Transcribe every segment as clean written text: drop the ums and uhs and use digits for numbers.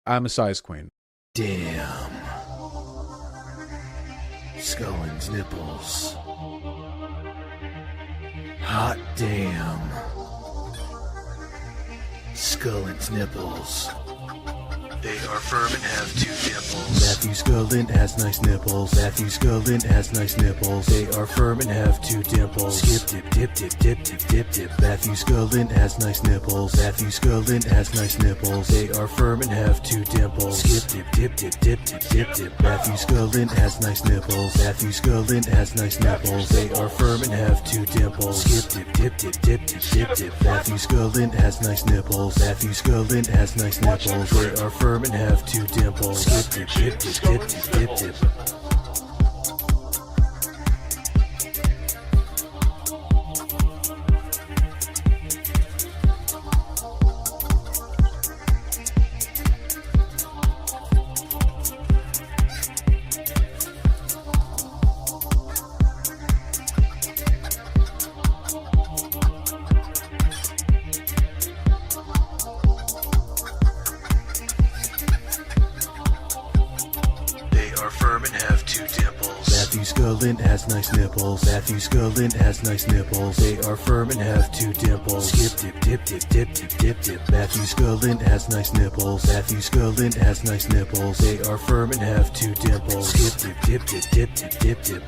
I'm a size queen. Damn. Scullin's nipples. Hot damn. Scullin's nipples. They are firm and have 2 dimples. Matthew Scullin has nice nipples. Matthew Scullin has nice nipples. They are firm and have 2 dimples. Skip dip dip dip dip dip dip dip. Matthew Scullin has nice nipples. Matthew Scullin has nice nipples. They are firm and have 2 dimples. Skip dip dip dip dip dip dip dip. Matthew Scullin has nice nipples. Matthew Scullin has nice nipples. They are firm and have 2 dimples. Skip dip dip dip dip dip dip dip. Matthew Scullin has nice nipples. Matthew Scullin has nice nipples. They are firm and have 2 dimples. Skip dip dip dip dip dip dip dip. Matthew Scullin has nice nipples. Matthew Scullin has nice nipples. They are firm and have 2 dimples. Skip dip dip dip dip dip dip dip. Matthew Scullin has nice nipples. Matthew Scullin has nice nipples. They are firm and have 2 dimples. Skip dip dip dip dip dip dip dip.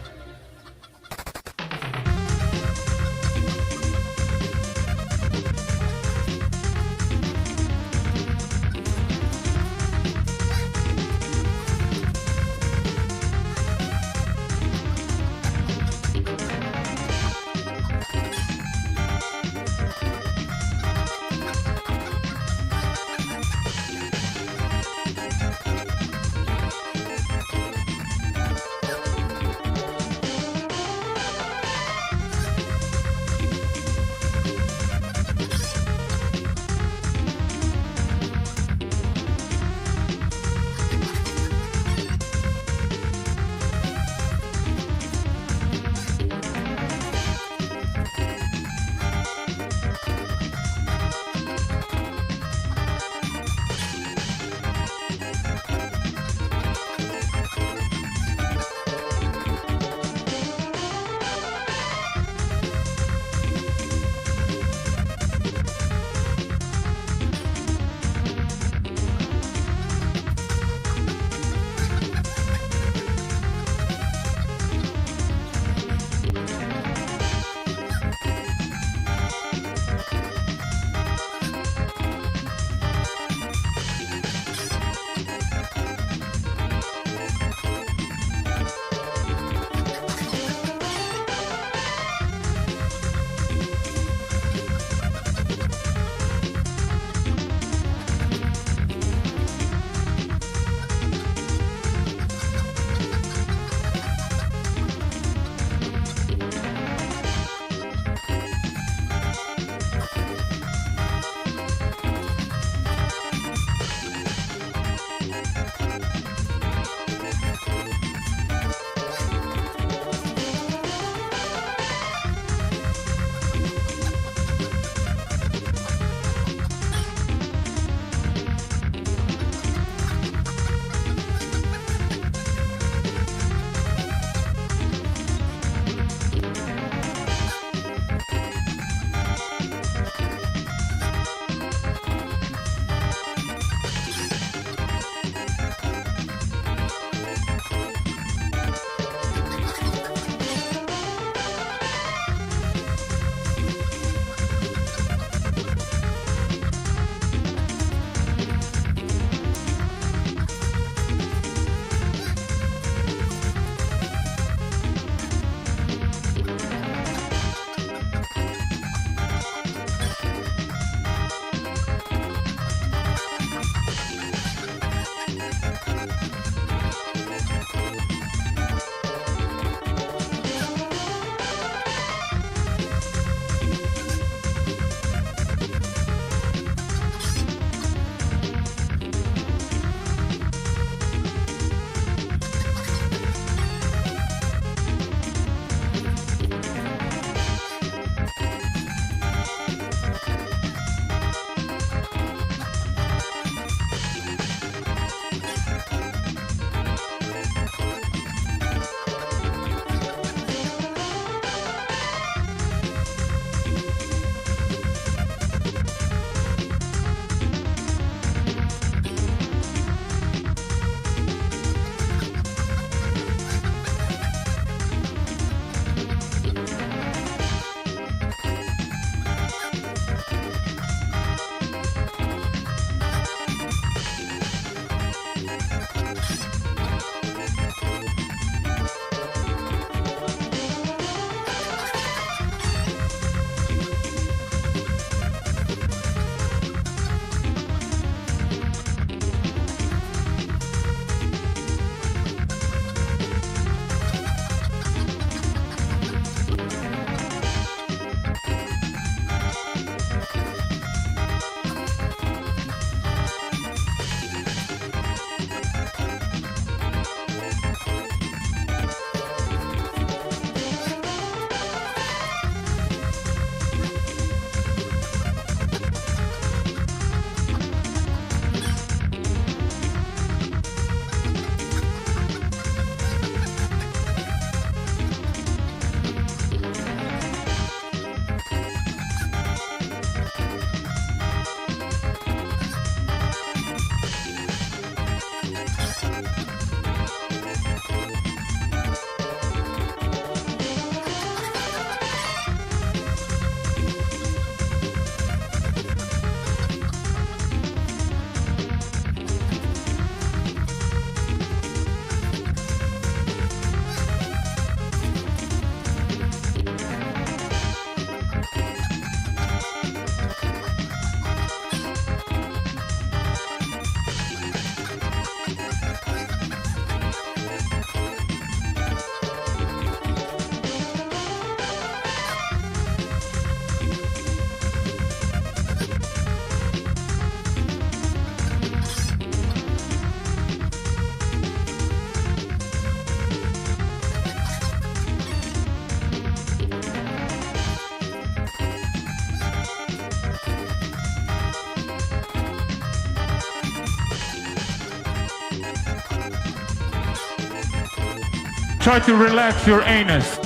Try to relax your anus.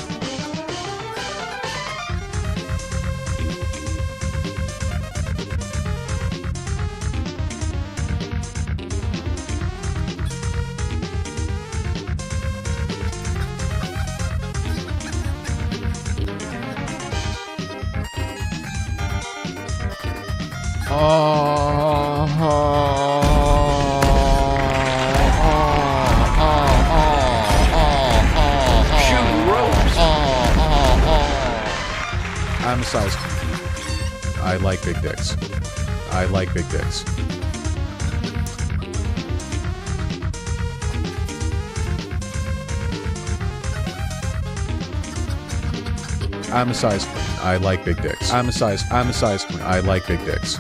I'm a size. I like big dicks. I like big dicks. I'm a size. I like big dicks. I'm a size. I like big dicks.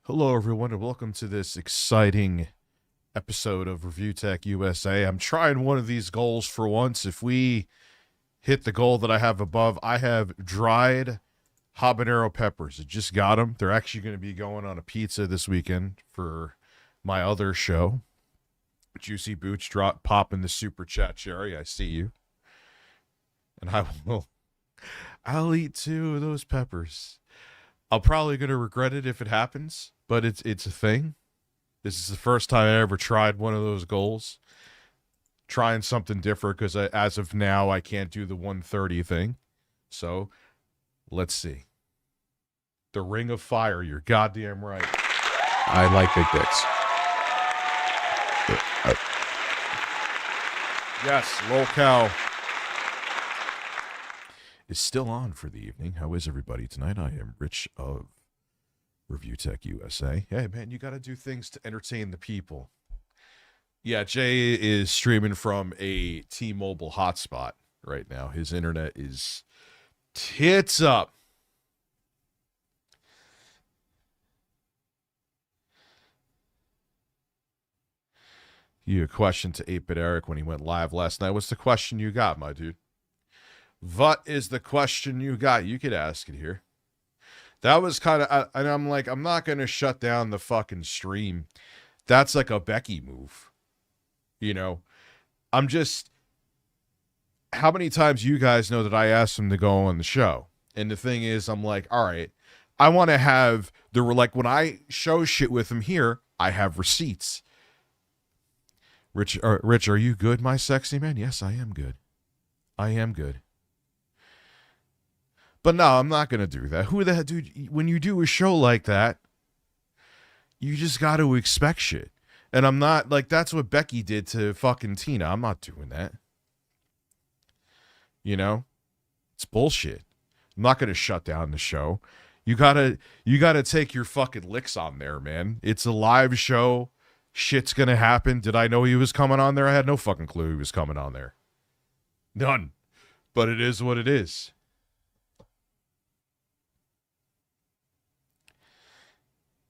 Hello, everyone, and welcome to this exciting episode of ReviewTechUSA. I'm trying one of these goals for once. If we hit the goal that I have above, I have dried habanero peppers. I just got them. They're actually going to be going on a pizza this weekend for my other show. Juicy Boots pop in the super chat, Sherry. I see you. And I'll eat 2 of those peppers. I'm probably going to regret it if it happens, but it's a thing. This is the first time I ever tried one of those goals. Trying something different because as of now, I can't do the 130 thing. So, let's see. The Ring of Fire, you're goddamn right. I like big dicks. Yes, lolcow is still on for the evening. How is everybody tonight? I am Rich of ReviewTechUSA. Hey, man, you got to do things to entertain the people. Yeah, Jay is streaming from a T-Mobile hotspot right now. His internet is tits up. You a question to 8-Bit Eric when he went live last night. What's the question you got, my dude? What is the question you got? You could ask it here. That was kind of, and I'm like, I'm not going to shut down the fucking stream. That's like a Becky move. You know, I'm just, how many times you guys know that I asked him to go on the show? And the thing is, I'm like, all right, I want to have like when I show shit with him here, I have receipts. Rich, are you good, my sexy man? Yes, I am good. I am good. But no, I'm not going to do that. Who the heck, dude, when you do a show like that, you just got to expect shit. And I'm not, like, that's what Becky did to fucking Tina. I'm not doing that. You know? It's bullshit. I'm not going to shut down the show. You gotta take your fucking licks on there, man. It's a live show. Shit's going to happen. Did I know he was coming on there? I had no fucking clue he was coming on there. None. But it is what it is.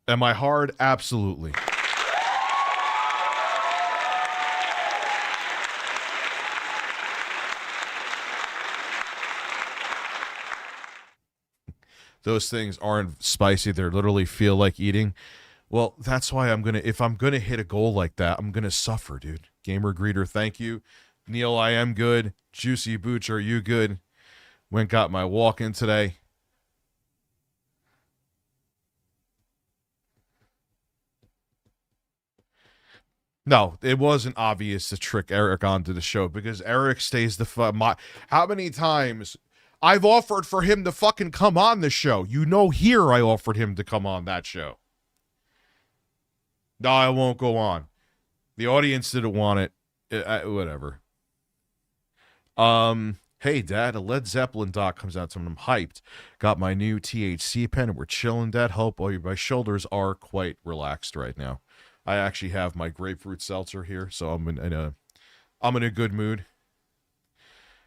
Am I hard? Absolutely. Those things aren't spicy. They literally feel like eating. Well, that's why if I'm going to hit a goal like that, I'm going to suffer, dude. Gamer Greeter, thank you. Neil, I am good. Juicy Booch, are you good? Went got my walk in today. No, it wasn't obvious to trick Eric onto the show because Eric stays the how many times I've offered for him to fucking come on the show? You know, here I offered him to come on that show. No, I won't go on. The audience didn't want it. Whatever. Hey, Dad, a Led Zeppelin doc comes out, so I'm hyped. Got my new THC pen, and we're chilling, Dad. Hope my shoulders are quite relaxed right now. I actually have my grapefruit seltzer here, so I'm in a good mood.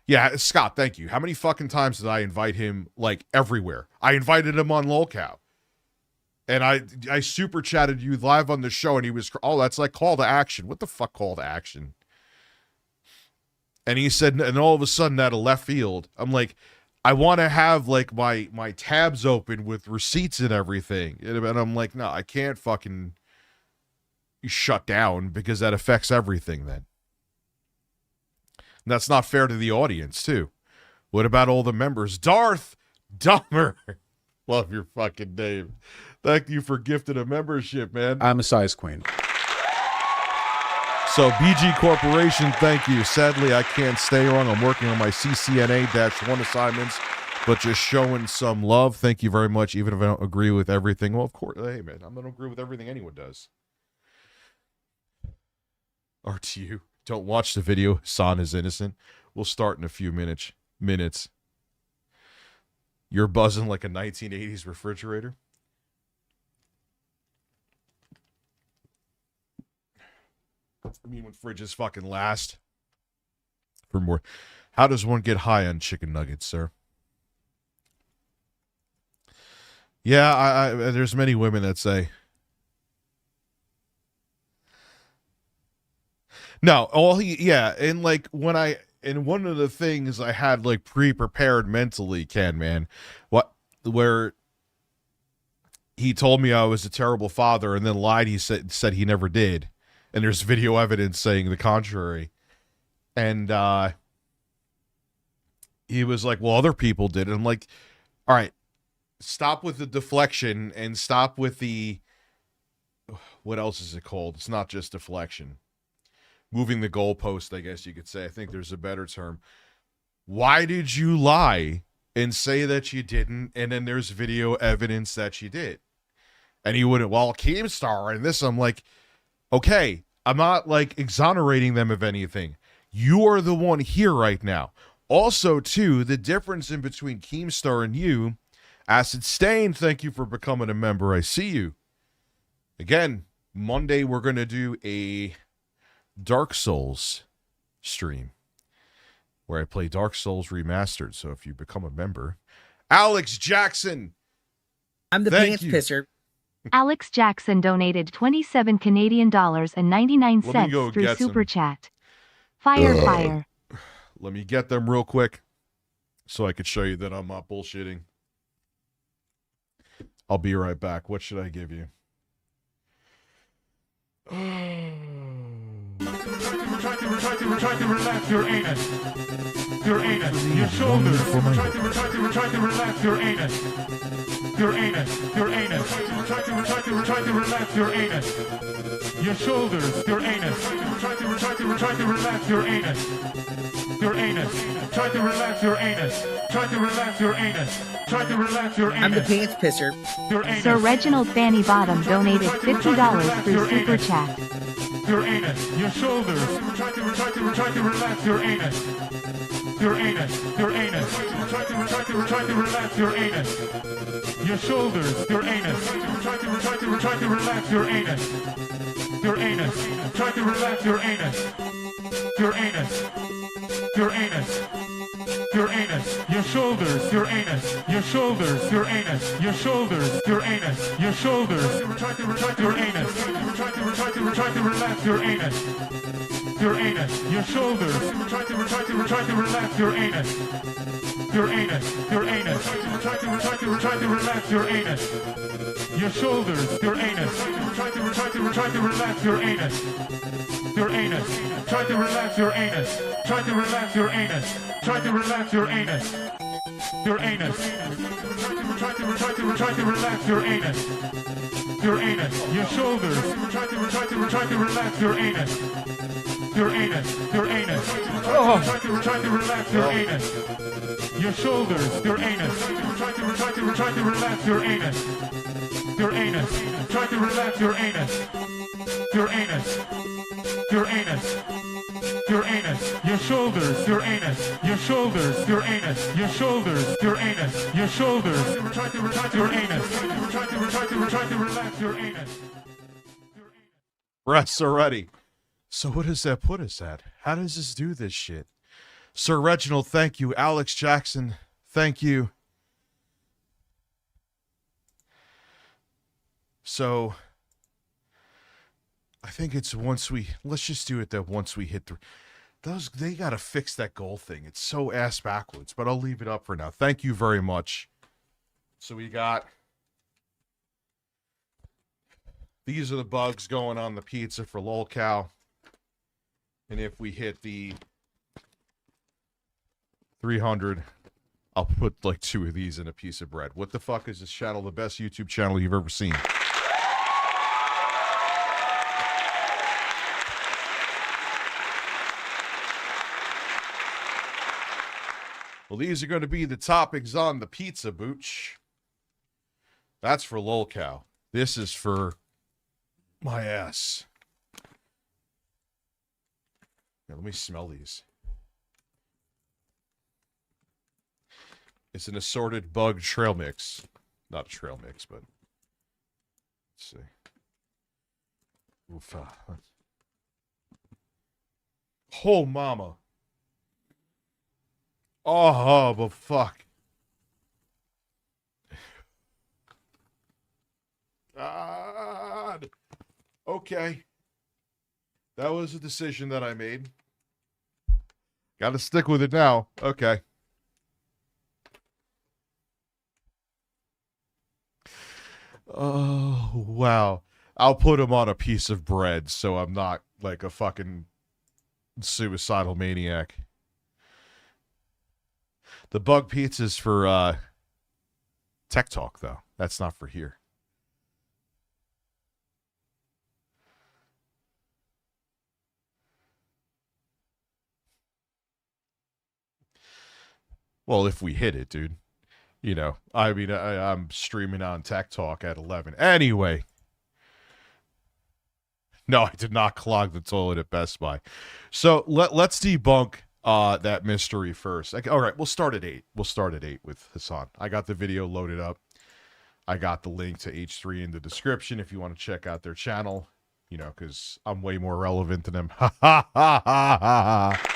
Yeah, Scott, thank you. How many fucking times did I invite him, like, everywhere? I invited him on LolCow. And I super chatted you live on the show, and he was, oh, that's like call to action. What the fuck call to action? And he said, and all of a sudden out of left field, I'm like, I want to have like my tabs open with receipts and everything. And I'm like, no, I can't fucking, shut down because that affects everything then. And that's not fair to the audience, too. What about all the members? Darth Dummer. Love your fucking name. Thank you for gifting a membership, man. I'm a size queen. So, BG Corporation, thank you. Sadly, I can't stay on. I'm working on my CCNA-1 assignments, but just showing some love. Thank you very much, even if I don't agree with everything. Well, of course, hey, man, I don't agree with everything anyone does. RTU, don't watch the video. San is innocent. We'll start in a few minutes. You're buzzing like a 1980s refrigerator. I mean, when fridges fucking last for more. How does one get high on chicken nuggets, sir? Yeah, there's many women that say. No, and like and one of the things I had like pre-prepared mentally, where he told me I was a terrible father and then lied. He said he never did. And there's video evidence saying the contrary. And he was like, well, other people did. And I'm like, all right, stop with the deflection and stop with the, what else is it called? It's not just deflection. Moving the goalpost, I guess you could say. I think there's a better term. Why did you lie and say that you didn't? And then there's video evidence that you did. And he wouldn't, well, Keemstar and this. I'm like, okay, I'm not like exonerating them of anything. You are the one here right now. Also, too, the difference in between Keemstar and you, Acid Stain, thank you for becoming a member. I see you. Again, Monday we're going to do a Dark Souls stream where I play Dark Souls Remastered. So if you become a member, Alex Jackson, I'm the pants pisser. Alex Jackson donated 27 Canadian dollars and 99 cents through Super Chat. Fire. Let me get them real quick so I could show you that I'm not bullshitting. I'll be right back. What should I give you? Try to relax your anus. Your anus. Your shoulders. Try to relax your anus. Your anus. Your anus. Try to relax your anus. Your shoulders. Your anus. Try to relax your anus. Your anus. Try to relax your anus. Try to relax your anus. Try to relax your anus. I'm the pants pisser. Your anus. Sir Reginald Fanny Bottom donated $50 through Super Chat. Your anus, your shoulders. Try to relax your anus. Your anus, your anus. Try to relax your anus. Your shoulders, your anus. Try to relax your anus. Your anus. Try to relax your anus. Your anus. Your anus. Your anus, your shoulders, your anus, your shoulders, your anus, your shoulders, your anus, your shoulders. Try to relax your anus. Try to relax your anus. Your anus, your shoulders. Try to relax your anus. Your anus, your anus. Try to relax your anus. Your shoulders, your anus. Try to relax your anus. Your anus. Try to relax your anus. Try to relax your anus. Try to relax your anus. Your anus. Try to relax your anus. Your anus. Your shoulders. Try to relax your anus. Your anus. Your anus. Try to relax your anus. Your shoulders. Your anus. Try to relax your anus. Your anus. Try to relax your anus. Your anus. Your anus. Your anus, your shoulders, your anus, your shoulders, your anus, your shoulders, your anus, your shoulders. Try to relax your anus. Try to relax your anus. Breasts already. So what does that put us at? How does this do this shit? Sir Reginald, thank you. Alex Jackson, thank you. So I think it's let's just do it that once we hit they got to fix that goal thing. It's so ass backwards, but I'll leave it up for now. Thank you very much. So we got These are the bugs going on the pizza for lolcow. And if we hit the 300, I'll put like 2 of these in a piece of bread. What the fuck is this channel? The best YouTube channel you've ever seen. Well, these are going to be the toppings on the pizza, Booch. That's for lolcow. This is for my ass. Now, let me smell these. It's an assorted bug trail mix. Not a trail mix, but let's see. Oof. Oh, mama. Oh, but fuck. God. Okay. That was a decision that I made. Got to stick with it now. Okay. Oh, wow. I'll put him on a piece of bread so I'm not like a fucking suicidal maniac. The bug pizza's for Tech Talk, though. That's not for here. Well, if we hit it, dude. You know, I mean, I'm streaming on Tech Talk at 11. Anyway. No, I did not clog the toilet at Best Buy. So let's debunk that mystery first. All right, we'll start at 8. We'll start at 8 with Hassan. I got the video loaded up. I got the link to H3 in the description if you want to check out their channel. You know, because I'm way more relevant to them. Ha ha ha ha ha.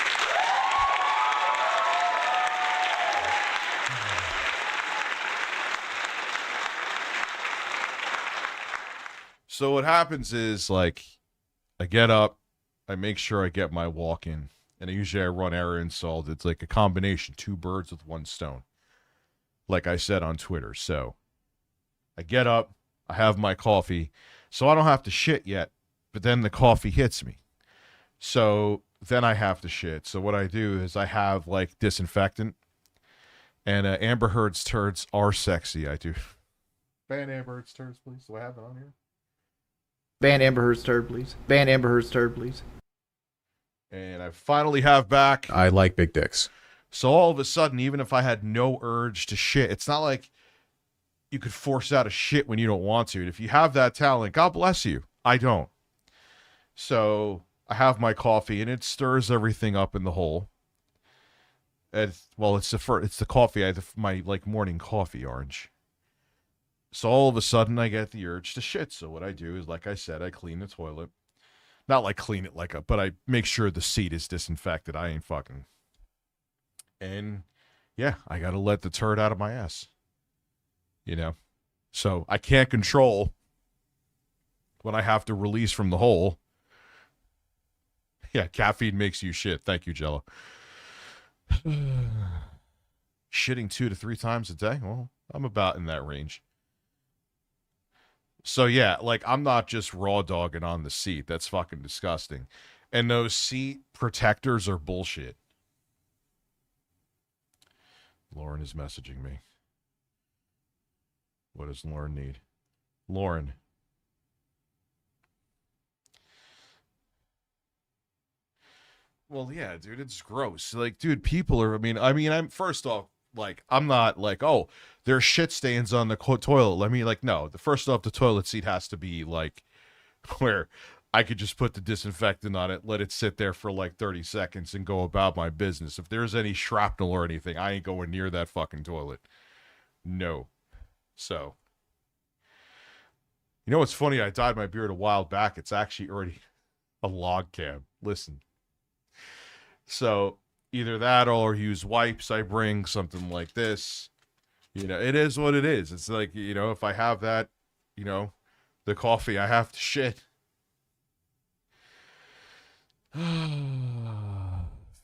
So what happens is, like, I get up, I make sure I get my walk in, and usually I run errands, so it's like a combination, 2 birds with 1 stone, like I said on Twitter. So I get up, I have my coffee, so I don't have to shit yet, but then the coffee hits me. So then I have to shit. So what I do is I have, like, disinfectant, and Amber Heard's turds are sexy. I do. Ban Amber Heard's turds, please. Do I have it on here? Ban Amber Heard's turd, please. Ban Amber Heard's turd, please. And I finally have back. I like big dicks. So all of a sudden, even if I had no urge to shit, it's not like you could force out a shit when you don't want to. And if you have that talent, God bless you. I don't. So I have my coffee, and it stirs everything up in the hole. And, well, it's the coffee. I have my like morning coffee, orange. So all of a sudden, I get the urge to shit. So what I do is, like I said, I clean the toilet. Not like clean it like but I make sure the seat is disinfected. I ain't fucking. And, yeah, I got to let the turd out of my ass. You know? So I can't control when I have to release from the hole. Yeah, caffeine makes you shit. Thank you, Jello. Shitting 2 to 3 times a day? Well, I'm about in that range. So, yeah, like, I'm not just raw dogging on the seat. That's fucking disgusting. And those seat protectors are bullshit. Lauren is messaging me. What does Lauren need? Lauren. Well, yeah, dude, it's gross. Like, dude, people are, I'm first off, like, I'm not like, oh, there's shit stains on the toilet. No, first off, the toilet seat has to be like where I could just put the disinfectant on it, let it sit there for like 30 seconds and go about my business. If there's any shrapnel or anything, I ain't going near that fucking toilet. No. So, you know what's funny? I dyed my beard a while back. It's actually already a log cam. Listen. So, either that or use wipes I bring, something like this. You know, it is what it is. It's like, you know, if I have that, you know, the coffee, I have to shit.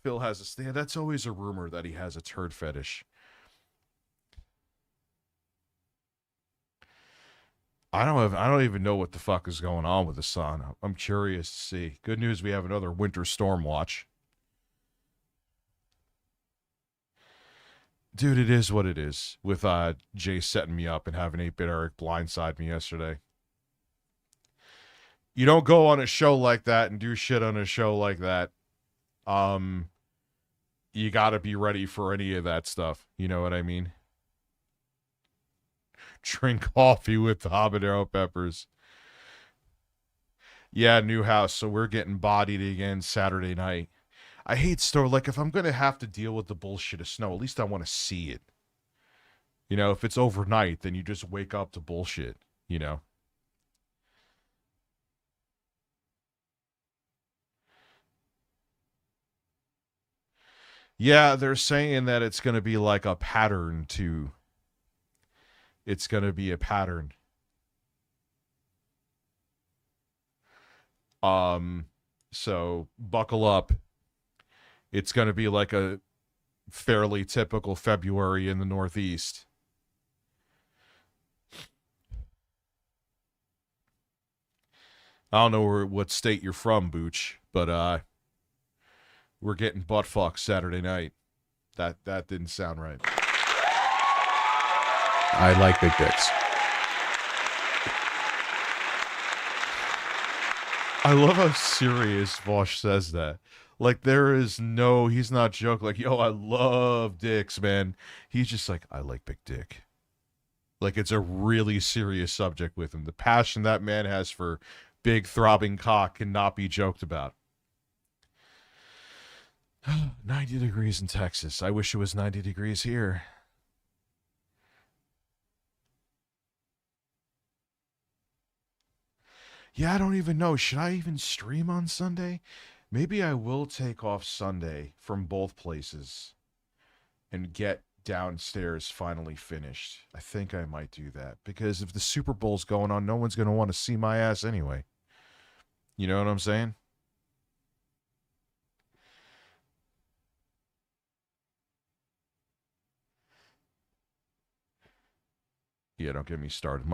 Phil has a... That's always a rumor that he has a turd fetish. I don't even know what the fuck is going on with the sun. I'm curious to see. Good news, we have another winter storm watch. Dude, it is what it is. With Jay setting me up and having 8-Bit Eric blindside me yesterday. You don't go on a show like that and do shit on a show like that. You gotta be ready for any of that stuff. You know what I mean? Drink coffee with the habanero peppers. Yeah, new house, so we're getting bodied again Saturday night. I hate like, if I'm gonna have to deal with the bullshit of snow, at least I want to see it. You know, if it's overnight, then you just wake up to bullshit, you know? Yeah, they're saying that it's gonna be like a pattern too. It's going to be a pattern. So buckle up. It's going to be like a fairly typical February in the Northeast. I don't know what state you're from, Booch, but we're getting butt fucked Saturday night. That didn't sound right. I like big dicks. I love how serious Vosh says that. Like, he's not joking. Like, yo, I love dicks, man. He's just like, I like big dick. Like, it's a really serious subject with him. The passion that man has for big throbbing cock cannot be joked about. 90 degrees in Texas. I wish it was 90 degrees here. Yeah, I don't even know. Should I even stream on Sunday? Maybe I will take off Sunday from both places and get downstairs finally finished. I think I might do that. Because if the Super Bowl's going on, no one's going to want to see my ass anyway. You know what I'm saying? Yeah, don't get me started.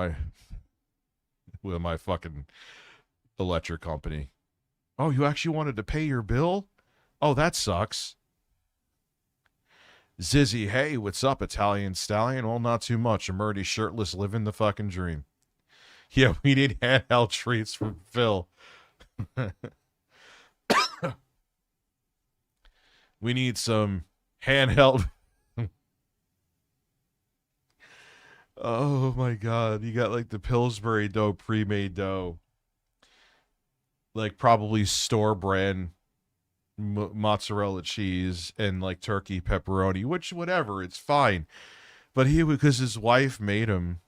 With my fucking electric company. Oh, you actually wanted to pay your bill? Oh, that sucks. Zizzy, hey, what's up, Italian Stallion? Well, not too much. I'm already shirtless, living the fucking dream. Yeah, we need handheld treats from Phil. We need some handheld... Oh my god, you got like the Pillsbury dough, pre-made dough. Like probably store brand mozzarella cheese and like turkey pepperoni, which whatever, it's fine. But because his wife made him,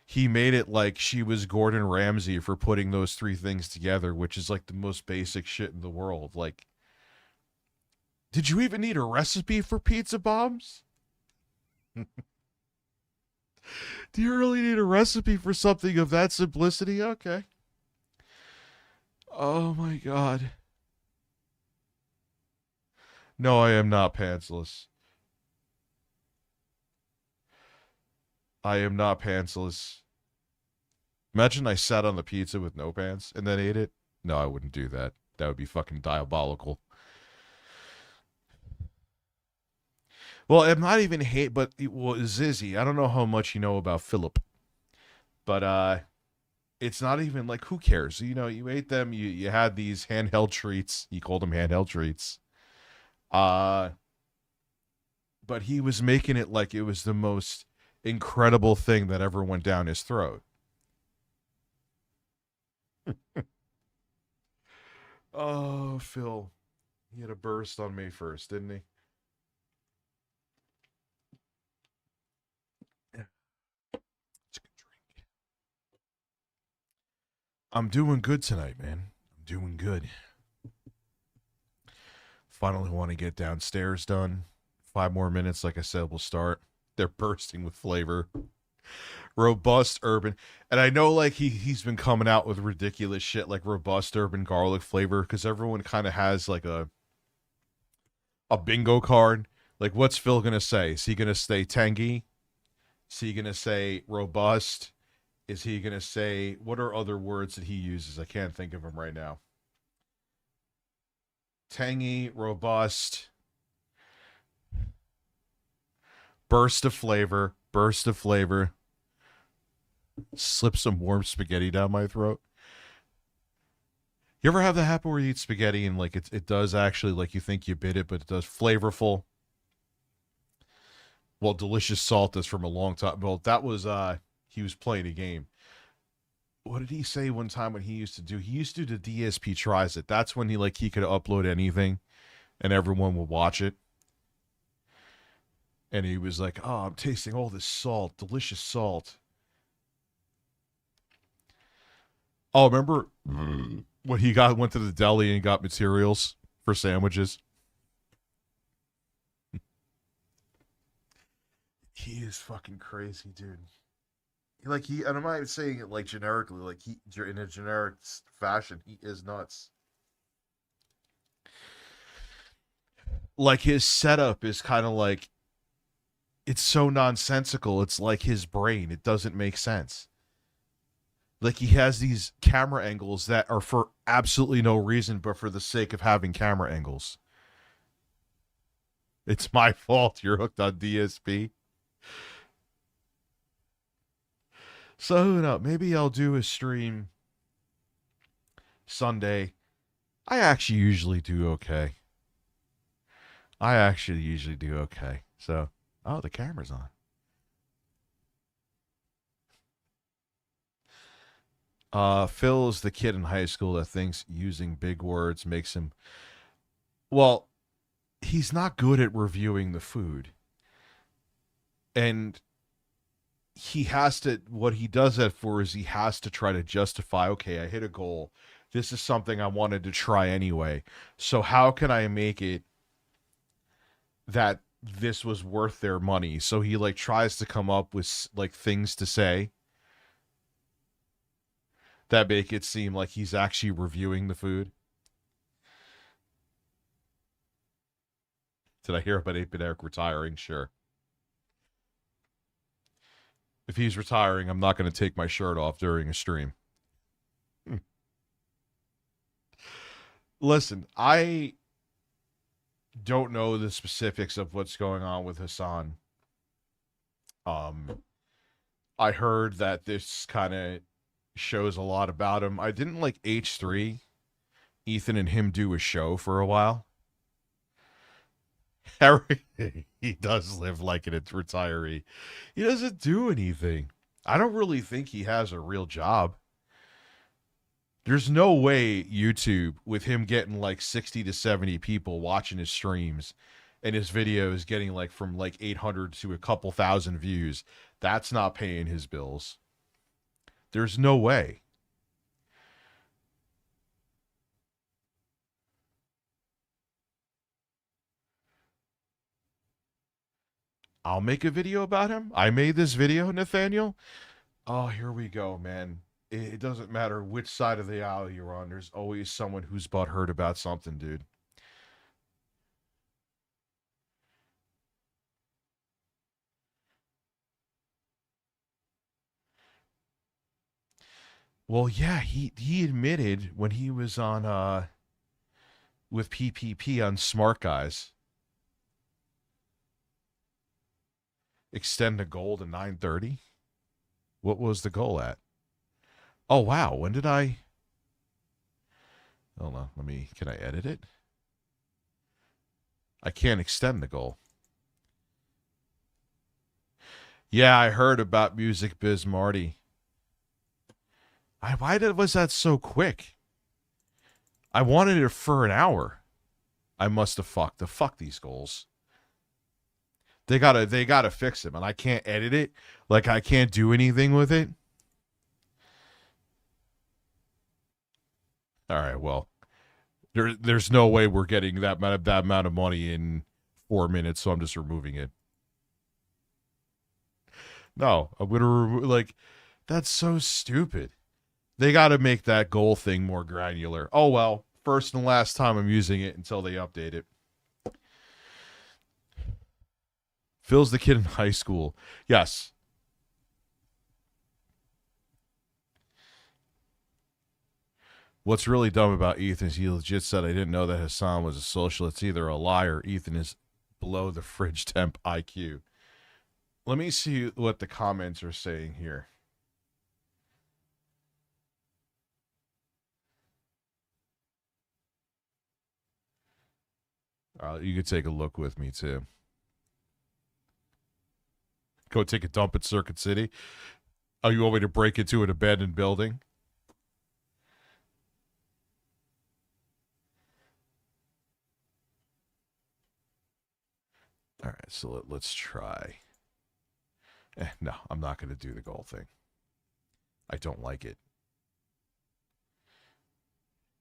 he made it like she was Gordon Ramsay for putting those three things together, which is like the most basic shit in the world. Like, did you even need a recipe for pizza bombs? Do you really need a recipe for something of that simplicity? Okay. Oh my god. No, I am not pantsless. I am not pantsless. Imagine I sat on the pizza with no pants and then ate it. No, I wouldn't do that. That would be fucking diabolical. Well, I'm not even but Zizzy, I don't know how much you know about Philip, but it's not even like, who cares? You know, you ate them, you had these handheld treats. He called them handheld treats. But he was making it like it was the most incredible thing that ever went down his throat. Oh, Phil. He had a burst on May 1st, didn't he? It's a good drink. I'm doing good tonight, man. I'm doing good. Finally want to get downstairs done. 5 more minutes, like I said, we'll start. They're bursting with flavor. Robust urban. And I know like he's been coming out with ridiculous shit like robust urban garlic flavor, because everyone kind of has like a bingo card. Like, what's Phil gonna say? Is he gonna say tangy? Is he gonna say robust? is he going to say? What are other words that he uses? I can't think of them right now. Tangy, robust, burst of flavor, slip some warm spaghetti down my throat. You ever have that happen where you eat spaghetti and like it does actually, like, you think you bit it, but it does flavorful? Well, delicious salt is from a long time. Well, that was he was playing a game. What did he say one time when he used to do? He used to do the DSP Tries It. That's when he could upload anything and everyone would watch it. And he was like, "Oh, I'm tasting all this salt, delicious salt." Oh, remember when he went to the deli and got materials for sandwiches? He is fucking crazy, dude. And I'm not saying it like generically, like in a generic fashion, he is nuts. Like, his setup is kind of like, it's so nonsensical. It's like his brain. It doesn't make sense. Like, he has these camera angles that are for absolutely no reason, but for the sake of having camera angles. It's my fault you're hooked on DSP. So, who knows? Maybe I'll do a stream Sunday. I actually usually do okay. So, oh, the camera's on. Phil is the kid in high school that thinks using big words makes him... Well, he's not good at reviewing the food. And he has to... What he does that for is he has to try to justify, okay, I hit a goal. This is something I wanted to try anyway. So how can I make it that this was worth their money? So he tries to come up with things to say that make it seem like he's actually reviewing the food. Did I hear about 8-Bit Eric retiring? Sure. If he's retiring, I'm not going to take my shirt off during a stream. Listen, I don't know the specifics of what's going on with Hassan. I heard that this kind of shows a lot about him. I didn't like H3, Ethan and him do a show for a while. Harry, he does live like a retiree. He doesn't do anything. I don't really think he has a real job. There's no way YouTube, with him getting 60 to 70 people watching his streams and his videos getting from 800 to a couple thousand views, that's not paying his bills. There's no way. I'll make a video about him. I made this video, Nathaniel. Oh, here we go, man. It doesn't matter which side of the aisle you're on. There's always someone who's butthurt about something, dude. Well, yeah, he admitted when he was on with PPP on Smart Guys. Extend the goal to 9:30. What was the goal at? Oh, wow. When did I... Hold on. Can I edit it? I can't extend the goal. Yeah, I heard about Music Biz Marty. Why was that so quick? I wanted it for an hour. I must have fucked. Fuck these goals. They gotta fix it, man. I can't edit it. I can't do anything with it. All right, well, there's no way we're getting that amount of money in 4 minutes, so I'm just removing it. No, I'm gonna remove. That's so stupid. They got to make that goal thing more granular. Oh well, first and last time I'm using it until they update it. Phil's the kid in high school. Yes. What's really dumb about Ethan is he legit said, I didn't know that Hassan was a socialist. It's either a lie or Ethan is below the fridge temp IQ. Let me see what the comments are saying here. You could take a look with me, too. Go take a dump at Circuit City. Oh, you want me to break into an abandoned building? All right, so let's try. No, I'm not going to do the goal thing. I don't like it.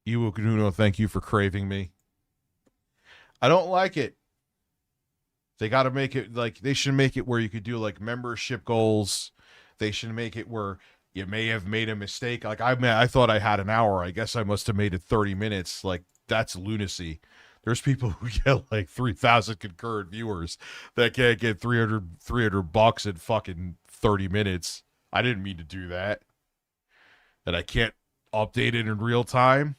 Iwo Kununo, thank you for craving me. I don't like it. They got to make it like, they should make it where you could do like membership goals. They should make it where you may have made a mistake. Like I thought I had an hour. I guess I must have made it 30 minutes. Like that's lunacy. There's people who get like 3,000 concurrent viewers that can't get $300 in fucking 30 minutes. I didn't mean to do that. And I can't update it in real time.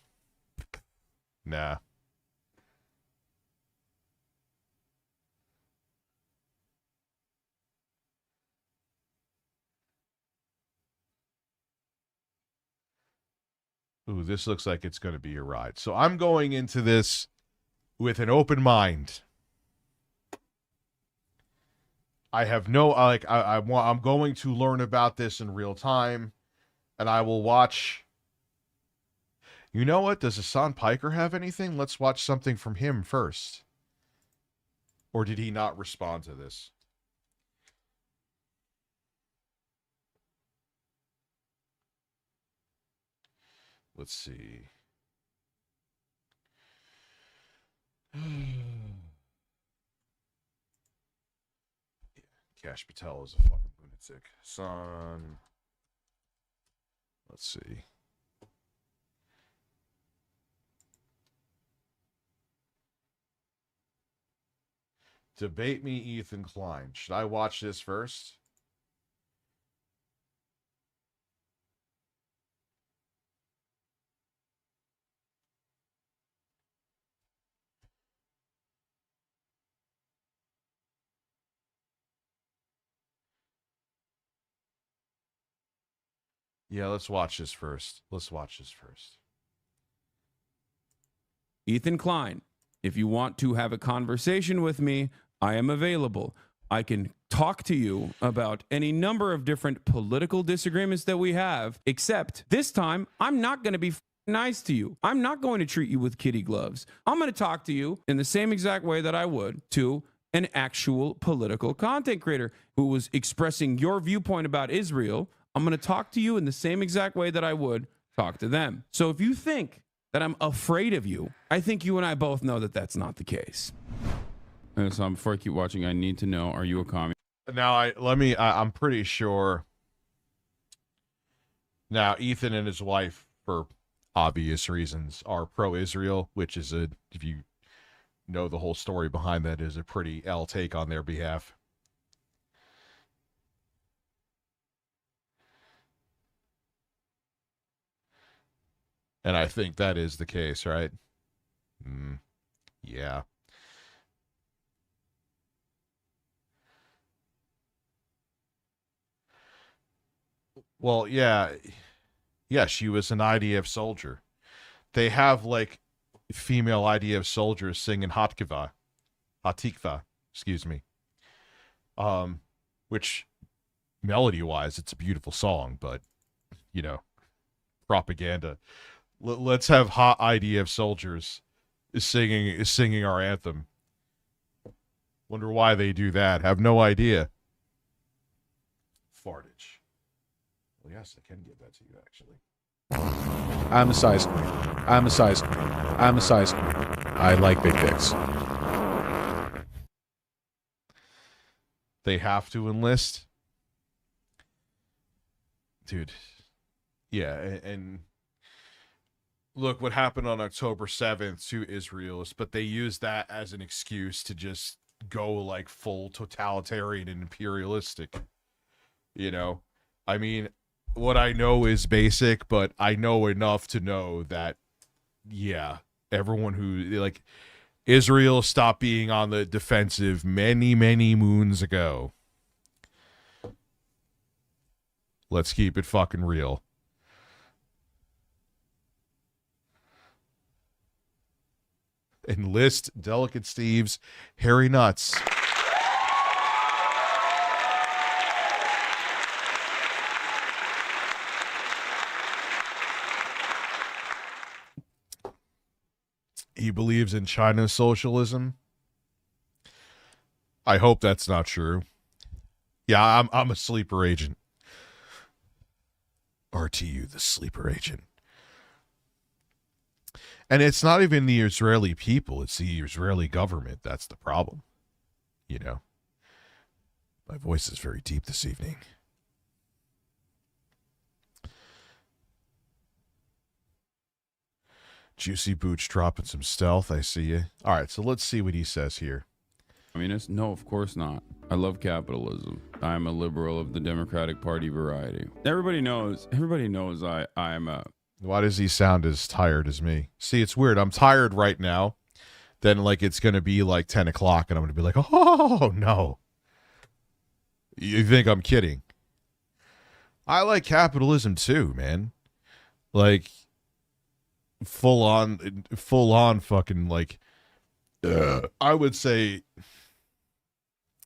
Nah. Ooh, this looks like it's going to be a ride. So I'm going into this with an open mind. I have no, like, I'm going to learn about this in real time, and I will watch. You know what? Does Hassan Piker have anything? Let's watch something from him first. Or did he not respond to this? Let's see. Cash Patel is a fucking lunatic. Son. Let's see. Debate me, Ethan Klein. Should I watch this first? Yeah, let's watch this first. Ethan Klein, if you want to have a conversation with me, I am available. I can talk to you about any number of different political disagreements that we have, except this time, I'm not going to be nice to you. I'm not going to treat you with kitty gloves. I'm going to talk to you in the same exact way that I would to an actual political content creator who was expressing your viewpoint about Israel. I'm going to talk to you in the same exact way that I would talk to them. So if you think that I'm afraid of you, I think you and I both know that that's not the case. So before I keep watching, I need to know, are you a commie? Now, I'm pretty sure. Now, Ethan and his wife, for obvious reasons, are pro-Israel, which is if you know the whole story behind that, is a pretty L take on their behalf. And I think that is the case, right? Yeah. Well, yeah. Yeah, she was an IDF soldier. They have, like, female IDF soldiers singing Hatikva, excuse me. Which, melody-wise, it's a beautiful song, but, you know, propaganda. Let's have hot IDF soldiers singing our anthem. Wonder why they do that. Have no idea. Fartage. Well, yes, I can give that to you, actually. I'm a size queen. I like big dicks. They have to enlist? Dude. Yeah, and look what happened on October 7th to Israel, but they used that as an excuse to just go like full totalitarian and imperialistic. You know, I mean, what I know is basic, but I know enough to know that, yeah, everyone who, like, Israel stopped being on the defensive many, many moons ago. Let's keep it fucking real. Enlist Delicate Steve's hairy nuts. He believes in China's socialism. I hope that's not true. Yeah, I'm a sleeper agent. RTU, the sleeper agent. And it's not even the Israeli people, it's the Israeli government that's the problem. You know. My voice is very deep this evening. Juicy Booch dropping some stealth. I see you. All right, so let's see what he says here. Communist? No, of course not. I love capitalism. I'm a liberal of the Democratic Party variety. Everybody knows I'm a... Why does he sound as tired as me? See, it's weird. I'm tired right now. Then, like, it's going to be like 10 o'clock, and I'm going to be like, oh, no. You think I'm kidding? I like capitalism, too, man. Like... full on fucking, like, I would say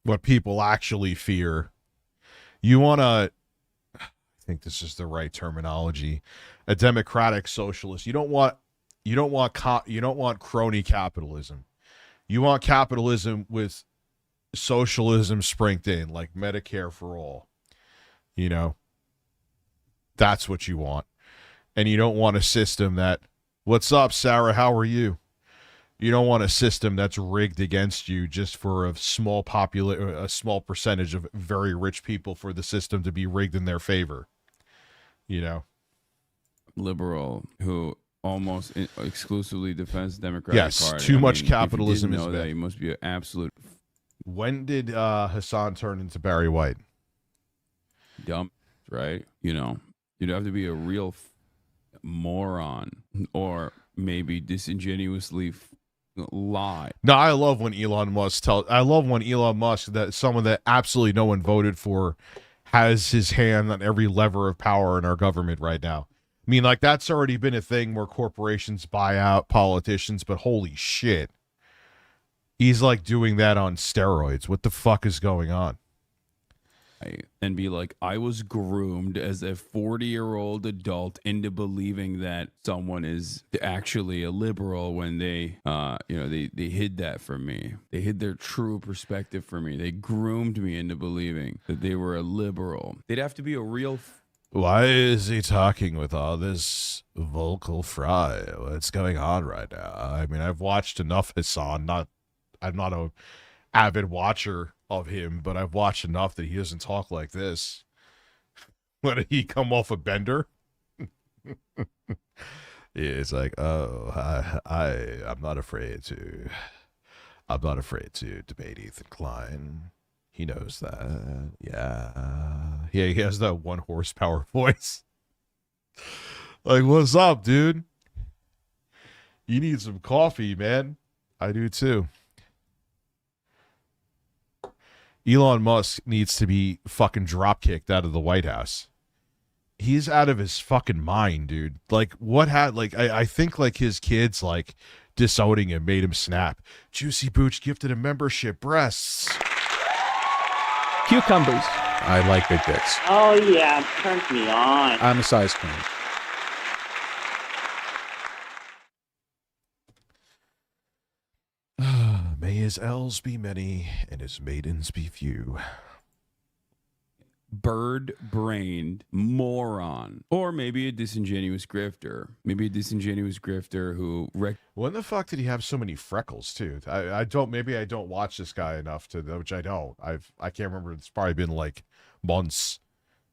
what people actually fear. You want to, I think this is the right terminology, a democratic socialist. You don't want crony capitalism. You want capitalism with socialism sprinkled in, like Medicare for all. You know, that's what you want. And you don't want a system that, what's up, Sarah? How are you? You don't want a system that's rigged against you just for a small percentage of very rich people for the system to be rigged in their favor. You know, liberal who almost exclusively defends the Democratic Party. Yes, too much capitalism is bad. That, you must be an absolute. When did Hassan turn into Barry White? Dumb, right? You know, you'd have to be a real moron or maybe disingenuously lie. No, I love when Elon Musk that someone that absolutely no one voted for has his hand on every lever of power in our government right now. I mean, like, that's already been a thing where corporations buy out politicians, but holy shit. He's like doing that on steroids. What the fuck is going on? And be like, I was groomed as a 40-year-old adult into believing that someone is actually a liberal when they hid that from me. They hid their true perspective from me. They groomed me into believing that they were a liberal. They'd have to be a real... Why is he talking with all this vocal fry? What's going on right now? I mean, I've watched enough Hassan. I'm not a avid watcher of him, but I've watched enough that he doesn't talk like this. When did he come off a bender? It's like, oh, I'm not afraid to debate Ethan Klein. He knows that. Yeah, he has that 1 horsepower voice. Like, what's up, dude? You need some coffee, man. I do too. Elon Musk needs to be fucking drop-kicked out of the White House. He's out of his fucking mind, dude. Like, I think, like, his kids, like, disowning him made him snap. Juicy Booch gifted a membership. Breasts. Cucumbers. I like big dicks. Oh, yeah. Turns me on. I'm a size queen. May his elves be many and his maidens be few. Bird-brained moron. Or maybe a disingenuous grifter. Maybe a disingenuous grifter who... When the fuck did he have so many freckles, too? Maybe I don't watch this guy enough, which I don't. I can't remember. It's probably been like months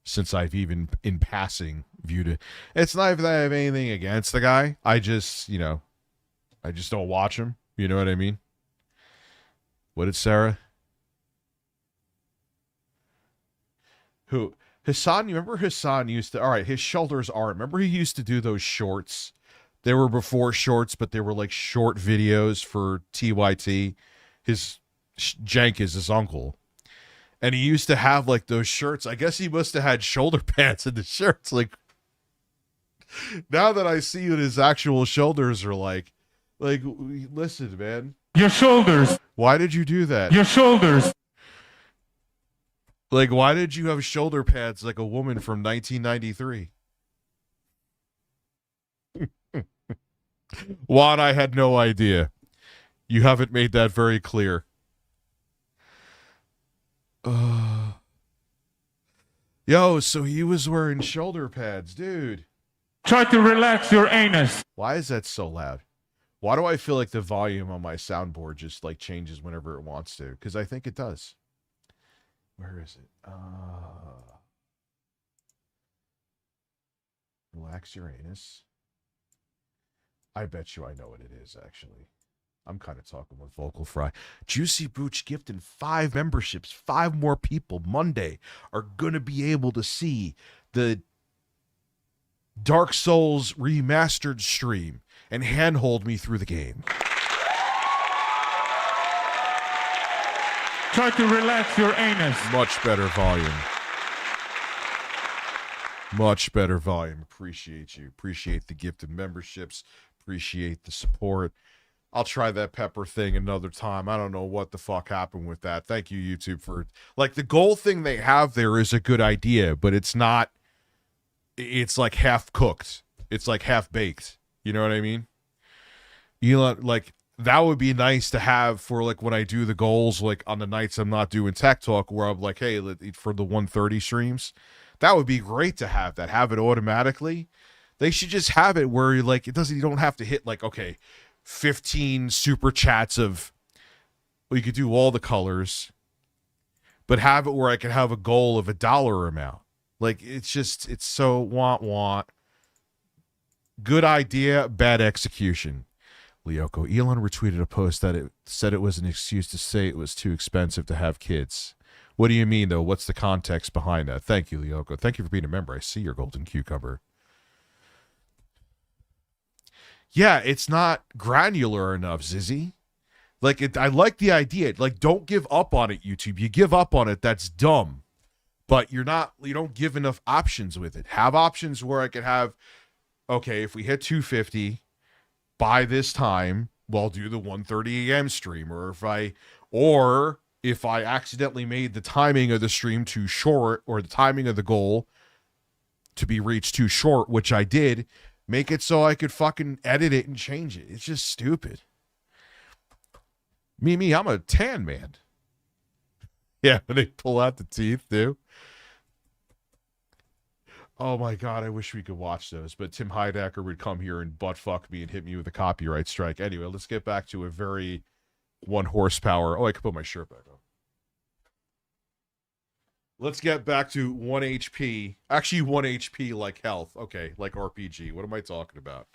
since I've even, in passing, viewed it. It's not that I have anything against the guy. I just don't watch him. You know what I mean? What did Sarah? Who? Hassan, you remember Hassan used to, all right, his shoulders aren't. Remember he used to do those shorts? They were before shorts, but they were like short videos for TYT. His Jank is his uncle. And he used to have like those shirts. I guess he must have had shoulder pads in the shirts. Like, now that I see what his actual shoulders are like, listen, man. Your shoulders. Why did you do that? Your shoulders. Like, why did you have shoulder pads like a woman from 1993? Juan, I had no idea. You haven't made that very clear. Yo, so he was wearing shoulder pads, dude. Try to relax your anus. Why is that so loud? Why do I feel like the volume on my soundboard just like changes whenever it wants to? Because I think it does. Where is it? Relax your anus. I bet you I know what it is, actually. I'm kind of talking with Vocal Fry. Juicy Booch gifting 5 memberships. 5 more people Monday are going to be able to see the Dark Souls remastered stream and handhold me through the game. Try to relax your anus. Much better volume. Much better volume. Appreciate you. Appreciate the gifted memberships. Appreciate the support. I'll try that pepper thing another time. I don't know what the fuck happened with that. Thank you, YouTube, for like the goal thing they have there is a good idea, but it's not. It's like half cooked. It's like half baked. You know what I mean? You know, like that would be nice to have for like when I do the goals, like on the nights I'm not doing tech talk, where I'm like, hey, for the 130 streams, that would be great to have that. Have it automatically. They should just have it where you're like, it doesn't. You don't have to hit like, okay, 15 super chats of, well, you could do all the colors, but have it where I can have a goal of $1 amount. Like, it's just, it's so want. Good idea, bad execution. Lyoko, Elon retweeted a post that it said it was an excuse to say it was too expensive to have kids. What do you mean, though? What's the context behind that? Thank you, Lyoko. Thank you for being a member. I see your golden cucumber. Yeah, it's not granular enough, Zizzy. Like, I like the idea. Like, don't give up on it, YouTube. You give up on it, that's dumb. But you don't give enough options with it. Have options where I could have, okay, if we hit 250 by this time, we'll do the 1:30 a.m. stream. Or if I accidentally made the timing of the stream too short, or the timing of the goal to be reached too short, which I did, make it so I could fucking edit it and change it. It's just stupid. Me, I'm a tan man. Yeah, when they pull out the teeth, too. Oh my God, I wish we could watch those. But Tim Heidecker would come here and butt fuck me and hit me with a copyright strike. Anyway, let's get back to a very 1 horsepower. Oh, I could put my shirt back on. Let's get back to 1 HP. Actually, 1 HP like health. Okay, like RPG. What am I talking about?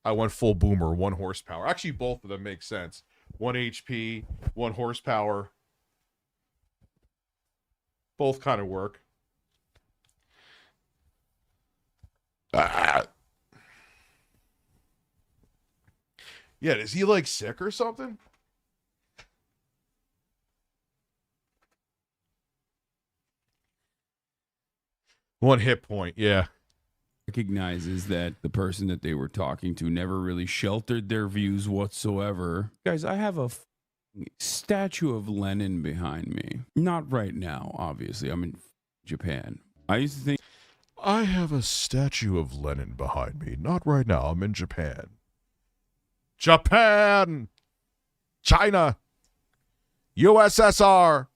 I went full boomer, 1 horsepower. Actually, both of them make sense. 1 HP, 1 horsepower. Both kind of work. Yeah, is he like sick or something? One hit point, yeah. Recognizes that the person that they were talking to never really sheltered their views whatsoever. Guys, I have a statue of Lenin behind me. Not right now, obviously. I'm in Japan. I used to think I have a statue of Lenin behind me. Not right now. I'm in Japan. Japan! China! USSR!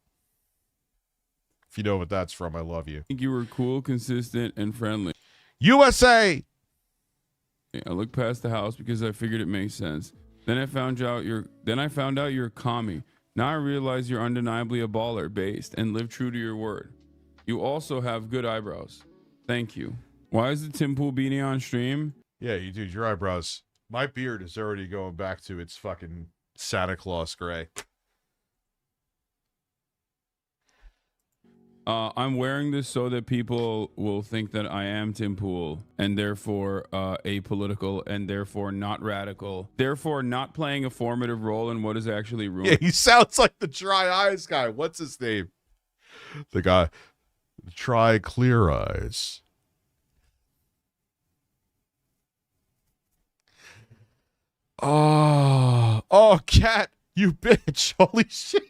If you know what that's from, I love you. I think you were cool, consistent, and friendly. USA! I looked past the house because I figured it made sense. Then I found out you're a commie. Now I realize you're undeniably a baller, based, and live true to your word. You also have good eyebrows. Thank you. Why is the Tim Pool beanie on stream? Yeah, you dude, your eyebrows. My beard is already going back to its fucking Santa Claus gray. I'm wearing this so that people will think that I am Tim Pool and therefore apolitical and therefore not radical, therefore not playing a formative role in what is actually ruining. Yeah, he sounds like the Dry Eyes guy. What's his name? The guy, Try Clear Eyes. Oh, Cat, you bitch. Holy shit.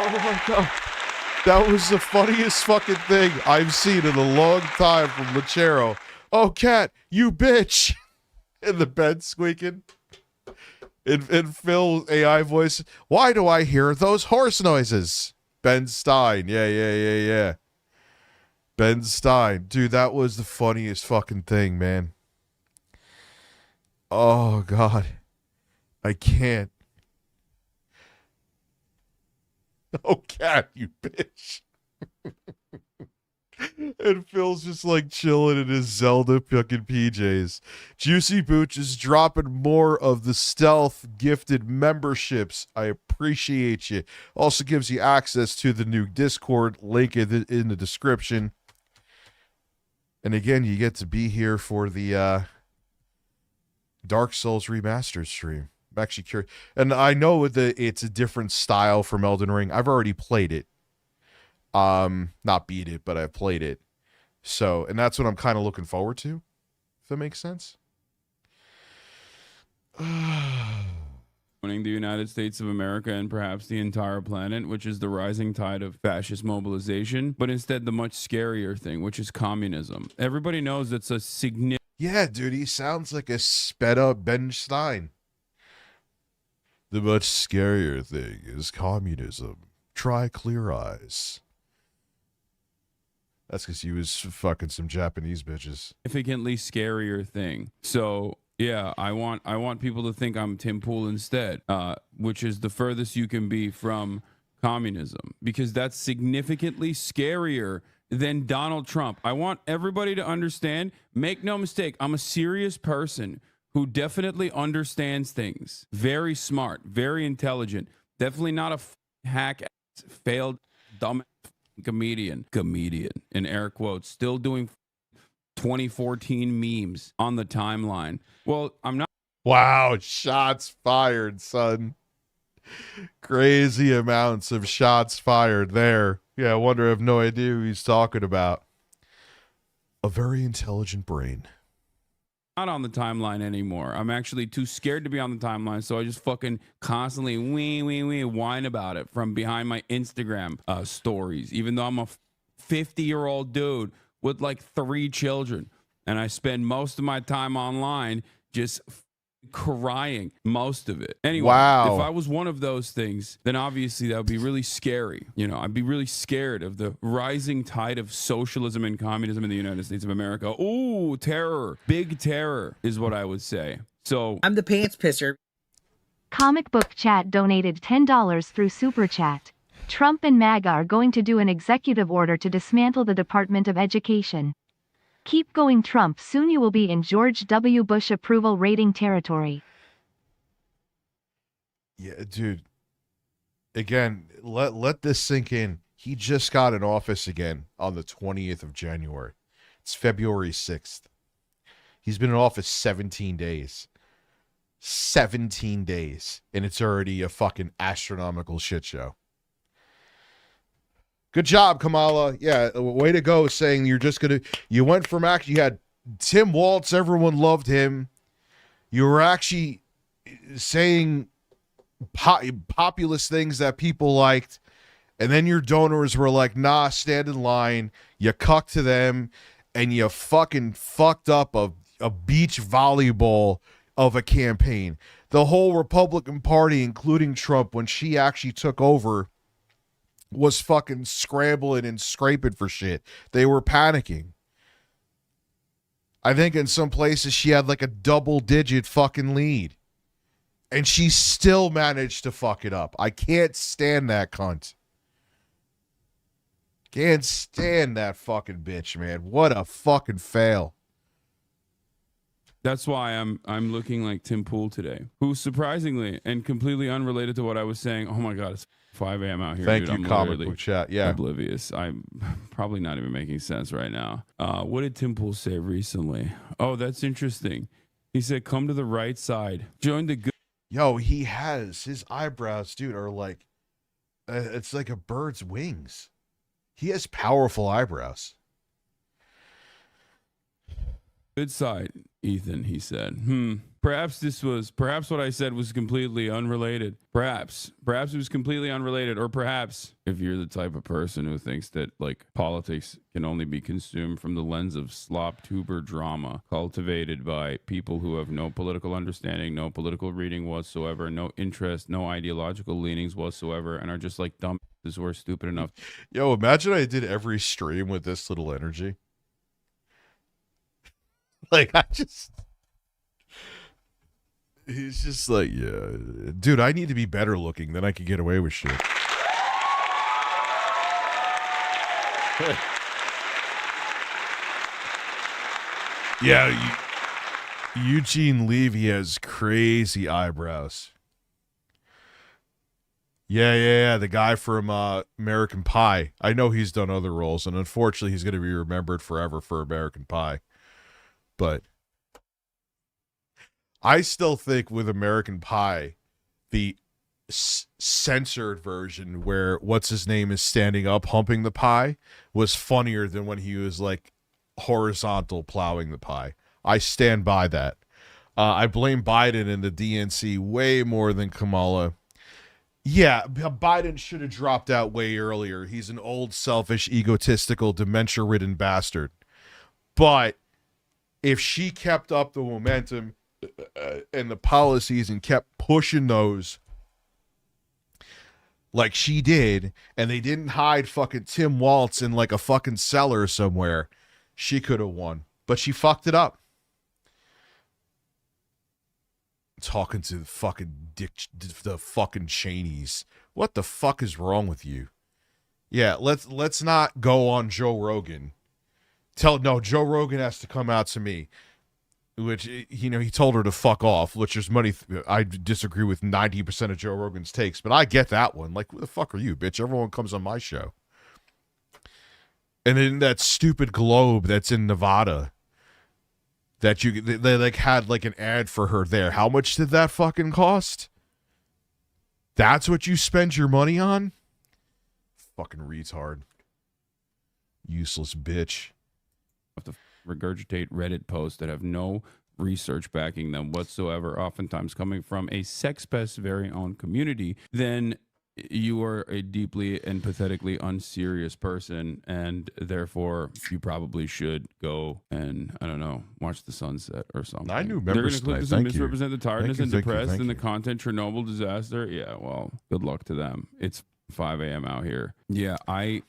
Oh my God. That was the funniest fucking thing I've seen in a long time from Lachero. Oh, Cat, you bitch. In the bed squeaking. In Phil's AI voice, why do I hear those horse noises? Ben Stein. Yeah. Ben Stein. Dude, that was the funniest fucking thing, man. Oh, God. I can't. Oh, Cat, you bitch. And Phil's just like chilling in his Zelda fucking PJs. Juicy Booch is dropping more of the stealth gifted memberships. I appreciate you. Also gives you access to the new Discord. Link in the description. And again, you get to be here for the Dark Souls Remastered stream. I'm actually curious. And I know that it's a different style from Elden Ring. I've already played it. Not beat it, but I've played it. So, and that's what I'm kind of looking forward to. If that makes sense. The United States of America and perhaps the entire planet, which is the rising tide of fascist mobilization, but instead the much scarier thing, which is communism. Everybody knows it's a significant... Yeah, dude, he sounds like a sped up Ben Stein. The much scarier thing is communism. Try Clear Eyes. That's because he was fucking some Japanese bitches. Significantly scarier thing. So yeah, I want people to think I'm Tim Pool instead, which is the furthest you can be from communism, because that's significantly scarier than Donald Trump. I want everybody to understand. Make no mistake, I'm a serious person who definitely understands things. Very smart, very intelligent. Definitely not a hack, failed, dumb comedian, in air quotes, still doing 2014 memes on the timeline. Well, I'm not. Wow, shots fired, son. Crazy amounts of shots fired there. Yeah, I wonder, I have no idea who he's talking about. A very intelligent brain. Not on the timeline anymore. I'm actually too scared to be on the timeline, so I just fucking constantly whine about it from behind my Instagram stories, even though I'm a 50-year-old dude with like 3 children, and I spend most of my time online just crying most of it. Anyway, wow. If I was one of those things, then obviously that would be really scary. You know, I'd be really scared of the rising tide of socialism and communism in the United States of America. Ooh, terror. Big terror is what I would say. So I'm the pants pisser. Comic Book Chat donated $10 through Super Chat. Trump and MAGA are going to do an executive order to dismantle the Department of Education. Keep going, Trump. Soon you will be in George W. Bush approval rating territory. Yeah, dude. Again, let this sink in. He just got in office again on the 20th of January. It's February 6th. He's been in office 17 days. 17 days. And it's already a fucking astronomical shit show. Good job, Kamala. Yeah, way to go saying you're just going to... You went from actually... You had Tim Waltz. Everyone loved him. You were actually saying populist things that people liked. And then your donors were like, nah, stand in line. You cucked to them. And you fucking fucked up a beach volleyball of a campaign. The whole Republican Party, including Trump, when she actually took over... was fucking scrambling and scraping for shit. They were panicking. I think in some places she had like a double-digit fucking lead. And she still managed to fuck it up. I can't stand that cunt. Can't stand that fucking bitch, man. What a fucking fail. That's why I'm looking like Tim Pool today, who surprisingly and completely unrelated to what I was saying. Oh my God, it's 5 a.m. out here. Thank dude. you, I'm comic literally book chat. Yeah. oblivious. I'm probably not even making sense right now. What did Tim Pool say recently? Oh, that's interesting. He said, "Come to the right side. Join the good." Yo, he has his eyebrows, dude, are like it's like a bird's wings. He has powerful eyebrows. Good side, Ethan, he said. Perhaps what I said was completely unrelated. Perhaps it was completely unrelated. Or perhaps if you're the type of person who thinks that like politics can only be consumed from the lens of slop tuber drama cultivated by people who have no political understanding, no political reading whatsoever, no interest, no ideological leanings whatsoever, and are just like dumb who are stupid enough. Yo, imagine I did every stream with this little energy. Like, he's just like, yeah, dude, I need to be better looking, then I could get away with shit. Yeah, Eugene Levy has crazy eyebrows. Yeah, the guy from American Pie. I know he's done other roles, and unfortunately he's going to be remembered forever for American Pie. But I still think with American Pie, the censored version where what's his name is standing up humping the pie was funnier than when he was like horizontal plowing the pie. I stand by that. I blame Biden and the DNC way more than Kamala. Yeah, Biden should have dropped out way earlier. He's an old, selfish, egotistical, dementia-ridden bastard. But if she kept up the momentum and the policies and kept pushing those like she did, and they didn't hide fucking Tim Waltz in like a fucking cellar somewhere, she could have won. But she fucked it up. Talking to the fucking the fucking Cheneys. What the fuck is wrong with you? Yeah, let's not go on Joe Rogan. Joe Rogan has to come out to me, which, you know, he told her to fuck off, which is money. I disagree with 90% of Joe Rogan's takes, but I get that one. Like, who the fuck are you, bitch? Everyone comes on my show. And then that stupid Globe that's in Nevada that they like had like an ad for her there. How much did that fucking cost? That's what you spend your money on? Fucking retard. Useless bitch. To regurgitate Reddit posts that have no research backing them whatsoever, oftentimes coming from a sex pest's very own community, then you are a deeply and pathetically unserious person, and therefore you probably should go and, I don't know, watch the sunset or something. I knew They're going members to click tonight. this and Thank you. misrepresent the tiredness Thank and you, depressed thank and the you. content Chernobyl disaster. Yeah, well, good luck to them. It's 5 a.m. out here. Yeah, I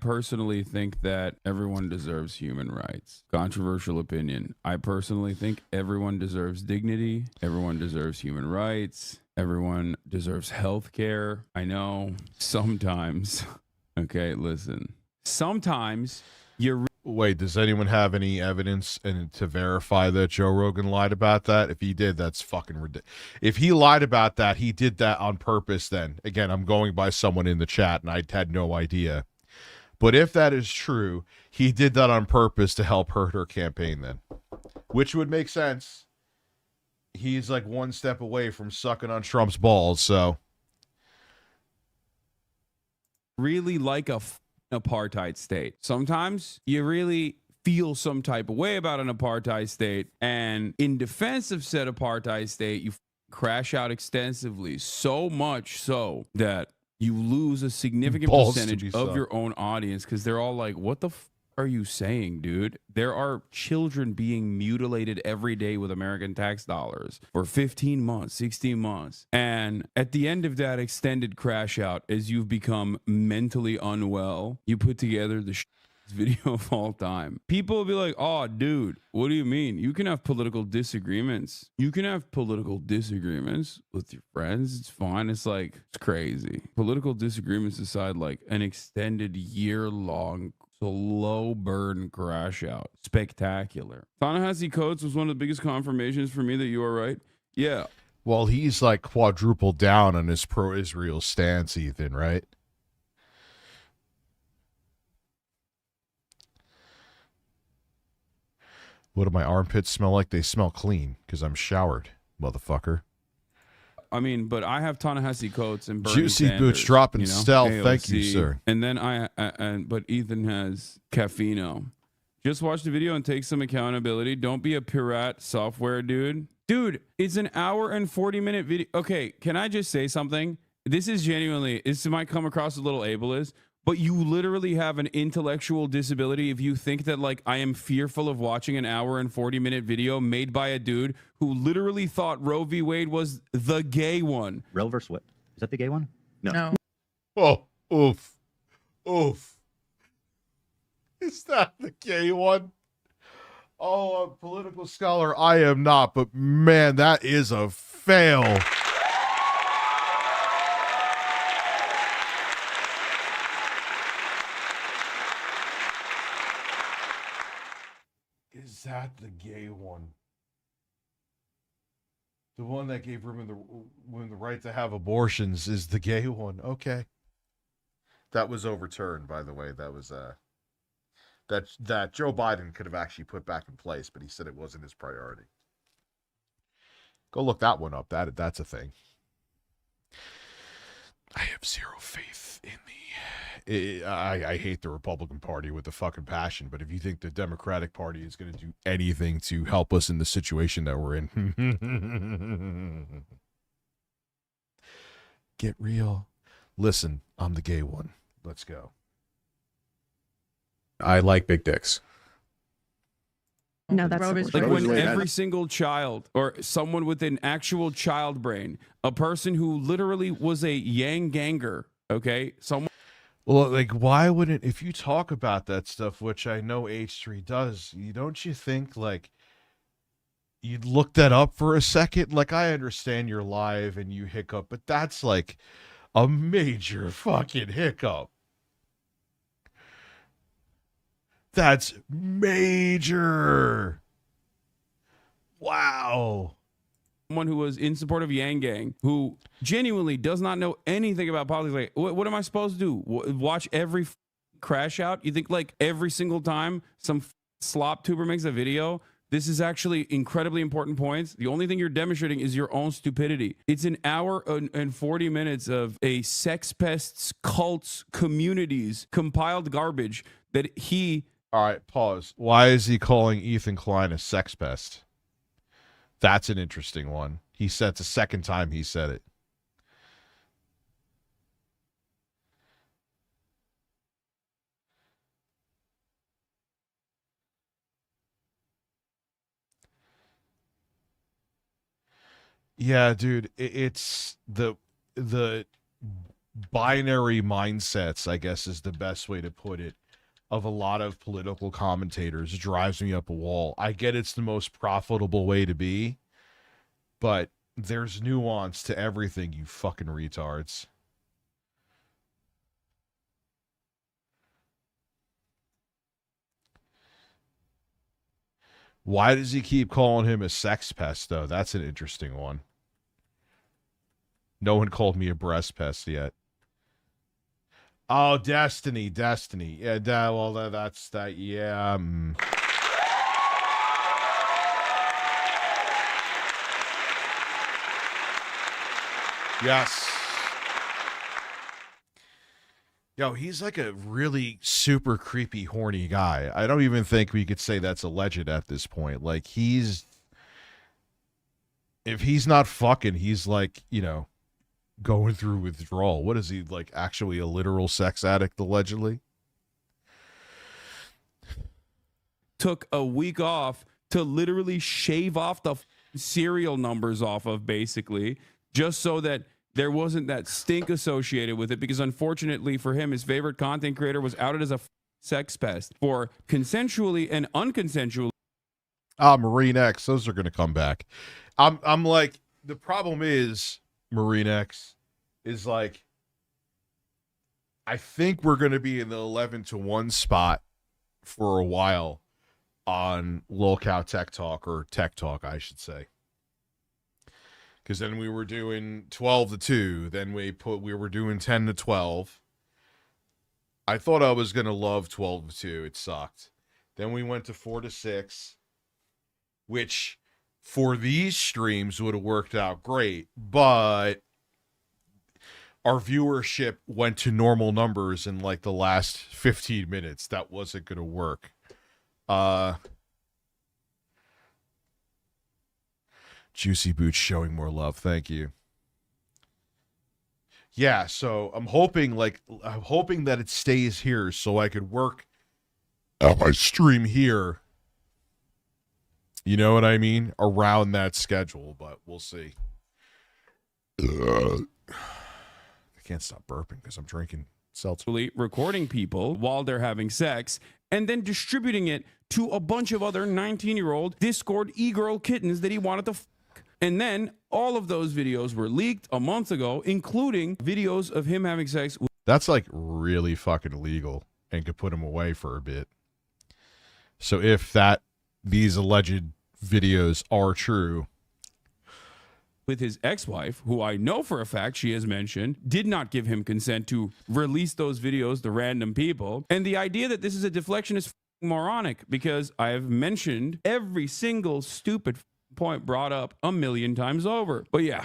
personally think that everyone deserves human rights. Controversial opinion. I personally think everyone deserves dignity. Everyone deserves human rights. Everyone deserves health care. I know sometimes, okay, listen, sometimes you're... Wait, does anyone have any evidence and to verify that Joe Rogan lied about that? If he did, that's fucking ridiculous. If he lied about that, he did that on purpose then. Again, I'm going by someone in the chat, and I had no idea. But if that is true, he did that on purpose to help hurt her campaign then. Which would make sense. He's like one step away from sucking on Trump's balls, so... really like a apartheid state. Sometimes you really feel some type of way about an apartheid state, and in defense of said apartheid state, you crash out extensively, so much so that you lose a significant percentage of your own audience because they're all like, what the f are you saying, dude? There are children being mutilated every day with American tax dollars for 15 months, 16 months. And at the end of that extended crash out, as you've become mentally unwell, you put together the video of all time. People will be like, oh, dude, what do you mean? You can have political disagreements. You can have political disagreements with your friends. It's fine. It's like, it's crazy. Political disagreements aside, like an extended year-long Slow burn crash out. Spectacular. Ta-Nehisi Coates was one of the biggest confirmations for me that you are right. Yeah. Well, he's like quadrupled down on his pro-Israel stance, Ethan, right? What do my armpits smell like? They smell clean because I'm showered, motherfucker. I mean, but I have Ta-Nehisi Coates and Bernie Juicy Sanders, boots dropping you know, stealth. AOC. Thank you, sir. And then but Ethan has Caffeino. Just watch the video and take some accountability. Don't be a pirate software dude. Dude, it's an hour and 40-minute video. Okay, can I just say something? This is genuinely, this might come across a little ableist, but you literally have an intellectual disability if you think that, like, I am fearful of watching an hour and 40-minute video made by a dude who literally thought Roe v. Wade was the gay one. Roe versus what? Is that the gay one? No. Oh, oof. Oof. Is that the gay one? Oh, a political scholar, I am not, but man, that is a fail. Is that the gay one? The one that gave women the right to have abortions is the gay one. Okay. That was overturned, by the way. That was that Joe Biden could have actually put back in place, but he said it wasn't his priority. Go look that one up. That's a thing. I have zero faith in I hate the Republican Party with a fucking passion, but if you think the Democratic Party is going to do anything to help us in the situation that we're in, get real. Listen, I'm the gay one. Let's go. I like big dicks. No, that's like when every single child or someone with an actual child brain, a person who literally was a yang ganger, okay? Someone. Well, like, why wouldn't, if you talk about that stuff, which I know H3 does, don't you think, like, you'd look that up for a second? Like, I understand you're live and you hiccup, but that's like a major fucking hiccup. That's major. Wow. Someone who was in support of Yang Gang, who genuinely does not know anything about politics. Like, what am I supposed to do? Watch every crash out? You think, like, every single time some slop tuber makes a video, this is actually incredibly important points. The only thing you're demonstrating is your own stupidity. It's an hour and 40 minutes of a sex pests, cults, communities, compiled garbage that he... All right, pause. Why is he calling Ethan Klein a sex pest? That's an interesting one. He said it's the second time he said it. Yeah, dude, it's the binary mindsets, I guess is the best way to put it, of a lot of political commentators drives me up a wall. I get it's the most profitable way to be, but there's nuance to everything, you fucking retards. Why does he keep calling him a sex pest, though? That's an interesting one. No one called me a breast pest yet. Oh, Destiny. Yeah, that's that. Yeah. Yes. Yo, he's like a really super creepy, horny guy. I don't even think we could say that's alleged at this point. Like, if he's not fucking, he's like, going through withdrawal. What is he, like, actually a literal sex addict, allegedly? Took a week off to literally shave off the serial numbers off of, basically, just so that there wasn't that stink associated with it, because unfortunately for him, his favorite content creator was outed as a sex pest for consensually and unconsensually. Marine X, those are going to come back. I'm like, the problem is, Marine X, is like, I think we're going to be in the 11-1 spot for a while on Lolcow Tech Talk, or Tech Talk, I should say. Because then we were doing 12 to 2. Then we were doing 10 to 12. I thought I was going to love 12 to 2. It sucked. Then we went to 4 to 6, which for these streams would have worked out great, but our viewership went to normal numbers in like the last 15 minutes. That wasn't going to work. Juicy Boots showing more love. Thank you. Yeah, so I'm hoping that it stays here so I could work out my stream here. You know what I mean? Around that schedule, but we'll see. I can't stop burping because I'm drinking seltzer. Recording people while they're having sex and then distributing it to a bunch of other 19-year-old Discord e-girl kittens that he wanted to fuck. And then all of those videos were leaked a month ago, including videos of him having sex. That's like really fucking illegal and could put him away for a bit. So if these alleged videos are true, with his ex-wife, who I know for a fact she has mentioned, did not give him consent to release those videos to random people. And the idea that this is a deflection is moronic, because I have mentioned every single stupid point brought up a million times over. But yeah,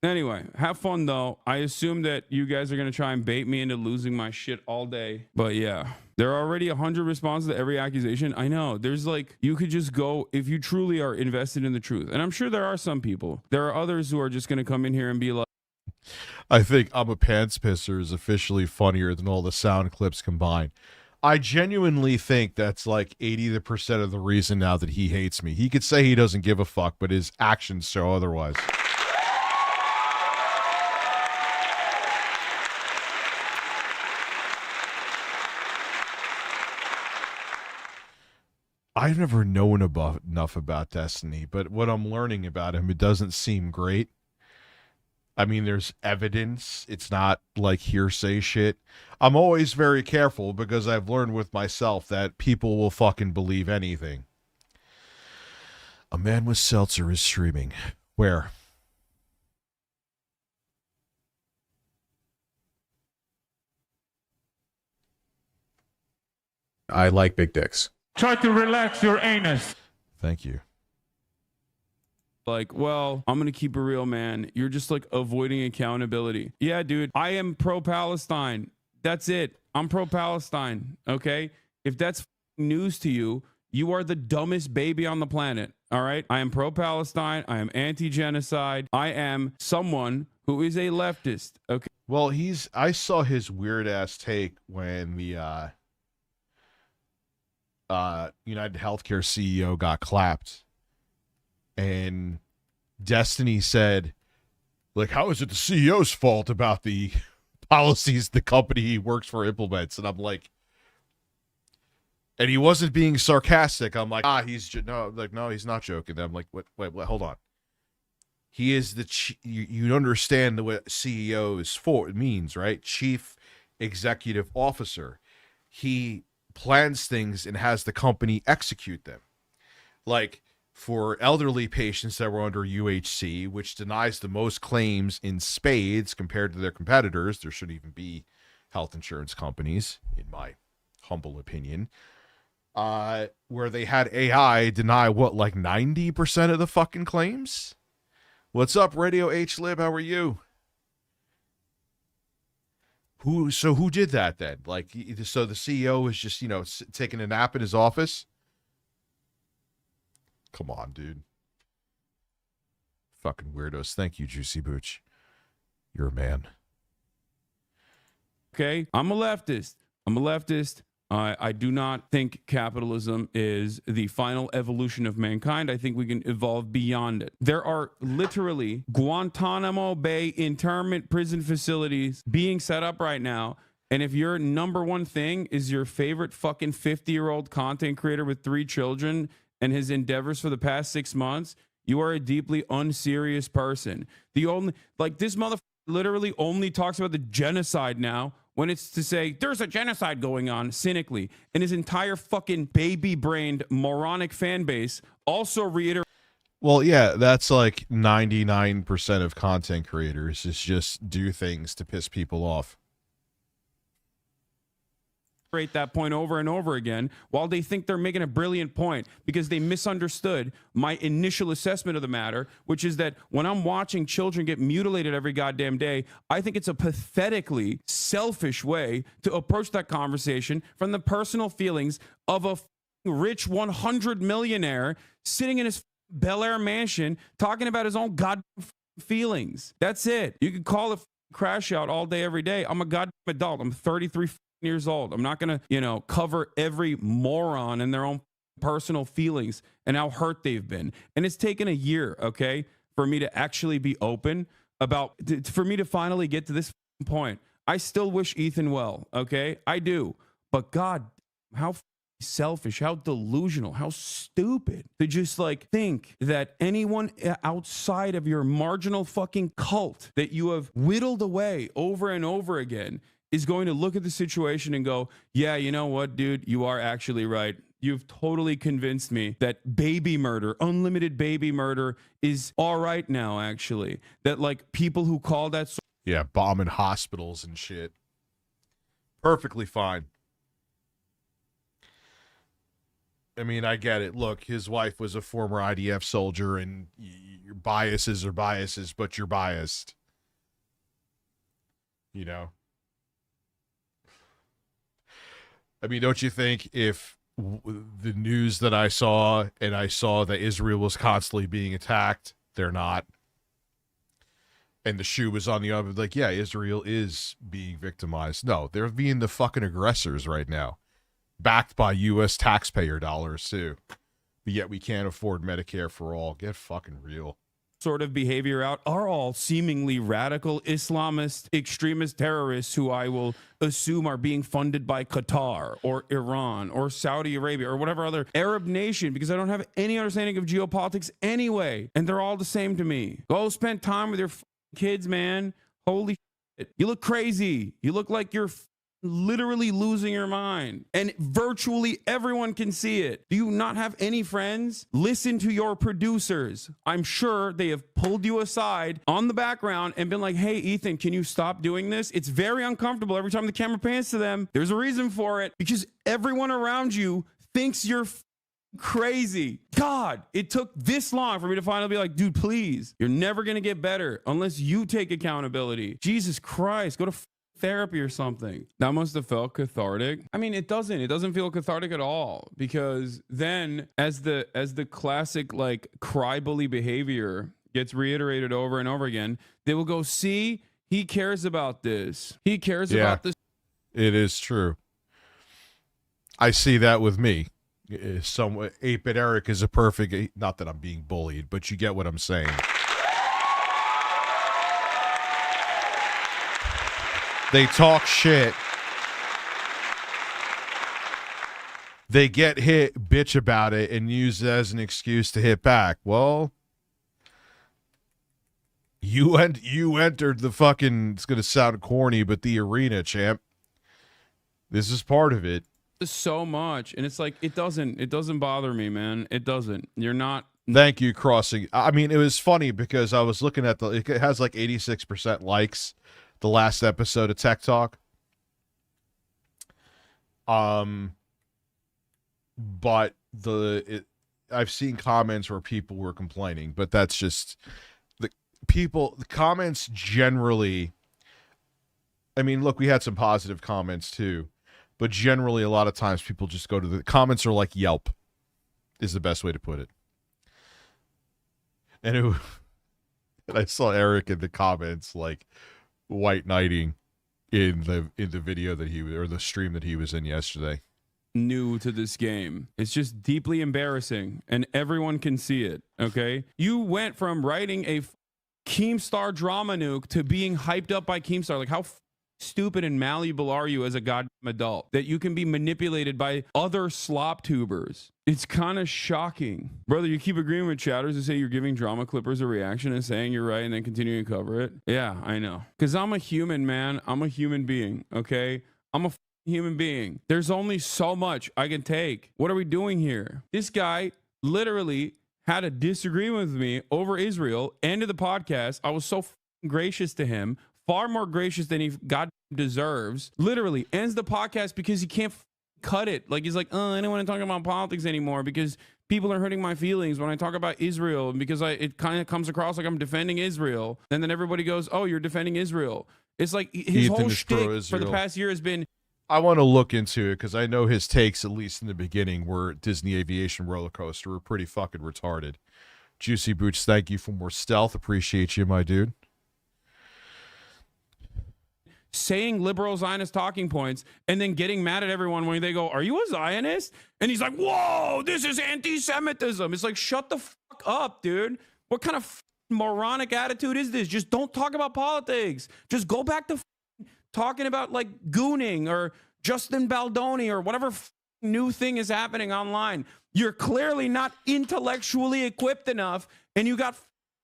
anyway, have fun though. I assume that you guys are going to try and bait me into losing my shit all day. But yeah, there are already 100 responses to every accusation. I know. There's like, you could just go if you truly are invested in the truth. And I'm sure there are some people. There are others who are just going to come in here and be like, I think I'm a Pants Pisser is officially funnier than all the sound clips combined. I genuinely think that's like 80% of the reason now that he hates me. He could say he doesn't give a fuck, but his actions show otherwise. I've never known enough about Destiny, but what I'm learning about him, it doesn't seem great. I mean, there's evidence. It's not like hearsay shit. I'm always very careful because I've learned with myself that people will fucking believe anything. A man with seltzer is streaming. Where? I like big dicks. Try to relax your anus. Thank you. Like, well, I'm going to keep it real, man. You're just like avoiding accountability. Yeah, dude, I am pro-Palestine. That's it. I'm pro-Palestine. Okay. If that's news to you, you are the dumbest baby on the planet. All right. I am pro-Palestine. I am anti-genocide. I am someone who is a leftist. Okay. Well, I saw his weird ass take when the United Healthcare CEO got clapped. And Destiny said, like, how is it the CEO's fault about the policies the company he works for implements? And I'm like, and he wasn't being sarcastic. I'm like, no, he's not joking. I'm like, wait, hold on. He is you understand what CEO is for, it means, right? Chief Executive Officer. He plans things and has the company execute them. Like, for elderly patients that were under UHC, which denies the most claims in spades compared to their competitors, there shouldn't even be health insurance companies, in my humble opinion, where they had AI deny what, like 90% of the fucking claims? What's up, Radio H-Lib? How are you? Who did that then? Like, so the CEO was just, taking a nap in his office? Come on, dude. Fucking weirdos. Thank you, Juicy Booch. You're a man. Okay. I'm a leftist. I do not think capitalism is the final evolution of mankind. I think we can evolve beyond it. There are literally Guantanamo Bay internment prison facilities being set up right now. And if your number one thing is your favorite fucking 50-year-old content creator with 3 children and his endeavors for the past 6 months, you are a deeply unserious person. This motherfucker literally only talks about the genocide now when it's to say there's a genocide going on cynically, and his entire fucking baby-brained moronic fan base also reiterate. Well, yeah, that's like 99% of content creators is just do things to piss people off. That point over and over again while they think they're making a brilliant point because they misunderstood my initial assessment of the matter, which is that when I'm watching children get mutilated every goddamn day, I think it's a pathetically selfish way to approach that conversation from the personal feelings of a rich 100 millionaire sitting in his Bel Air mansion talking about his own goddamn feelings. That's it. You can call it crash out all day, every day. I'm a goddamn adult. I'm 33 years old. I'm not going to, cover every moron in their own personal feelings and how hurt they've been. And it's taken a year, okay, for me to actually be open about, for me to finally get to this point. I still wish Ethan well, okay? I do. But God, how selfish, how delusional, how stupid to just think that anyone outside of your marginal fucking cult that you have whittled away over and over again is going to look at the situation and go, yeah, you know what, dude, you are actually right. You've totally convinced me that baby murder, unlimited baby murder is all right now, actually. That people who call that... Yeah, bombing hospitals and shit. Perfectly fine. I mean, I get it. Look, his wife was a former IDF soldier and your biases are biases, but you're biased. I mean, don't you think if the news that I saw that Israel was constantly being attacked, they're not, and the shoe was on the other, yeah, Israel is being victimized. No, they're being the fucking aggressors right now, backed by U.S. taxpayer dollars too. But yet we can't afford Medicare for all. Get fucking real. Sort of behavior out are all seemingly radical Islamist extremist terrorists who I will assume are being funded by Qatar or Iran or Saudi Arabia or whatever other Arab nation, because I don't have any understanding of geopolitics anyway, and they're all the same to me. Go spend time with your kids, man. Holy shit. You look crazy. You look like you're literally losing your mind, and virtually everyone can see it. Do you not have any friends? Listen to your producers. I'm sure they have pulled you aside on the background and been like, hey, Ethan, can you stop doing this? It's very uncomfortable every time the camera pans to them. There's a reason for it, because everyone around you thinks you're crazy. God, it took this long for me to finally be like, dude, please, you're never gonna get better unless you take accountability. Jesus Christ, go to therapy or something. That must have felt cathartic. I mean, it doesn't feel cathartic at all, because then as the classic cry bully behavior gets reiterated over and over again, they will go, see, he cares about this. He cares about this. It is true. I see that with me. 8-Bit Eric is a perfect, not that I'm being bullied, but you get what I'm saying. They talk shit. They get hit, bitch about it, and use it as an excuse to hit back. Well, you entered the fucking, it's going to sound corny, but the arena, champ. This is part of it. So much. And it's it doesn't bother me, man. It doesn't. You're not. Thank you, Crossing. I mean, it was funny because I was looking at it has 86% likes. The last episode of Tech Talk. But I've seen comments where people were complaining, but that's just the comments generally. I mean, look, we had some positive comments too, but generally a lot of times people just go to the comments are like Yelp is the best way to put it. And I saw Eric in the comments white knighting in the video that the stream that he was in yesterday. New to this game. It's just deeply embarrassing, and everyone can see it, okay? You went from writing a Keemstar drama nuke to being hyped up by Keemstar. How stupid and malleable are you as a goddamn adult that you can be manipulated by other slop tubers? It's kind of shocking. Brother, you keep agreeing with chatters who say you're giving drama clippers a reaction and saying you're right and then continuing to cover it. Yeah, I know. Because I'm a human, man. I'm a human being, okay? I'm a human being. There's only so much I can take. What are we doing here? This guy literally had a disagreement with me over Israel. End of the podcast. I was so gracious to him, far more gracious than he God deserves. Literally ends the podcast because he can't cut it. Like, he's like, oh, I don't want to talk about politics anymore because people are hurting my feelings when I talk about Israel, and because it kind of comes across like I'm defending Israel. And then everybody goes, oh, you're defending Israel. It's like his whole shtick for the past year has been, I want to look into it because I know his takes, at least in the beginning, were Disney Aviation roller coaster, were pretty fucking retarded. Juicy Boots, thank you for more stealth. Appreciate you, my dude. saying liberal Zionist talking points and then getting mad at everyone when they go, are you a Zionist? And he's like, whoa, this is anti-Semitism. It's like, shut the fuck up, dude. What kind of moronic attitude is this? Just don't talk about politics. Just go back to talking about like gooning or Justin Baldoni or whatever new thing is happening online. You're clearly not intellectually equipped enough, and you got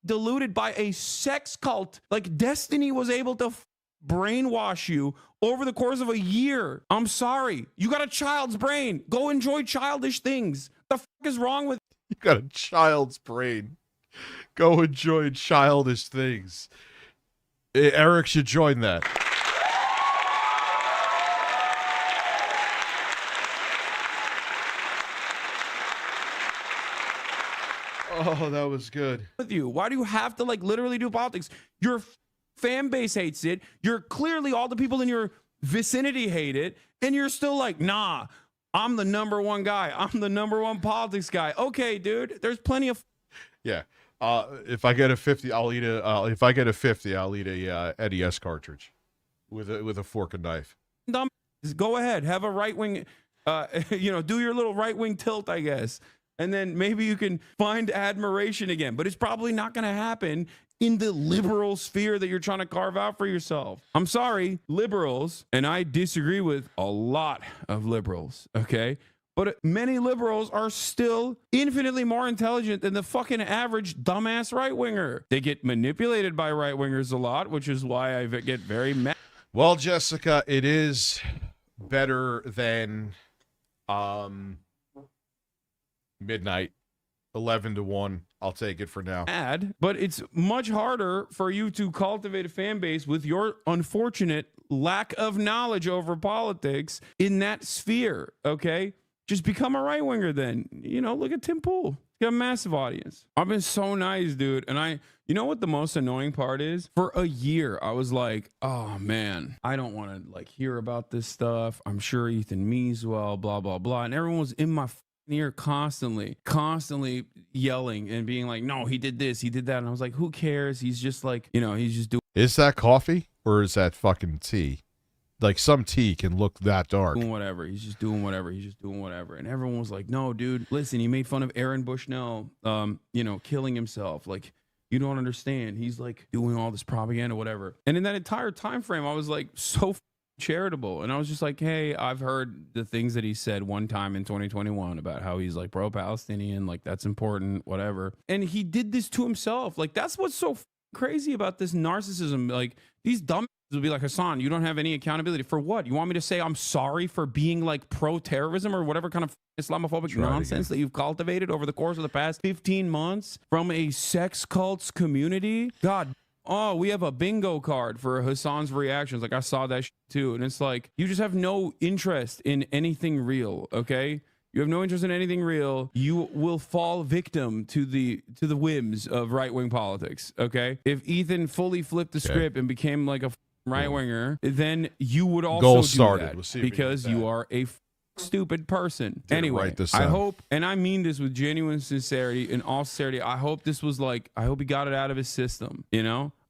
deluded by a sex cult. Like Destiny was able to brainwash you over the course of a year. I'm sorry. You got a child's brain. Go enjoy childish things. The fuck is wrong with you? Got a child's brain. Go enjoy childish things. Eric should join that. Oh, that was good. With you, why do you have to like literally do politics? Your fan base hates it. You're clearly all the people in your vicinity hate it, and you're still like, nah, I'm the number one guy. I'm the number one politics guy. Okay, dude. There's plenty of. Yeah. If I get a 50, I'll eat a. If I get a 50, I'll eat a Eddie S cartridge with a fork and knife. Dumb. Go ahead. Have a right wing. Do your little right wing tilt, I guess. And then maybe you can find admiration again. But it's probably not going to happen in the liberal sphere that you're trying to carve out for yourself. I'm sorry, liberals, and I disagree with a lot of liberals, okay? But many liberals are still infinitely more intelligent than the fucking average dumbass right-winger. They get manipulated by right-wingers a lot, which is why I get very mad. Well, Jessica, it is better than... midnight, 11 to 1. I'll take it for now. But it's much harder for you to cultivate a fan base with your unfortunate lack of knowledge over politics in that sphere, okay? Just become a right-winger then. Look at Tim Pool. He's got a massive audience. I've been so nice, dude. And you know what the most annoying part is? For a year, I was like, oh, man, I don't want to, hear about this stuff. I'm sure Ethan means well, blah, blah, blah. And everyone was in my ear constantly yelling and being like, no, he did this, he did that. And I was like, who cares? He's just like, he's just doing. Is that coffee or is that fucking tea? Like, some tea can look that dark. Doing whatever. He's just doing whatever. And everyone was like, no, dude, listen, he made fun of Aaron Bushnell, killing himself. Like, you don't understand. He's like doing all this propaganda, whatever. And in that entire time frame, I was like so charitable, and I was just like, hey, I've heard the things that he said one time in 2021 about how he's like pro-Palestinian, like that's important, whatever. And he did this to himself. Like, that's what's so crazy about this narcissism. Like, these dumb will be like, Hassan, you don't have any accountability for what? You want me to say I'm sorry for being like pro-terrorism or whatever kind of Islamophobic nonsense that you've cultivated over the course of the past 15 months from a sex cults community? God. Oh, we have a bingo card for Hassan's reactions. Like, I saw that too. And it's like, you just have no interest in anything real, okay? You have no interest in anything real. You will fall victim to the whims of right-wing politics, okay? If Ethan fully flipped the script and became like a right-winger, then you would also do that because you are a stupid person. Anyway, I hope, and I mean this with genuine sincerity, in all sincerity, I hope this was like, I hope he got it out of his system,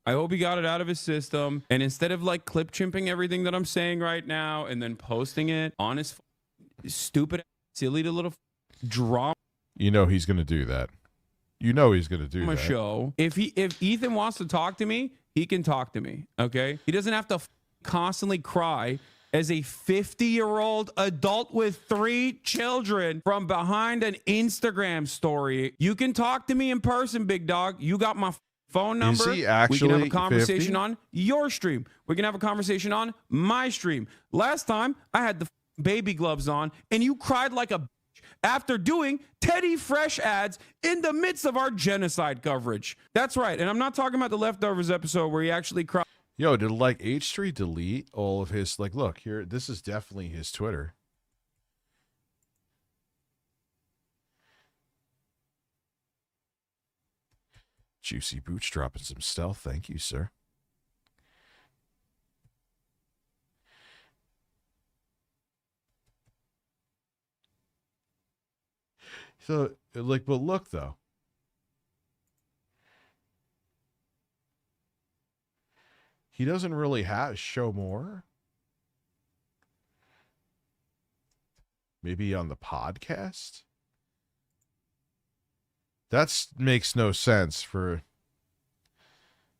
I hope he got it out of his system, and instead of like clip chimping everything that I'm saying right now and then posting it on his stupid, silly little drama. He's going to do that. He's going to do that. Show. If Ethan wants to talk to me, he can talk to me, okay? He doesn't have to constantly cry as a 50-year-old adult with 3 children from behind an Instagram story. You can talk to me in person, big dog. You got my phone number. Is he actually we can have a conversation 50? on your stream. We can have a conversation on my stream. Last time, I had the baby gloves on, and you cried like a bitch after doing Teddy Fresh ads in the midst of our genocide coverage. That's right, and I'm not talking about the Leftovers episode where he actually cried. Yo, did like H3 delete all of his, like, look here, this is definitely his Twitter. Juicy Boots dropping some stealth. Thank you, sir. So, like, but look, though. He doesn't really show more. Maybe on the podcast? That makes no sense for...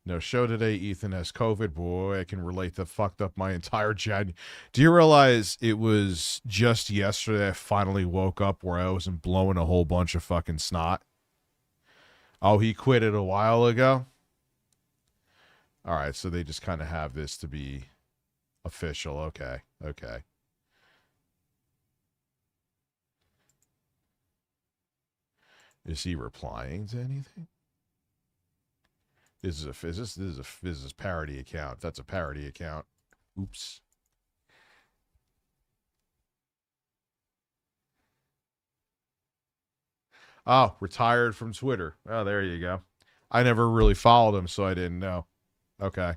No, show today, Ethan has COVID. Boy, I can relate that fucked up my entire January. Do you realize it was just yesterday I finally woke up where I wasn't blowing a whole bunch of fucking snot? Oh, he quit it a while ago? All right, so they just kind of have this to be official. Okay, okay. Is he replying to anything? This is a parody account. That's a parody account. Oops. Oh, retired from Twitter. Oh, there you go. I never really followed him, so I didn't know. Okay.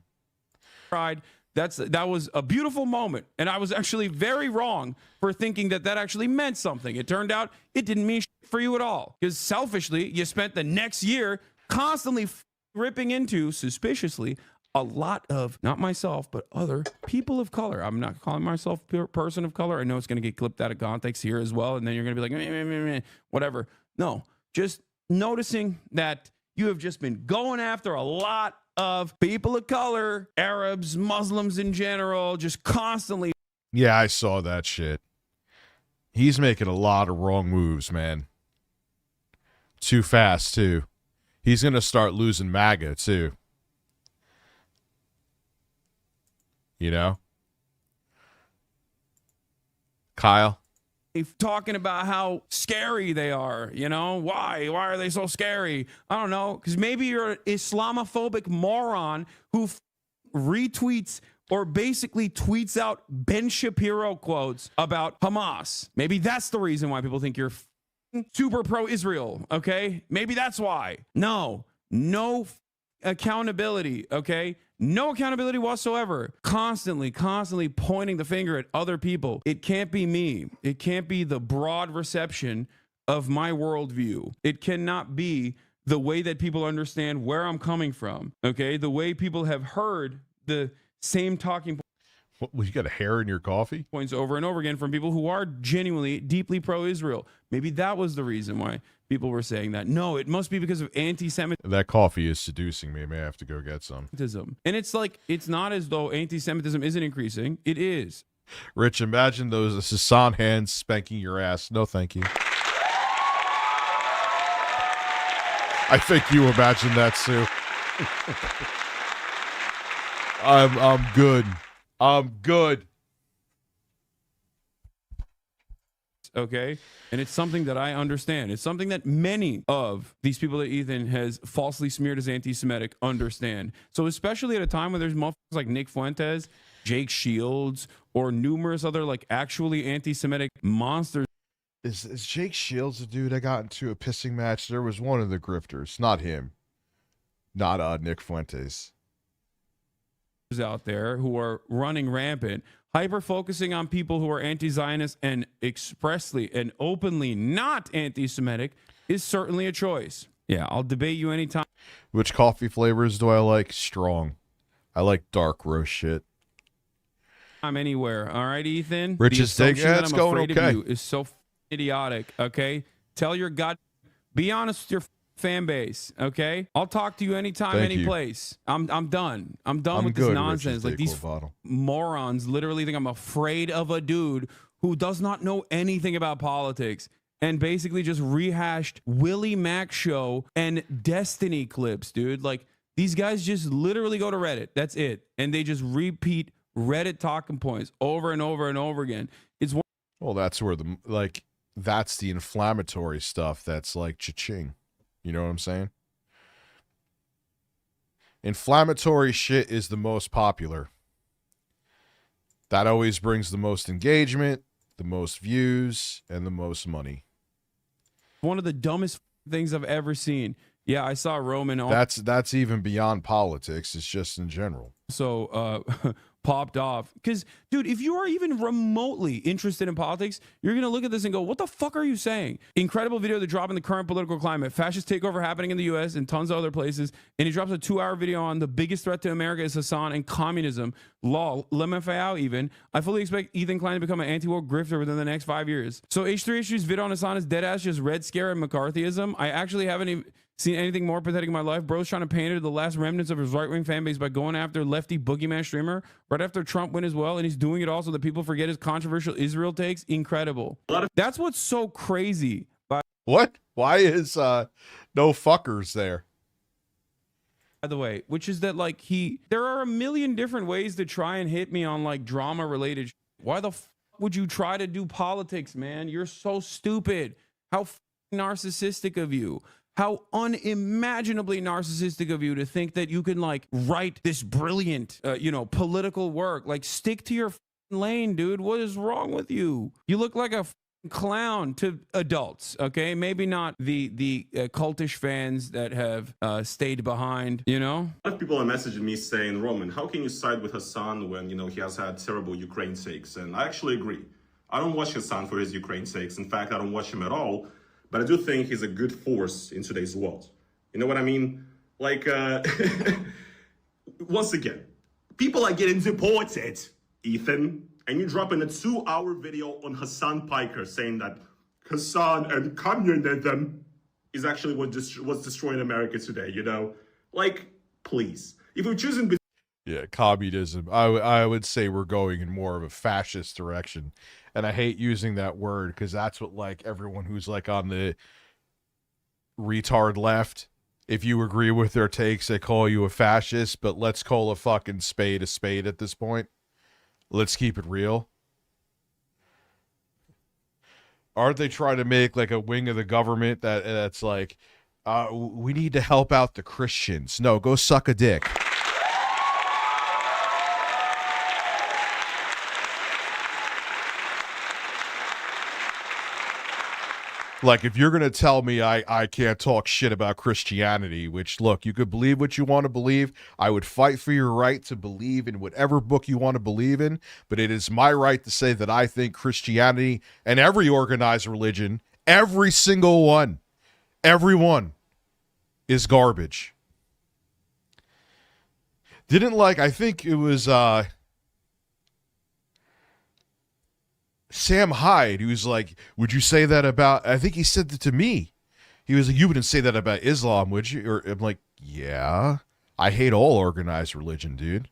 Cried. That was a beautiful moment, and I was actually very wrong for thinking that actually meant something. It turned out it didn't mean shit for you at all, because selfishly, you spent the next year constantly ripping into, suspiciously, a lot of, not myself, but other people of color. I'm not calling myself a person of color. I know it's going to get clipped out of context here as well, and then you're going to be like, meh, meh, meh, meh, whatever. No, just noticing that you have just been going after a lot of people of color, Arabs, Muslims in general, just constantly. Yeah, I saw that shit. He's making a lot of wrong moves, man. Too fast, too. He's going to start losing MAGA, too. You know? Kyle? Talking about how scary they are, you know? Why are they so scary? I don't know, because maybe you're an Islamophobic moron who retweets or basically tweets out Ben Shapiro quotes about Hamas. Maybe that's the reason why people think you're super pro-Israel, okay? Maybe that's why. No accountability, okay? No accountability whatsoever. Constantly pointing the finger at other people. It can't be me. It can't be the broad reception of my worldview. It cannot be the way that people understand where I'm coming from, okay? The way people have heard the same talking points. What, you got a hair in your coffee? Points over and over again from people who are genuinely deeply pro-Israel. Maybe that was the reason why people were saying that. No, it must be because of anti-Semitism. That coffee is seducing me. I may have to go get some. And it's like, it's not as though anti-Semitism isn't increasing. It is. Rich, imagine those Sasan hands spanking your ass. No, thank you. I think you imagine that, Sue. I'm good. I'm good. Okay. And it's something that I understand. It's something that many of these people that Ethan has falsely smeared as anti-Semitic understand. So especially at a time when there's motherfuckers like Nick Fuentes, Jake Shields, or numerous other like actually anti-Semitic monsters. Is Jake Shields the dude I got into a pissing match? There was one of the grifters, not him. Not Nick Fuentes. Out there who are running rampant, hyper focusing on people who are anti-Zionist and expressly and openly not anti-Semitic is certainly a choice. Yeah, I'll debate you anytime. Which coffee flavors do I like? Strong. I like dark roast shit. I'm anywhere. All right, Ethan. Rich is taking it's going okay. Is so idiotic. Okay, tell your God. Be honest with your fan base, okay? I'll talk to you anytime, Thank any you. place. I'm done. I'm I'm with this good, nonsense. Rich's Like these bottle. morons literally think I'm afraid of a dude who does not know anything about politics and basically just rehashed Willie Mac show and Destiny clips, dude. Like these guys just literally go to Reddit. That's it. And they just repeat Reddit talking points over and over and over again. It's one. Well, that's where that's the inflammatory stuff that's like cha-ching. You know what I'm saying? Inflammatory shit is the most popular. That always brings the most engagement, the most views, and the most money. One of the dumbest things I've ever seen. Yeah, I saw Roman. That's even beyond politics. It's just in general. So popped off because, dude, if you are even remotely interested in politics, you're gonna look at this and go, "What the fuck are you saying?" Incredible video to drop in the current political climate, fascist takeover happening in the U.S. and tons of other places, and he drops a 2-hour video on the biggest threat to America is Hassan and communism. Lol, LMFAO even. I fully expect Ethan Klein to become an anti-woke grifter within the next 5 years. So H3 Issues vid on Hassan is dead ass just Red Scare and McCarthyism. I actually haven't even seen anything more pathetic in my life. Bro's trying to pander the last remnants of his right-wing fan base by going after lefty boogeyman streamer right after Trump win as well, and he's doing it all so that people forget his controversial Israel takes. Incredible. That's what's so crazy. What? Why is no fuckers there? By the way, which is that like there are a million different ways to try and hit me on like drama related. Why the fuck would you try to do politics, man? You're so stupid. How narcissistic of you. How unimaginably narcissistic of you to think that you can like write this brilliant, political work. Like stick to your lane, dude. What is wrong with you? You look like a clown to adults. Okay, maybe not the cultish fans that have stayed behind. You know, a lot of people are messaging me saying, "Roman, how can you side with Hassan when he has had terrible Ukraine sakes?" And I actually agree. I don't watch Hassan for his Ukraine sakes. In fact, I don't watch him at all. But I do think he's a good force in today's world. You know what I mean? Like, once again, people are getting deported, Ethan, and you're dropping a 2-hour video on Hassan Piker saying that Hassan and communism is actually what's destroying America today, Like, please. If we're choosing... Yeah, communism. I would say we're going in more of a fascist direction. And I hate using that word because that's what like everyone who's like on the retard left, if you agree with their takes, they call you a fascist, but let's call a fucking spade at this point. Let's keep it real. Aren't they trying to make like a wing of the government that's like, we need to help out the Christians? No, go suck a dick. Like, if you're going to tell me I can't talk shit about Christianity, which, look, you could believe what you want to believe. I would fight for your right to believe in whatever book you want to believe in, but it is my right to say that I think Christianity and every organized religion, every single one, everyone, is garbage. I think it was... Sam Hyde, who was like, would you say that about, I think he said that to me. He was like, you wouldn't say that about Islam, would you? Or I'm like, yeah, I hate all organized religion, dude.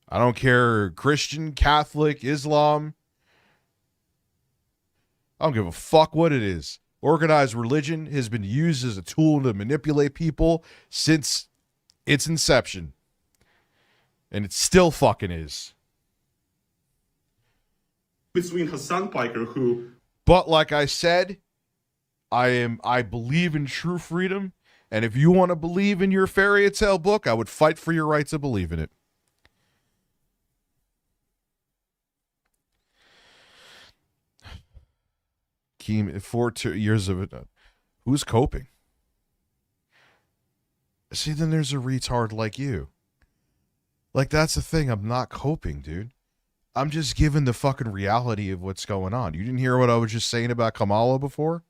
I don't care, Christian, Catholic, Islam. I don't give a fuck what it is. Organized religion has been used as a tool to manipulate people since its inception. And it still fucking is. Between Hassan Piker, who... But like I said, I believe in true freedom, and if you want to believe in your fairy tale book, I would fight for your right to believe in it. Keem, 4 years of it. Who's coping? See, then there's a retard like you. Like, that's the thing. I'm not coping, dude. I'm just giving the fucking reality of what's going on. You didn't hear what I was just saying about Kamala before?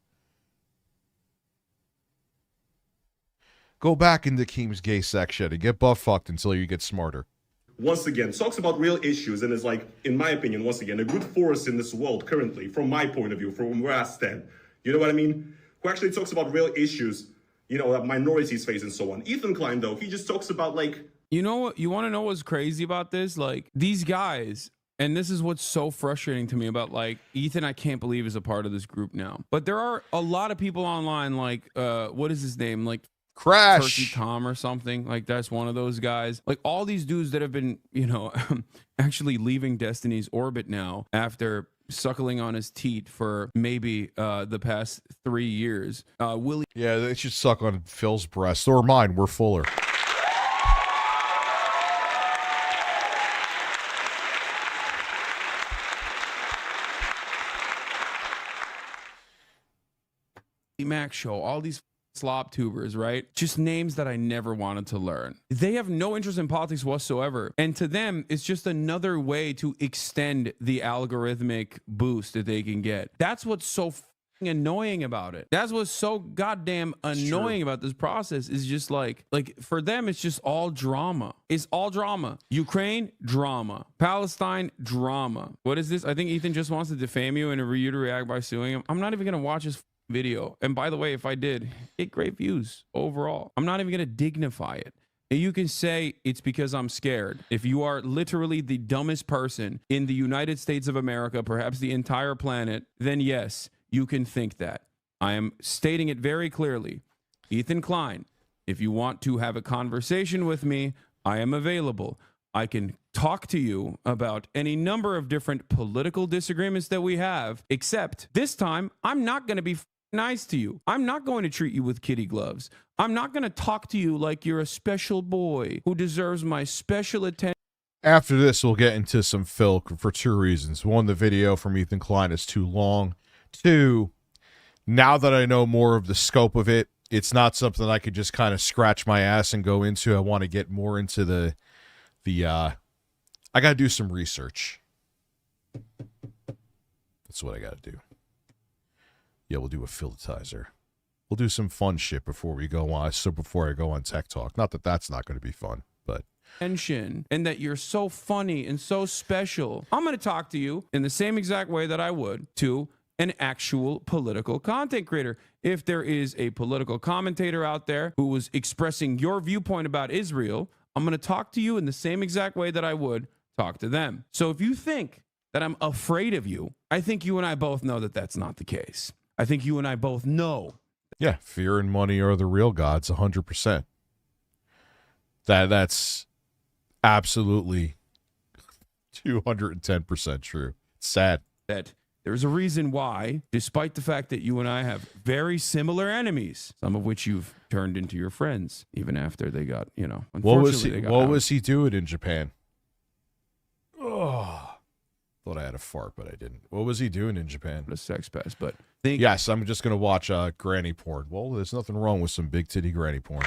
Go back into Keem's gay section and get butt-fucked until you get smarter. Once again, talks about real issues and is like, in my opinion, once again, a good force in this world currently, from my point of view, from where I stand. You know what I mean? Who actually talks about real issues you know, that minorities face and so on. Ethan Klein, though, he just talks about, like... You know what? You want to know what's crazy about this? Like, these guys, and this is what's so frustrating to me about, like, Ethan, I can't believe is a part of this group now. But there are a lot of people online, like, what is his name? Like, Crash Turkey Tom or something. Like, that's one of those guys. Like, all these dudes that have been, you know, actually leaving Destiny's orbit now after suckling on his teat for maybe the past 3 years. Willie. Yeah, they should suck on Phil's breast or mine. We're fuller. Mac Show, all these slob tubers, right? Just names that I never wanted to learn. They have no interest in politics whatsoever. And to them, it's just another way to extend the algorithmic boost that they can get. That's what's so annoying about it. That's what's so goddamn annoying about this process is just like for them, it's just all drama. It's all drama. Ukraine, drama. Palestine, drama. What is this? I think Ethan just wants to defame you and for you to react by suing him. I'm not even going to watch his video. And by the way, if I did, get great views overall. I'm not even going to dignify it. And you can say it's because I'm scared. If you are literally the dumbest person in the United States of America, perhaps the entire planet, then yes, you can think that. I am stating it very clearly. Ethan Klein, if you want to have a conversation with me, I am available. I can talk to you about any number of different political disagreements that we have, except this time, I'm not going to be nice to you. I'm not going to treat you with kitty gloves. I'm not going to talk to you like you're a special boy who deserves my special attention. After this, we'll get into some Phil for 2 reasons. 1, the video from Ethan Klein is too long. 2, now that I know more of the scope of it, it's not something I could just kind of scratch my ass and go into. I want to get more into the I got to do some research. That's what I got to do. Yeah, we'll do a filtizer. We'll do some fun shit before we go on. So before I go on Tech Talk, not that that's not going to be fun, but and that you're so funny and so special. I'm going to talk to you in the same exact way that I would to an actual political content creator. If there is a political commentator out there who was expressing your viewpoint about Israel, I'm going to talk to you in the same exact way that I would talk to them. So if you think that I'm afraid of you, I think you and I both know that that's not the case. I think you and I both know. Yeah, fear and money are the real gods, 100%. That's absolutely 210% true. It's sad. That there's a reason why, despite the fact that you and I have very similar enemies, some of which you've turned into your friends, even after they got, you know, unfortunately what was he doing in Japan? Oh, thought I had a fart, but I didn't. What was he doing in Japan? A sex pest, but yes, I'm just gonna watch granny porn. Well, there's nothing wrong with some big titty granny porn.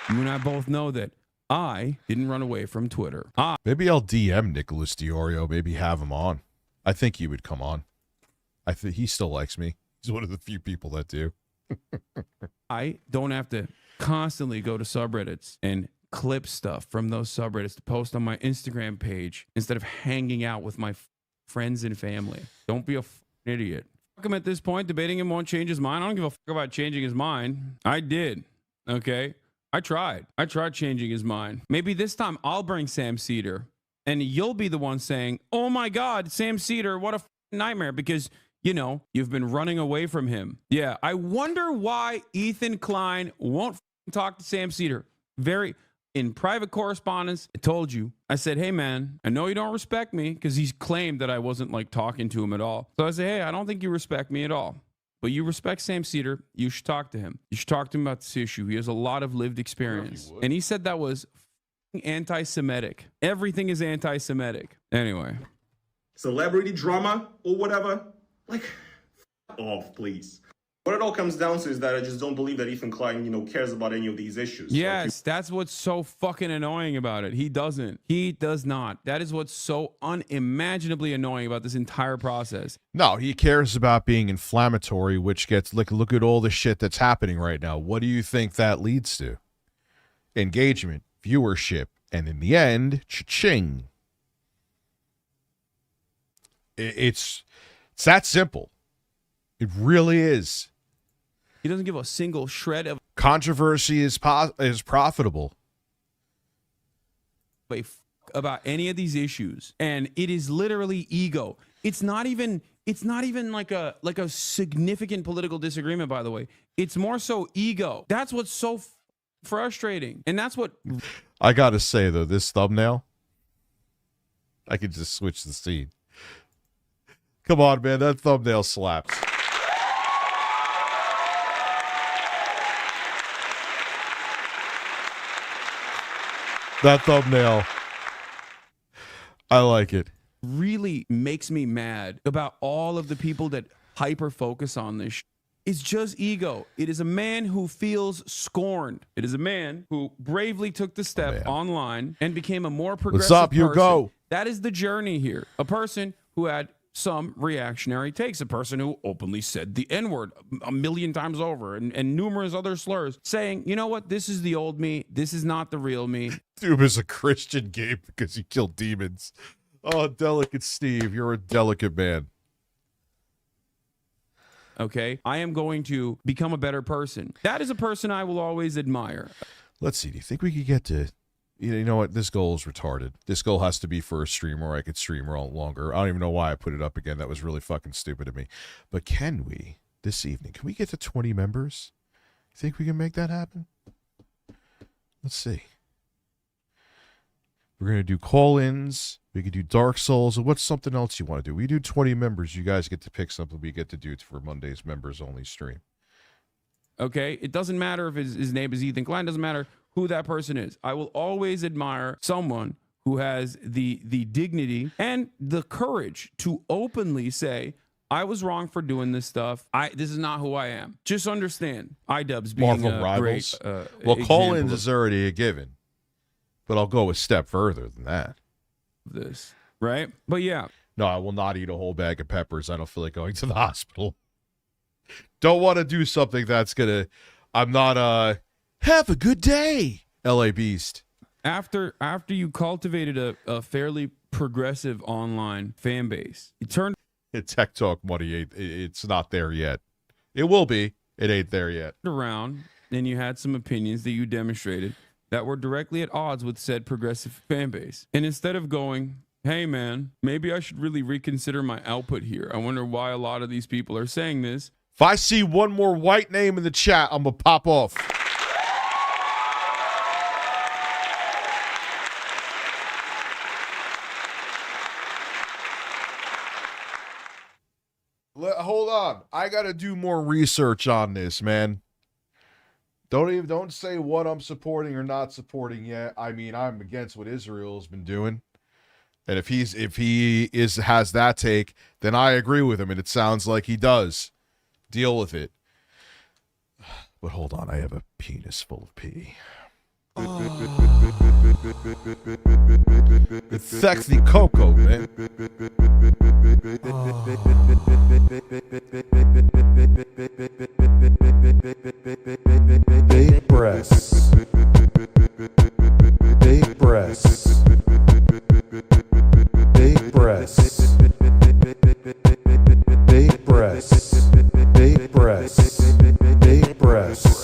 You and I both know that I didn't run away from Twitter. Maybe I'll DM Nicholas Diorio. Maybe have him on. I think he would come on. I think he still likes me. He's one of the few people that do. I don't have to constantly go to subreddits and clip stuff from those subreddits to post on my Instagram page instead of hanging out with my friends and family. Don't be a idiot. Fuck him at this point. Debating him won't change his mind. I don't give a fuck about changing his mind. I did. Okay? I tried changing his mind. Maybe this time I'll bring Sam Cedar and you'll be the one saying, oh my God, Sam Cedar, what a nightmare, because, you know, you've been running away from him. Yeah, I wonder why Ethan Klein won't talk to Sam Cedar. In private correspondence, I told you, I said, hey man, I know you don't respect me, because he's claimed that I wasn't like talking to him at all. So I say, hey, I don't think you respect me at all. But you respect Sam Cedar, you should talk to him. You should talk to him about this issue. He has a lot of lived experience. And he said that was anti-Semitic. Everything is anti-Semitic. Anyway. Celebrity drama or whatever. Like, f off, please. What it all comes down to is that I just don't believe that Ethan Klein, you know, cares about any of these issues. Yes, that's what's so fucking annoying about it. He doesn't. He does not. That is what's so unimaginably annoying about this entire process. No, he cares about being inflammatory, which gets, look at all the shit that's happening right now. What do you think that leads to? Engagement, viewership, and in the end, cha-ching. It's that simple. It really is. He doesn't give a single shred of controversy is profitable. About any of these issues, and it is literally ego. It's not even like a significant political disagreement, by the way. It's more so ego. That's what's so frustrating, and that's what I gotta say though. This thumbnail, I could just switch the scene. Come on, man, that thumbnail slaps. That thumbnail, I like it. Really makes me mad about all of the people that hyper focus on this. It's just ego. It is a man who feels scorned. It is a man who bravely took the step online and became a more progressive What's up, you person. go. That is the journey here. A person who had some reactionary takes, a person who openly said the N-word a million times over and numerous other slurs, saying, you know what, this is the old me. This is not the real me. Doom is a Christian game because you killed demons. Oh, delicate Steve, you're a delicate man. Okay, I am going to become a better person. That is a person I will always admire. Let's see. Do you think we could get to... You know what? This goal is retarded. This goal has to be for a stream where I could stream longer. I don't even know why I put it up again. That was really fucking stupid of me. But can we, this evening, can we get to 20 members? You think we can make that happen? Let's see. We're going to do call-ins. We could do Dark Souls. What's something else you want to do? We do 20 members. You guys get to pick something we get to do for Monday's members-only stream. Okay? It doesn't matter if his name is Ethan Klein. It doesn't matter who that person is. I will always admire someone who has the dignity and the courage to openly say, I was wrong for doing this stuff. This is not who I am. Just understand, iDubbbz being Marvel a Rivals. great Well, call-ins of is already a given. But I'll go a step further than that. this, right? But yeah. No, I will not eat a whole bag of peppers. I don't feel like going to the hospital. Don't want to do something that's going to... I'm not... Have a good day, LA Beast. After you cultivated a fairly progressive online fan base, it turned... Tech Talk money, it's not there yet. It will be. It ain't there yet. Around, and you had some opinions that you demonstrated that were directly at odds with said progressive fan base. And instead of going, hey man, maybe I should really reconsider my output here. I wonder why a lot of these people are saying this. If I see one more white name in the chat, I'm going to pop off. Hold on. I got to do more research on this, man. Don't say what I'm supporting or not supporting yet. I mean, I'm against what Israel's been doing. And if he has that take, then I agree with him, and it sounds like he does. Deal with it. But hold on, I have a penis full of pee. It's sexy cocoa, man. Big breasts. Big breasts. Big breasts. Big breasts. Big breasts. Big breasts. Big breasts. Big breasts.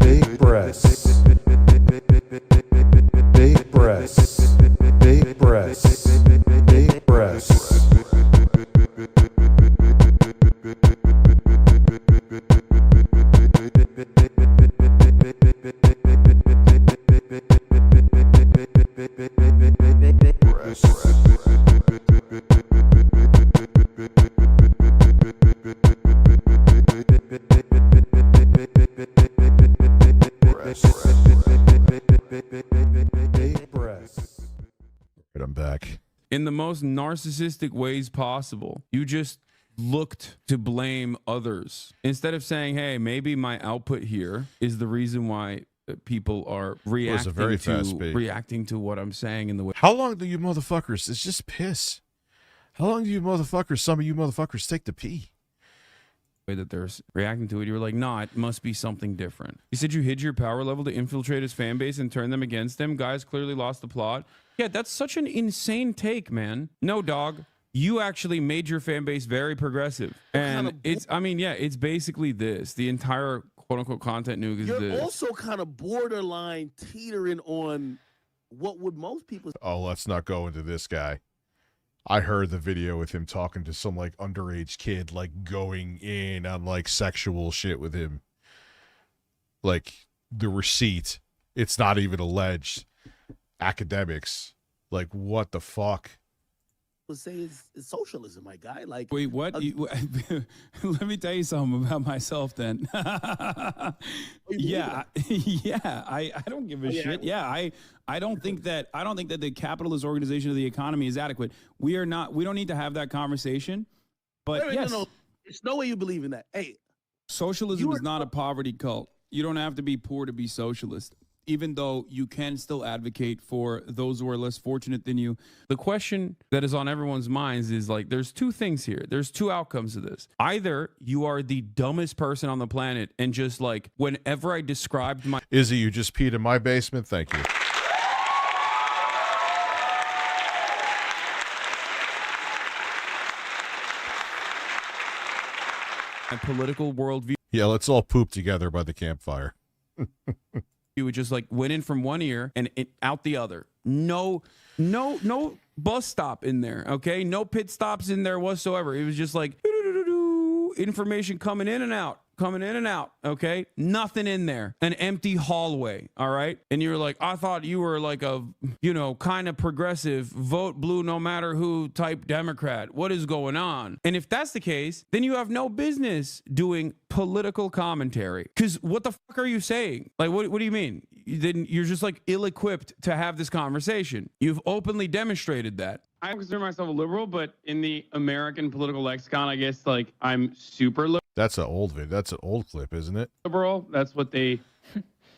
Big breasts. Big breasts. Big breasts. Big breasts. in the most narcissistic ways possible. You just looked to blame others instead of saying, hey, maybe my output here is the reason why people are reacting to what I'm saying in the way. How long do you motherfuckers, it's just piss. How long do you motherfuckers, some of you motherfuckers, take to pee? That they're reacting to it, you were like, nah, it must be something different. You said you hid your power level to infiltrate his fan base and turn them against him. Guys clearly lost the plot. Yeah, that's such an insane take, man. No, dog. You actually made your fan base very progressive. And it's, I mean, yeah, it's basically this. The entire quote-unquote content nuke is this. You're also kind of borderline teetering on what would most people... Oh, let's not go into this guy. I heard the video with him talking to some, like, underage kid, like, going in on, like, sexual shit with him. Like, the receipt. It's not even alleged. Academics. Like, what the fuck? Say is socialism, my guy. Like, wait, what? Let me tell you something about myself then. Yeah, I don't give a shit. Yeah, I don't think that the capitalist organization of the economy is adequate. We don't need to have that conversation. But yes, no, it's no way you believe in that. Hey, socialism is not a poverty cult. You don't have to be poor to be socialist, even though you can still advocate for those who are less fortunate than you. The question that is on everyone's minds is like, there's two things here. There's two outcomes of this. Either you are the dumbest person on the planet and just like, whenever I described my... Izzy, you just peed in my basement? Thank you. My political worldview. Yeah, let's all poop together by the campfire. You would just like went in from one ear and out the other. No bus stop in there. Okay, no pit stops in there whatsoever. It was just like information coming in and out. Okay, nothing in there. An empty hallway. All right, and you're like, I thought you were like a, you know, kind of progressive, vote blue no matter who type Democrat. What is going on? And if that's the case, then you have no business doing political commentary. Because what the fuck are you saying? Like, what do you mean? Then you're just like ill-equipped to have this conversation. You've openly demonstrated that. I consider myself a liberal, but in the American political lexicon, I guess like I'm super liberal. That's an old video. That's an old clip, isn't it? Liberal. That's what they.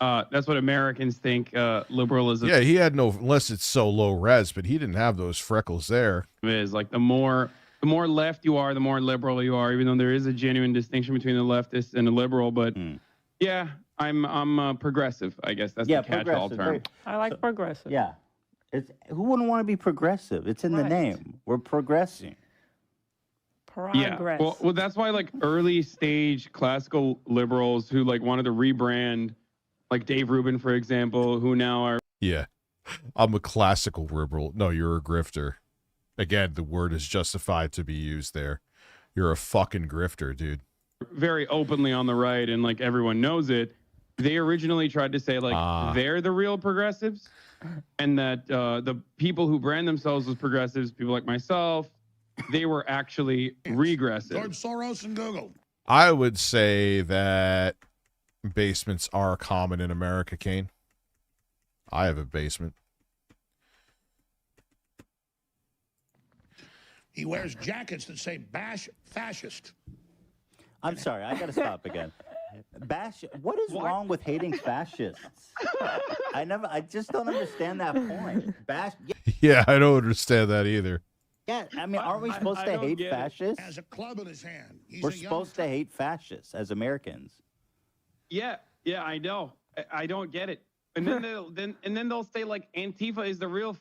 That's what Americans think liberalism. Yeah, he had no, unless it's so low res, but he didn't have those freckles there. Is like the more left you are, the more liberal you are. Even though there is a genuine distinction between the leftist and the liberal, but yeah, I'm progressive. I guess that's the catch-all term. I like progressive. Yeah. Who wouldn't want to be progressive? It's in the name. We're progressing. Yeah, well, that's why like early stage classical liberals who like wanted to rebrand, like Dave Rubin, for example, who now are. Yeah, I'm a classical liberal. No, you're a grifter. Again, the word is justified to be used there. You're a fucking grifter, dude. Very openly on the right, and like everyone knows it. They originally tried to say like they're the real progressives, and that the people who brand themselves as progressives, people like myself, they were actually regressive. George Soros and Google. I would say that basements are common in America, Kane. I have a basement. He wears jackets that say "Bash Fascist." I'm sorry, I gotta stop again. Bash. What is wrong with hating fascists? I just don't understand that point. Bash. Yeah, I don't understand that either. Yeah, I mean, aren't we supposed to hate fascists? Has a club in his hand. We're supposed to hate fascists as Americans. Yeah, I know. I don't get it. And then they'll say like Antifa is the real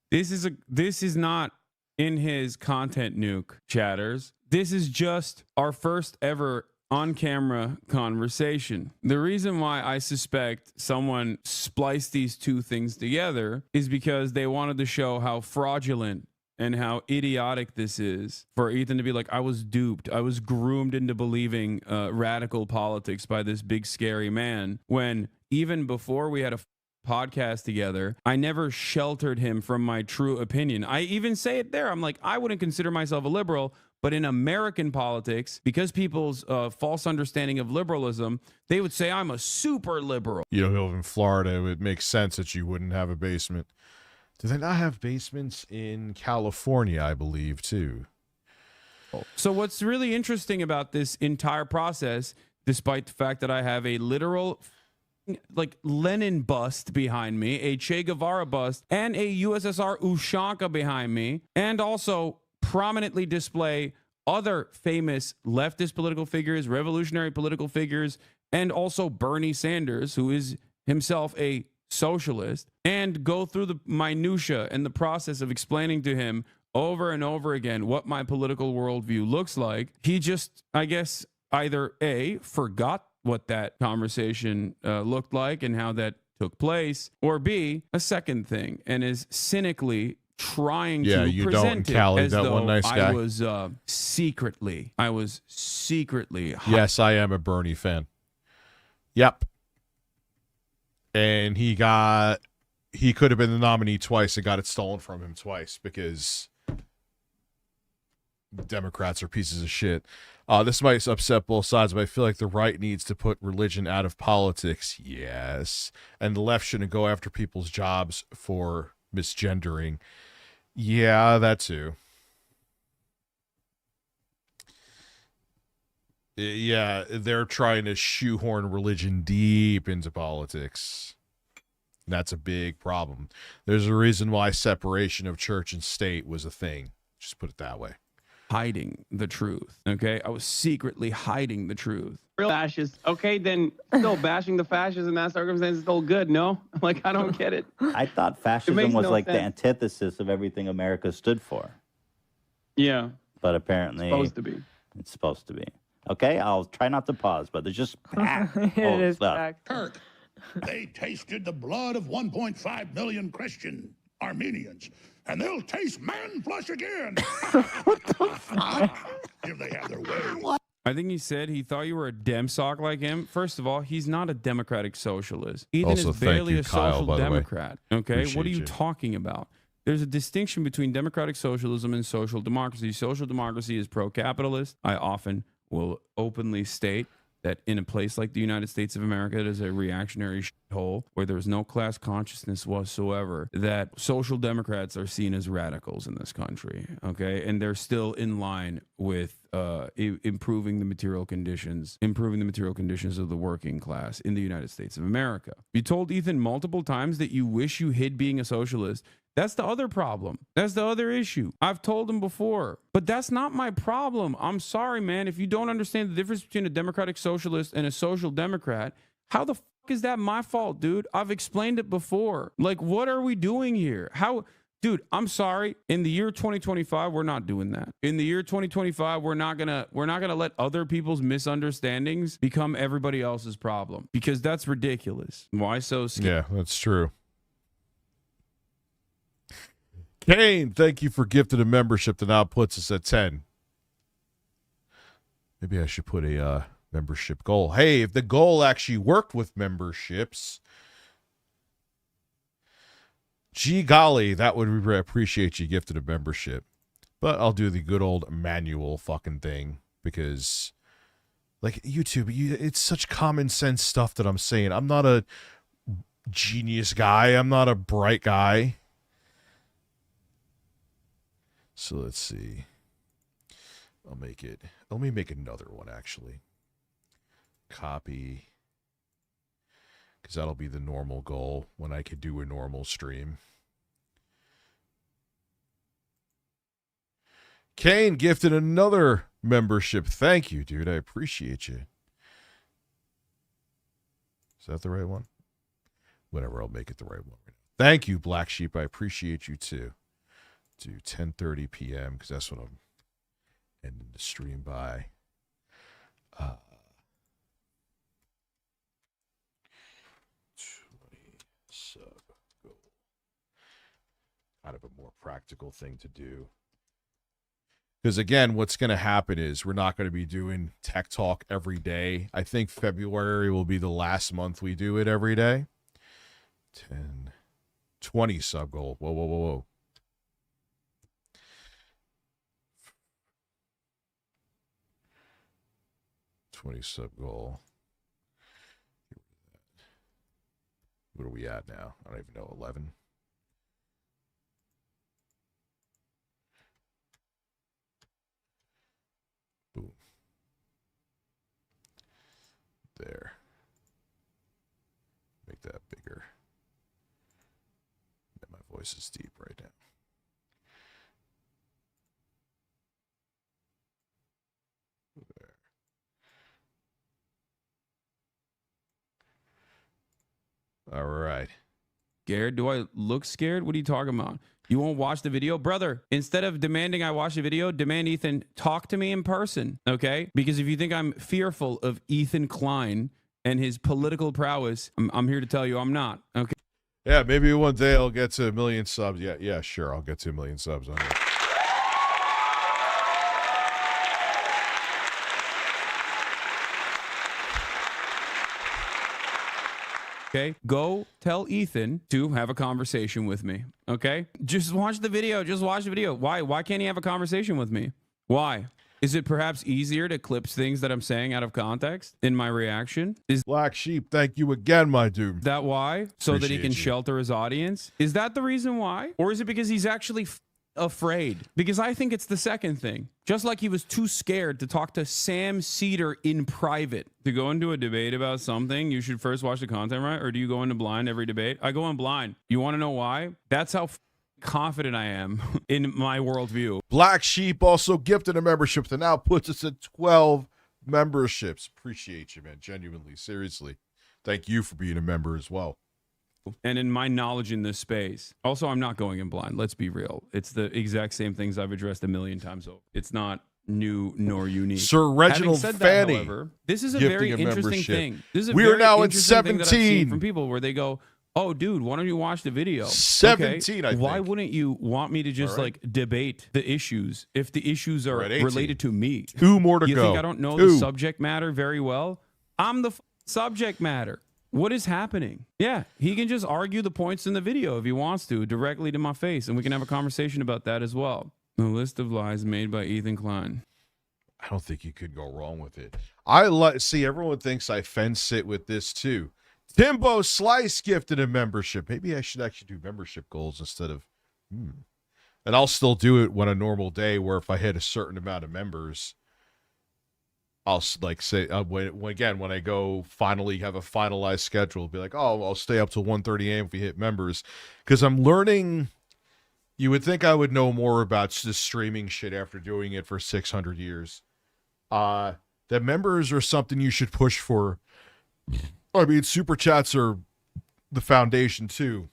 This is not in his content nuke, chatters. This is just our first ever on-camera conversation. The reason why I suspect someone spliced these two things together is because they wanted to show how fraudulent and how idiotic this is for Ethan to be like, I was duped. I was groomed into believing radical politics by this big scary man, when even before we had a podcast together, I never sheltered him from my true opinion. I even say it there. I'm like, I wouldn't consider myself a liberal, but in American politics, because people's false understanding of liberalism, they would say I'm a super liberal. You know, in Florida, it would make sense that you wouldn't have a basement. Do they not have basements in California, I believe, too? So what's really interesting about this entire process, despite the fact that I have a literal like Lenin bust behind me, a Che Guevara bust, and a USSR Ushanka behind me, and also prominently display other famous leftist political figures, revolutionary political figures, and also Bernie Sanders, who is himself a socialist, and go through the minutia and the process of explaining to him over and over again what my political worldview looks like. He just, I guess, either A, forgot what that conversation looked like and how that took place, or B, a second thing, and is cynically trying to you present don't, it Callie, as that though one nice guy. I was secretly Yes, I am a Bernie fan. Yep. And he could have been the nominee twice and got it stolen from him twice because Democrats are pieces of shit. This might upset both sides, but I feel like the right needs to put religion out of politics. Yes. And the left shouldn't go after people's jobs for misgendering. Yeah, that too. Yeah, they're trying to shoehorn religion deep into politics. That's a big problem. There's a reason why separation of church and state was a thing. Just put it that way. Hiding the truth. Okay, I was secretly hiding the truth. Real fascists. Okay, then still bashing the fascists in that circumstance is still good, no? Like, I don't get it. I thought fascism was like the antithesis of everything America stood for. Yeah. But apparently... Supposed to be. It's supposed to be. Okay, I'll try not to pause, but there's just... It is Kirk, they tasted the blood of 1.5 million Christian Armenians, and they'll taste man flesh again. What the fuck? If they have their way. I think he said he thought you were a dem sock like him. First of all, he's not a democratic socialist. Ethan Also, is barely thank you, a Kyle, social by the way. democrat. Okay, what Appreciate are you you. talking about? There's a distinction between democratic socialism and social democracy. Social democracy is pro-capitalist. I often will openly state that in a place like the United States of America, it is a reactionary hole where there's no class consciousness whatsoever, that social democrats are seen as radicals in this country, okay? And they're still in line with improving the material conditions of the working class in the United States of America. You told Ethan multiple times that you wish you hid being a socialist. That's the other problem. That's the other issue. I've told him before, but that's not my problem. I'm sorry, man. If you don't understand the difference between a democratic socialist and a social democrat, how the fuck is that my fault, dude? I've explained it before. Like, what are we doing here? Dude, I'm sorry. In the year 2025, we're not doing that. In the year 2025, we're not gonna let other people's misunderstandings become everybody else's problem, because that's ridiculous. Why so scared? Yeah, that's true. Kane, thank you for gifting a membership that now puts us at 10. Maybe I should put a membership goal. Hey, if the goal actually worked with memberships, gee golly, that would be appreciate you gifted a membership. But I'll do the good old manual fucking thing because, like, YouTube, it's such common sense stuff that I'm saying. I'm not a genius guy. I'm not a bright guy. So let's see. Let me make another one, actually. Copy. Because that'll be the normal goal when I could do a normal stream. Kane gifted another membership. Thank you, dude. I appreciate you. Is that the right one? Whatever, I'll make it the right one. Thank you, Black Sheep. I appreciate you, too. To 10:30 p.m. because that's what I'm ending the stream by. 20 sub goal. Kind of a more practical thing to do. Because again, what's going to happen is we're not going to be doing Tech Talk every day. I think February will be the last month we do it every day. 20 sub goal. Whoa. 20 sub goal. What are we at now? I don't even know. 11. discourse is deep right now. All right. Scared? Do I look scared? What are you talking about? You won't watch the video? Brother, instead of demanding I watch the video, demand Ethan talk to me in person, okay? Because if you think I'm fearful of Ethan Klein and his political prowess, I'm here to tell you I'm not, okay? Yeah, maybe one day I'll get to 1 million subs. Yeah, sure. I'll get to 1 million subs on it. Okay, go tell Ethan to have a conversation with me. Okay, just watch the video. Just watch the video. Why can't he have a conversation with me? Why? Is it perhaps easier to clip things that I'm saying out of context in my reaction? Is Black Sheep, thank you again, my dude. that why? So that he Appreciate can you. shelter his audience? Is that the reason why? Or is it because he's actually afraid? Because I think it's the second thing. Just like he was too scared to talk to Sam Cedar in private. To go into a debate about something, you should first watch the content, right? Or do you go into blind every debate? I go in blind. You want to know why? That's how confident I am in my worldview. Black Sheep also gifted a membership that now puts us at 12 memberships. Appreciate you, man. Genuinely, seriously. Thank you for being a member as well. And in my knowledge in this space, also, I'm not going in blind. Let's be real. It's the exact same things I've addressed 1,000,000 times over. It's not new nor unique. Sir Reginald Having said Fanny, that, however, this is a gifting very a interesting membership. thing. This is a We are very now at interesting thing that I've seen 17. from people where they go, "Oh, dude, why don't you watch the video?" 17, I Why think. wouldn't you want me to just All right. like debate the issues if the issues are We're at 18. related to me? 2 more to You go. think I don't know the subject matter very well? I'm the subject matter. What is happening? Yeah, he can just argue the points in the video if he wants to, directly to my face, and we can have a conversation about that as well. The list of lies made by Ethan Klein. I don't think you could go wrong with it. I see everyone thinks I fence sit with this too. Timbo Slice gifted a membership. Maybe I should actually do membership goals instead of and I'll still do it when a normal day where if I hit a certain amount of members, I'll like say when I go finally have a finalized schedule, be like, oh, I'll stay up till 1:30 a.m. if we hit members, because I'm learning. You would think I would know more about just streaming shit after doing it for 600 years. That members are something you should push for. I mean, super chats are the foundation too,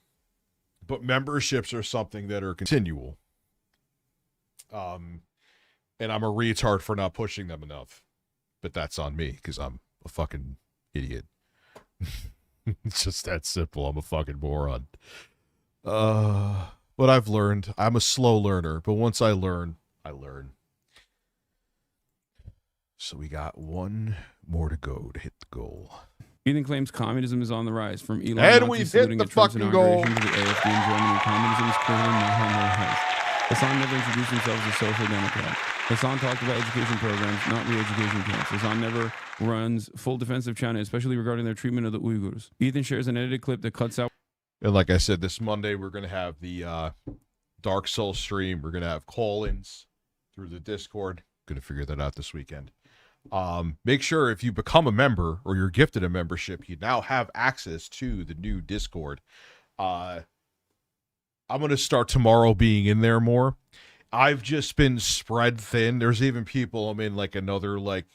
but memberships are something that are continual. And I'm a retard for not pushing them enough. But that's on me because I'm a fucking idiot. It's just that simple. I'm a fucking moron. But I've learned. I'm a slow learner, but once I learn, I learn. So we got 1 more to go to hit the goal. Ethan claims communism is on the rise. From Elon And Nazi we've hit saluting the at Trump's fucking goal. inauguration to the AFD in Germany. Communism is clearly not on the rise. Hassan never introduced himself as a social democrat. Hassan talked about education programs, not re-education camps. Hassan never runs full defense of China, especially regarding their treatment of the Uyghurs. Ethan shares an edited clip that cuts out. And like I said, this Monday we're going to have the Dark Souls stream. We're going to have call-ins through the Discord. Going to figure that out this weekend. Make sure if you become a member or you're gifted a membership, you now have access to the new Discord. I'm going to start tomorrow being in there more. I've just been spread thin. There's even people, I'm in like another like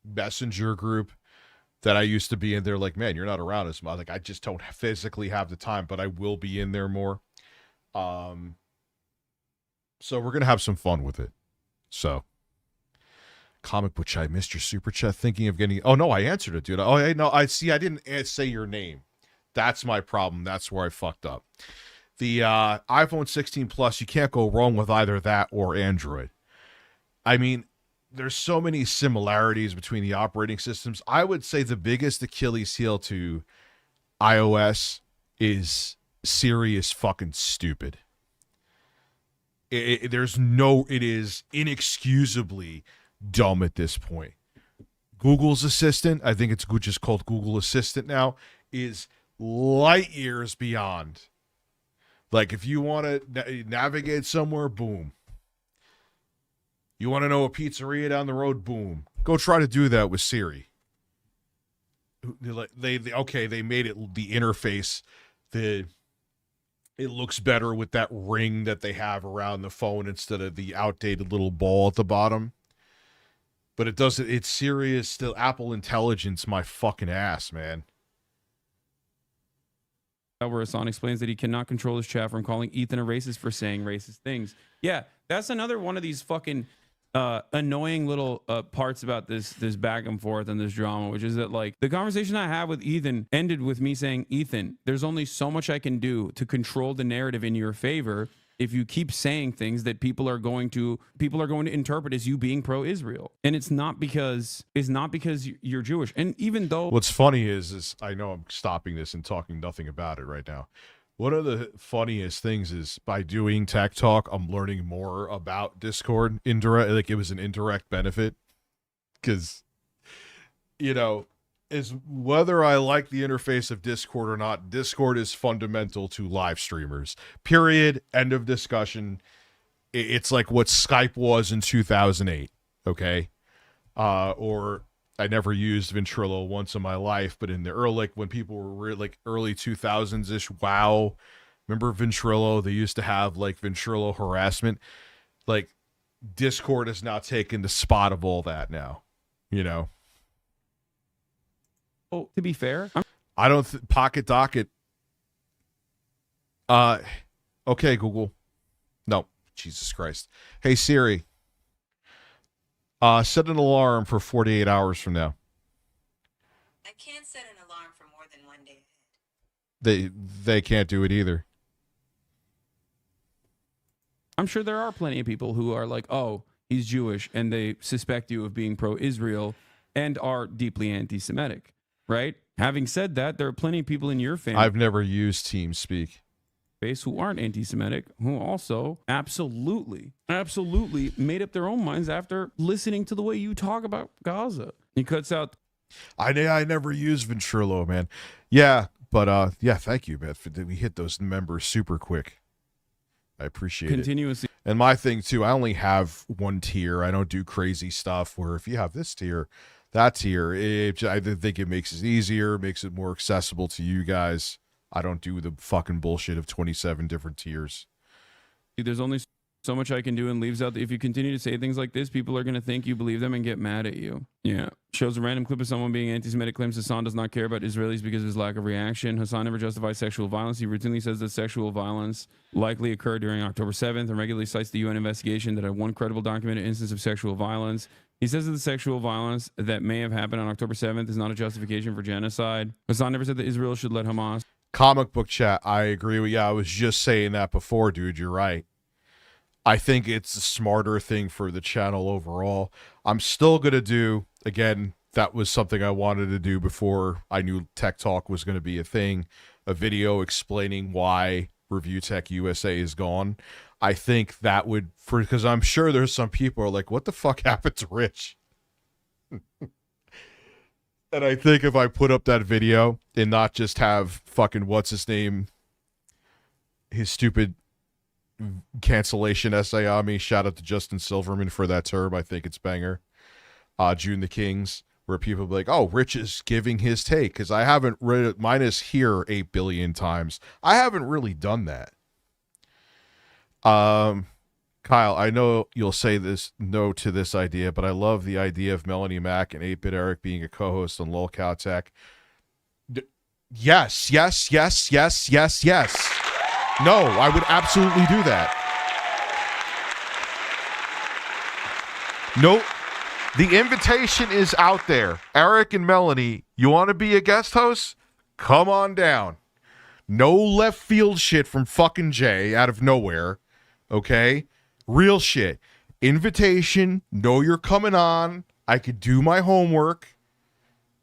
messenger group that I used to be in there. Like, man, you're not around as much. Like, I just don't physically have the time, but I will be in there more. So we're going to have some fun with it. So comic book chat, I missed your super chat. Thinking of getting, oh no, I answered it, dude. Oh, I know. I see. I didn't say your name. That's my problem. That's where I fucked up. The iPhone 16 Plus, you can't go wrong with either that or Android. I mean, there's so many similarities between the operating systems. I would say the biggest Achilles heel to iOS is Siri is fucking stupid. It is inexcusably dumb at this point. Google's Assistant, I think it's just called Google Assistant now, is light years beyond. Like, if you want to navigate somewhere, boom. You want to know a pizzeria down the road, boom. Go try to do that with Siri. They made it the interface, the It looks better with that ring that they have around the phone instead of the outdated little ball at the bottom. But it doesn't, it's serious still. Apple Intelligence, my fucking ass, man. Where Hassan explains that he cannot control his chat from calling Ethan a racist for saying racist things. Yeah, that's another one of these fucking annoying little parts about this back and forth and this drama, which is that, like, the conversation I had with Ethan ended with me saying, Ethan, there's only so much I can do to control the narrative in your favor if you keep saying things that people are going to interpret as you being pro-Israel. And it's not because you're Jewish. And even though what's funny is I know I'm stopping this and talking nothing about it right now. One of the funniest things is by doing Tech Talk, I'm learning more about Discord indirect. Like, it was an indirect benefit because, you know, is whether I like the interface of Discord or not, Discord is fundamental to live streamers. Period. End of discussion. It's like what Skype was in 2008. Okay. Or I never used Ventrilo once in my life, but in the early, like when people were like early 2000s-ish, wow. Remember Ventrilo? They used to have like Ventrilo harassment. Like, Discord has now taken the spot of all that now, you know? Oh, to be fair, I don't Pocket Docket. Okay, Google. No, Jesus Christ. Hey Siri. Set an alarm for 48 hours from now. I can't set an alarm for more than 1 day ahead. They can't do it either. I'm sure there are plenty of people who are like, oh, he's Jewish, and they suspect you of being pro-Israel and are deeply anti-Semitic. Right? Having said that, there are plenty of people in your family I've never used TeamSpeak base who aren't anti-Semitic, who also absolutely made up their own minds after listening to the way you talk about Gaza. He cuts out. I never used Ventrilo, man. Yeah, but yeah, thank you, man. We hit those members super quick. I appreciate continuously. it. And my thing too, I only have one tier. I don't do crazy stuff where if you have this tier, that tier, I think it makes it easier, makes it more accessible to you guys. I don't do the fucking bullshit of 27 different tiers. There's only so much I can do, and leaves out. If you continue to say things like this, people are going to think you believe them and get mad at you. Yeah. Shows a random clip of someone being anti-Semitic, claims Hassan does not care about Israelis because of his lack of reaction. Hassan never justifies sexual violence. He routinely says that sexual violence likely occurred during October 7th and regularly cites the UN investigation that had one credible documented instance of sexual violence. He says that the sexual violence that may have happened on October 7th is not a justification for genocide. Hassan never said that Israel should let Hamas. Comic book chat, I agree with you. I was just saying that before, dude. You're right. I think it's a smarter thing for the channel overall. I'm still going to do, again, that was something I wanted to do before I knew Tech Talk was going to be a thing, a video explaining why ReviewTechUSA is gone. I think that would, because I'm sure there's some people who are like, what the fuck happened to Rich? And I think if I put up that video and not just have fucking what's his name, his stupid cancellation essay on me, shout out to Justin Silverman for that term, I think it's banger. June the Kings, where people be like, oh, Rich is giving his take, because I haven't read it, mine is here 8 billion times. I haven't really done that. Kyle, I know you'll say this no to this idea, but I love the idea of Melanie Mack and 8-Bit Eric being a co-host on Lolcow Tech. Yes. No, I would absolutely do that. No, the invitation is out there. Eric and Melanie, you want to be a guest host? Come on down. No left field shit from fucking Jay out of nowhere. Okay? Real shit. Invitation. Know you're coming on. I could do my homework.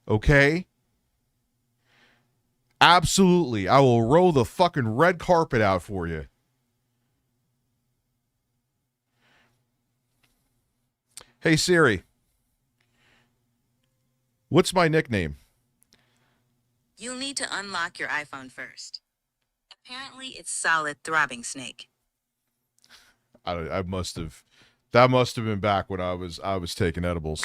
Okay? Absolutely. I will roll the fucking red carpet out for you. Hey, Siri. What's my nickname? You'll need to unlock your iPhone first. Apparently, it's Solid Throbbing Snake. I must have. That must have been back when I was taking edibles.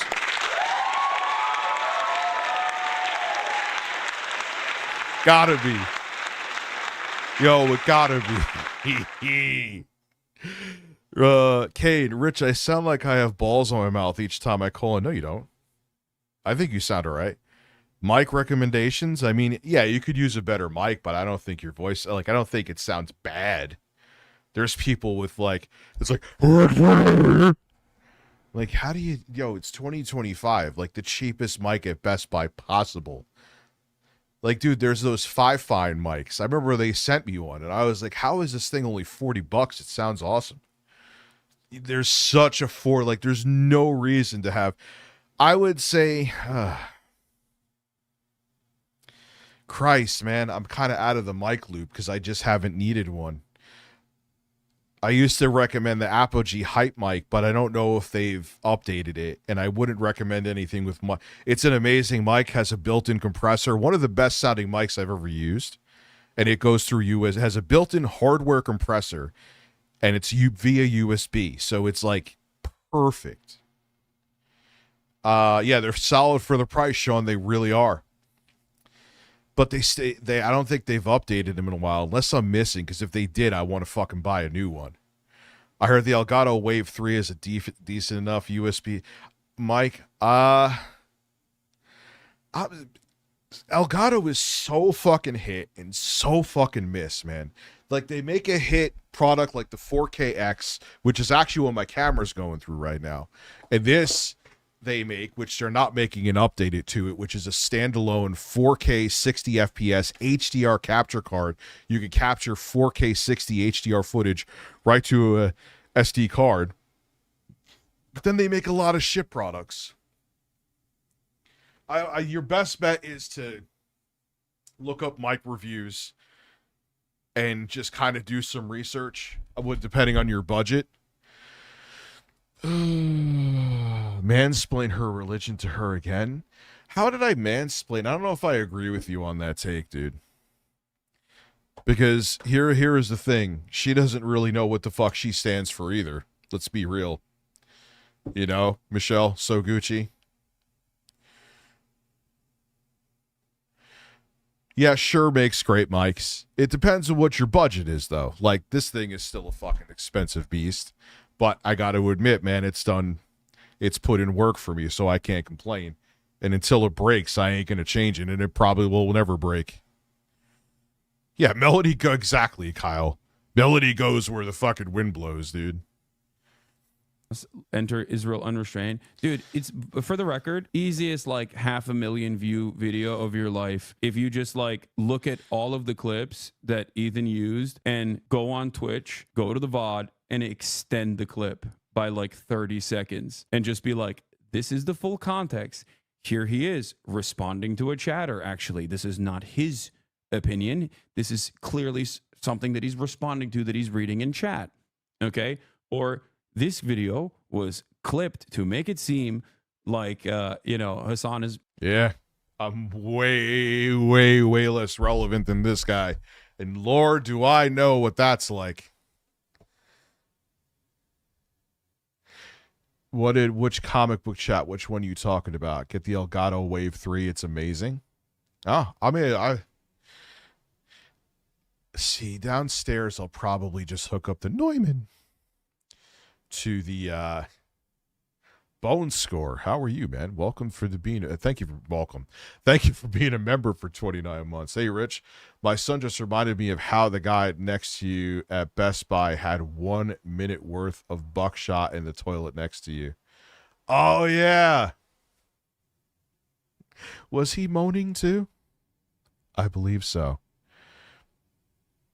Gotta be. Yo, it gotta be. Cade, Rich, I sound like I have balls on my mouth each time I call in. No, you don't. I think you sound all right. Mic recommendations? I mean, yeah, you could use a better mic, but I don't think your voice, like, I don't think it sounds bad. There's people with, like, it's like, like, how do you, yo, it's 2025, like, the cheapest mic at Best Buy possible. Like, dude, there's those Fifine mics. I remember they sent me one, and I was like, how is this thing only $40? It sounds awesome. There's such a like, there's no reason to have, I would say, Christ, man, I'm kind of out of the mic loop because I just haven't needed one. I used to recommend the Apogee Hype mic, but I don't know if they've updated it, and I wouldn't recommend anything with mic. It's an amazing mic, has a built-in compressor, one of the best sounding mics I've ever used, and it goes through it has a built-in hardware compressor, and it's via USB, so it's like perfect. Yeah, they're solid for the price, Sean. They really are. But I don't think they've updated them in a while, unless I'm missing, because if they did, I want to fucking buy a new one. I heard the Elgato Wave 3 is a decent enough USB mic. Elgato is so fucking hit and so fucking miss, man. Like, they make a hit product like the 4KX, which is actually what my camera's going through right now. And this they make, which they're not making an updated to it, which is a standalone 4K 60 FPS HDR capture card. You can capture 4K 60 HDR footage right to a SD card. But then they make a lot of shit products. Your best bet is to look up mic reviews and just kind of do some research, depending on your budget. Mansplain her religion to her again? How did I mansplain? I don't know if I agree with you on that take, dude. Because here is the thing. She doesn't really know what the fuck she stands for either. Let's be real. You know, Michelle So Gucci. Yeah, sure makes great mics. It depends on what your budget is, though. Like, this thing is still a fucking expensive beast. But I got to admit, man, it's put in work for me, so I can't complain. And until it breaks, I ain't going to change it, and it probably will never break. Yeah, melody exactly, Kyle. Melody goes where the fucking wind blows, dude. Enter Israel Unrestrained. Dude, it's, for the record, easiest like 500,000 view video of your life. If you just like look at all of the clips that Ethan used and go on Twitch, go to the VOD, and extend the clip by like 30 seconds and just be like, this is the full context. Here he is responding to a chatter. Actually, this is not his opinion. This is clearly something that he's responding to that he's reading in chat. Okay? Or this video was clipped to make it seem like, Hassan is... Yeah, I'm way, way, way less relevant than this guy. And Lord, do I know what that's like. Which comic book chat, which one are you talking about? Get the Elgato Wave 3, it's amazing. See, downstairs I'll probably just hook up the Neumann to the Bone Score. How are you, man? Welcome for the being. Thank you for being a member for 29 months. Hey, Rich, my son just reminded me of how the guy next to you at Best Buy had 1 minute worth of buckshot in the toilet next to you. Oh yeah. Was he moaning too? I believe so.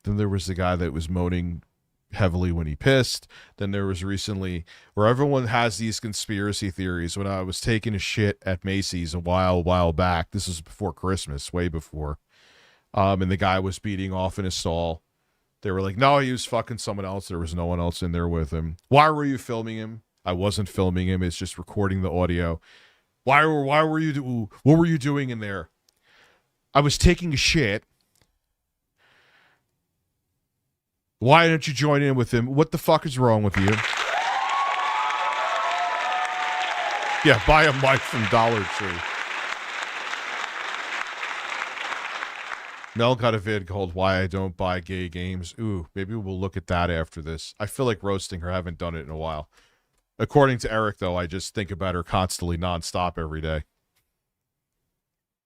Then there was the guy that was moaning heavily when he pissed. Then there was recently where everyone has these conspiracy theories. When I was taking a shit at Macy's a while back, this was before Christmas, way before, and the guy was beating off in his stall. They were like, no, he was fucking someone else. There was no one else in there with him. Why were you filming him? I wasn't filming him. It's just recording the audio. Why were you what were you doing in there? I was taking a shit. Why didn't you join in with him? What the fuck is wrong with you? Yeah, buy a mic from Dollar Tree. Mel got a vid called Why I Don't Buy Gay Games. Ooh, maybe we'll look at that after this. I feel like roasting her. I haven't done it in a while. According to Eric, though, I just think about her constantly nonstop every day.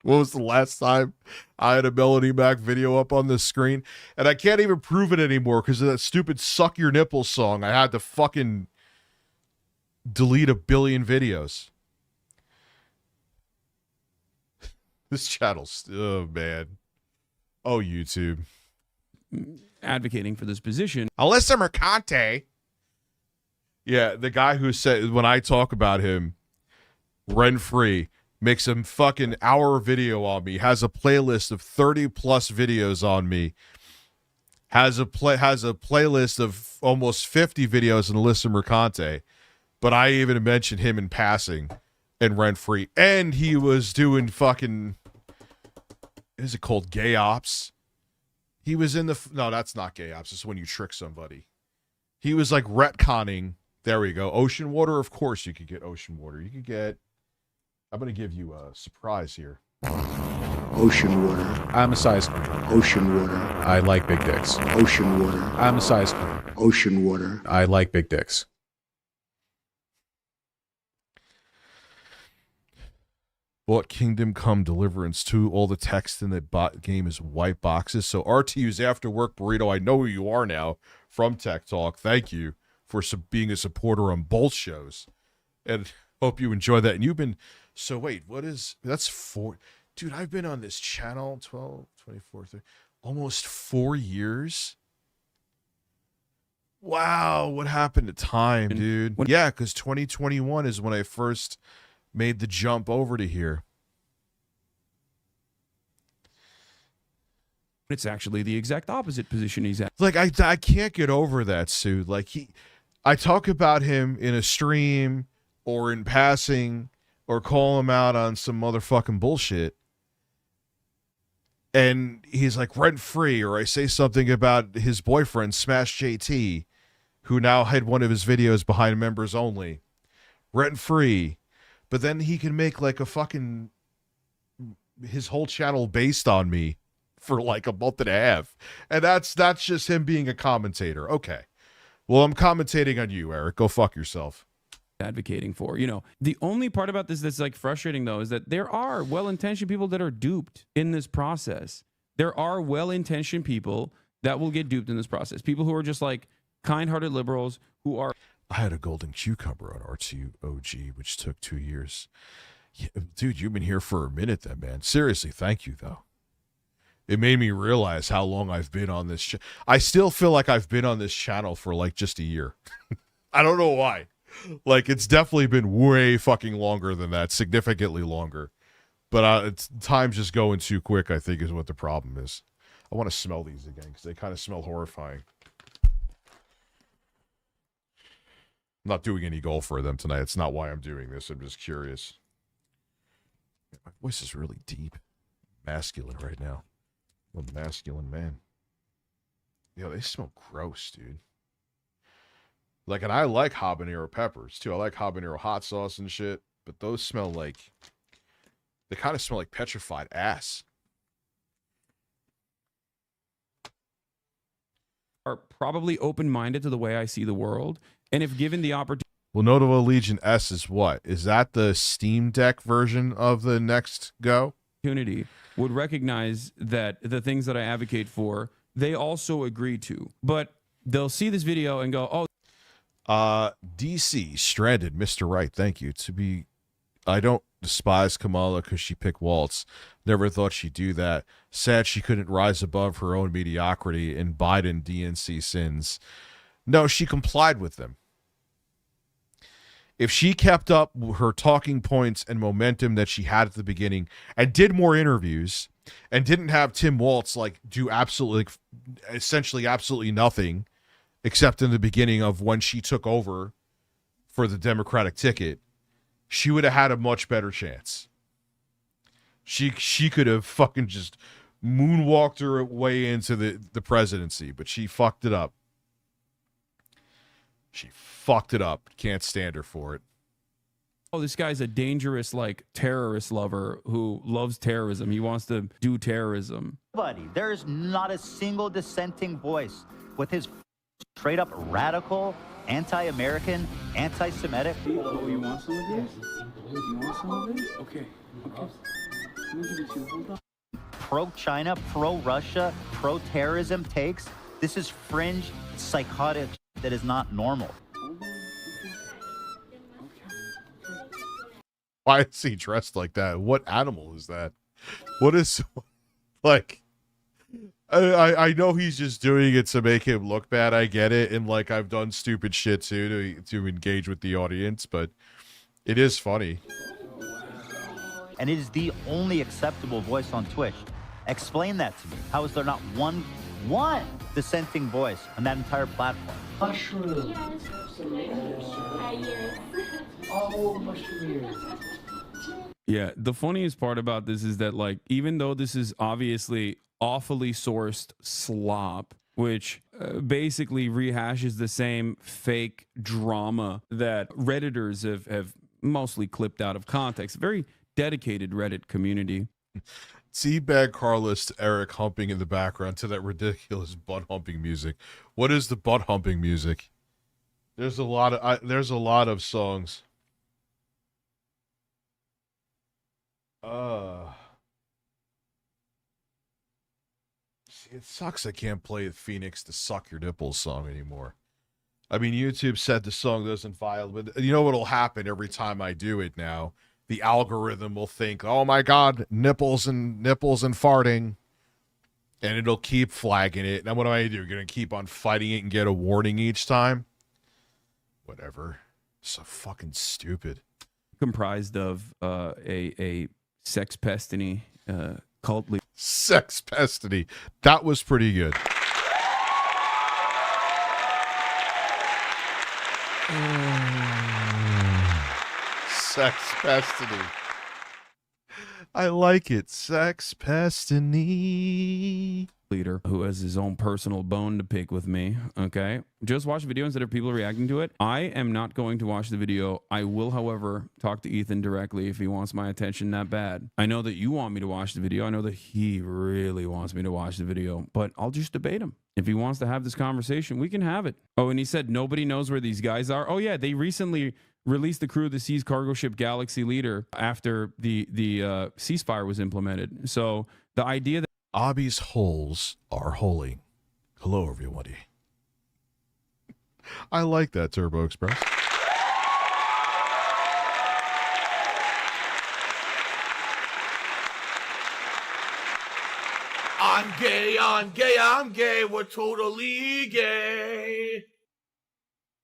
What was the last time I had a Melody Mac video up on the screen? And I can't even prove it anymore because of that stupid Suck Your Nipples song. I had to fucking delete a billion videos. This channel's, oh, man. Oh, YouTube. Advocating for this position. Alyssa Mercante. Yeah, the guy who said, when I talk about him, rent-free, makes a fucking hour video on me, has a playlist of 30 plus videos on me, has a playlist of almost 50 videos on Alyssa Mercante, but I even mentioned him in passing and rent-free, and he was doing fucking, is it called gay ops? He was in the, no, that's not gay ops, it's when you trick somebody. He was like retconning, there we go, ocean water, of course you could get ocean water, you could get, I'm going to give you a surprise here. Ocean water. I'm a size. Ocean water. I like big dicks. Ocean water. I'm a size. Ocean water. I like big dicks. Bought Kingdom Come Deliverance 2. All the text in the game is white boxes. So RTU's After Work Burrito, I know who you are now from Tech Talk. Thank you for being a supporter on both shows. And hope you enjoy that. And you've been... So wait, what is, that's 4, dude, I've been on this channel 12, 24, 30, almost 4 years. Wow, what happened to time, dude? Yeah, because 2021 is when I first made the jump over to here. It's actually the exact opposite position he's at. Like, I can't get over that, Sue. Like, I talk about him in a stream or in passing, or call him out on some motherfucking bullshit. And he's like rent-free, or I say something about his boyfriend, Smash JT, who now had one of his videos behind members only. Rent-free. But then he can make like a fucking, his whole channel based on me for like a month and a half. And that's just him being a commentator. Okay. Well, I'm commentating on you, Eric. Go fuck yourself. Advocating for, you know, the only part about this that's like frustrating though is that there are well-intentioned people that are duped in this process. There are well-intentioned people that will get duped in this process. People who are just like kind-hearted liberals who are. I had a golden cucumber on RTUOG, which took 2 years. Yeah, dude, you've been here for a minute then, man. Seriously, thank you though. It made me realize how long I've been on this. I still feel like I've been on this channel for like just a year. I don't know why. Like, it's definitely been way fucking longer than that, significantly longer. But time's just going too quick, I think, is what the problem is. I want to smell these again, because they kind of smell horrifying. I'm not doing any goal for them tonight. It's not why I'm doing this. I'm just curious. My voice is really deep. Masculine right now. I'm a masculine man. Yo, they smell gross, dude. Like, and I like habanero peppers, too. I like habanero hot sauce and shit. But those smell like... They kind of smell like petrified ass. Are probably open-minded to the way I see the world. And if given the opportunity... Well, Notable Legion S is what? Is that the Steam Deck version of the next Go? Would recognize that the things that I advocate for, they also agree to. But they'll see this video and go, oh... DC Stranded, Mr. Right, thank you. I don't despise Kamala because she picked Waltz. Never thought she'd do that. Sad she couldn't rise above her own mediocrity and Biden DNC sins. No, she complied with them. If she kept up her talking points and momentum that she had at the beginning and did more interviews and didn't have Tim Waltz like do essentially absolutely nothing except in the beginning of when she took over for the Democratic ticket, she would have had a much better chance. She could have fucking just moonwalked her way into the presidency, but she fucked it up. She fucked it up. Can't stand her for it. oh, this guy's a dangerous, like, terrorist lover who loves terrorism. He wants to do terrorism. Buddy, there is not a single dissenting voice with his straight up radical, anti-American, anti-Semitic. Oh, you want some of this? You want some of this? Okay. Okay. Let me give it to you. Hold on. Pro-China, pro-Russia, pro-terrorism takes. This is fringe, psychotic that is not normal. Why is he dressed like that? What animal is that? What is, like, I know he's just doing it to make him look bad. I get it. And, like, I've done stupid shit, too, to engage with the audience. But it is funny. And it is the only acceptable voice on Twitch. Explain that to me. How is there not one dissenting voice on that entire platform? Mushroom. Oh, mushroom. Yeah, the funniest part about this is that, like, even though this is obviously awfully sourced slop, which basically rehashes the same fake drama that Redditors have mostly clipped out of context. Very dedicated Reddit community. Teabag Carlos Eric humping in the background to that ridiculous butt humping music. What is the butt humping music? There's a lot of songs. See, it sucks I can't play the Phoenix to Suck Your Nipples song anymore. I mean, YouTube said the song doesn't violate, but you know what'll happen every time I do it now? The algorithm will think, oh my God, nipples and farting. And it'll keep flagging it. Now what do I do? Gonna keep on fighting it and get a warning each time? Whatever. So fucking stupid. Comprised of a sex pestiny cult leader. Sex pestiny. That was pretty good. Sex pestiny. I like it. Sex pestiny. Leader who has his own personal bone to pick with me. Okay, just watch the video instead of people reacting to it. I am not going to watch the video. I will, however, talk to Ethan directly if he wants my attention that bad. I know that you want me to watch the video. I know that he really wants me to watch the video, but I'll just debate him. If he wants to have this conversation, we can have it. Oh, and he said nobody knows where these guys are. Oh yeah, they recently released the crew of the seized cargo ship Galaxy Leader after the ceasefire was implemented. So the idea that Abby's holes are holy. Hello, everybody. I like that, Turbo Express. I'm gay, I'm gay, I'm gay, we're totally gay.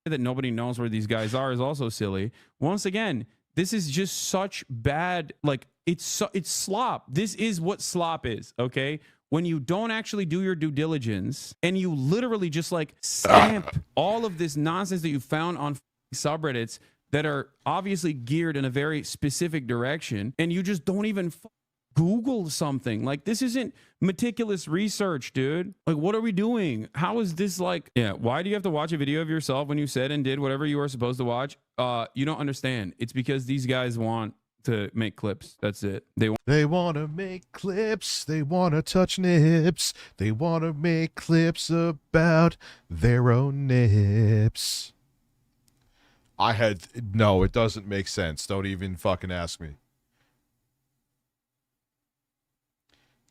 That nobody knows where these guys are is also silly. Once again, this is just such bad, like, it's slop. This is what slop is, okay? When you don't actually do your due diligence and you literally just, like, stamp all of this nonsense that you found on subreddits that are obviously geared in a very specific direction, and you just don't even Google something. Like, this isn't meticulous research, dude. Like, what are we doing? How is this, like, yeah, why do you have to watch a video of yourself when you said and did whatever you were supposed to watch? You don't understand. It's because these guys want to make clips. That's it. They want to make clips. They want to touch nips. They want to make clips about their own nips. No, it doesn't make sense. Don't even fucking ask me.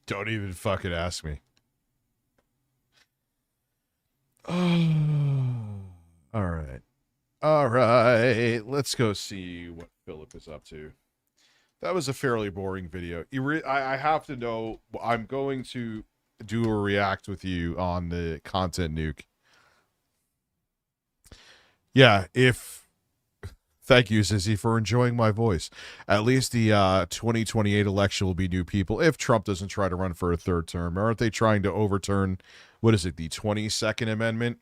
Don't even fucking ask me. All right. All right. Let's go see what Philip is up to. That was a fairly boring video. I have to know. I'm going to do a react with you on the content nuke. Yeah, thank you, Sissy, for enjoying my voice. At least the 2028 election will be new people if Trump doesn't try to run for a third term. Aren't they trying to overturn, what is it, the 22nd Amendment?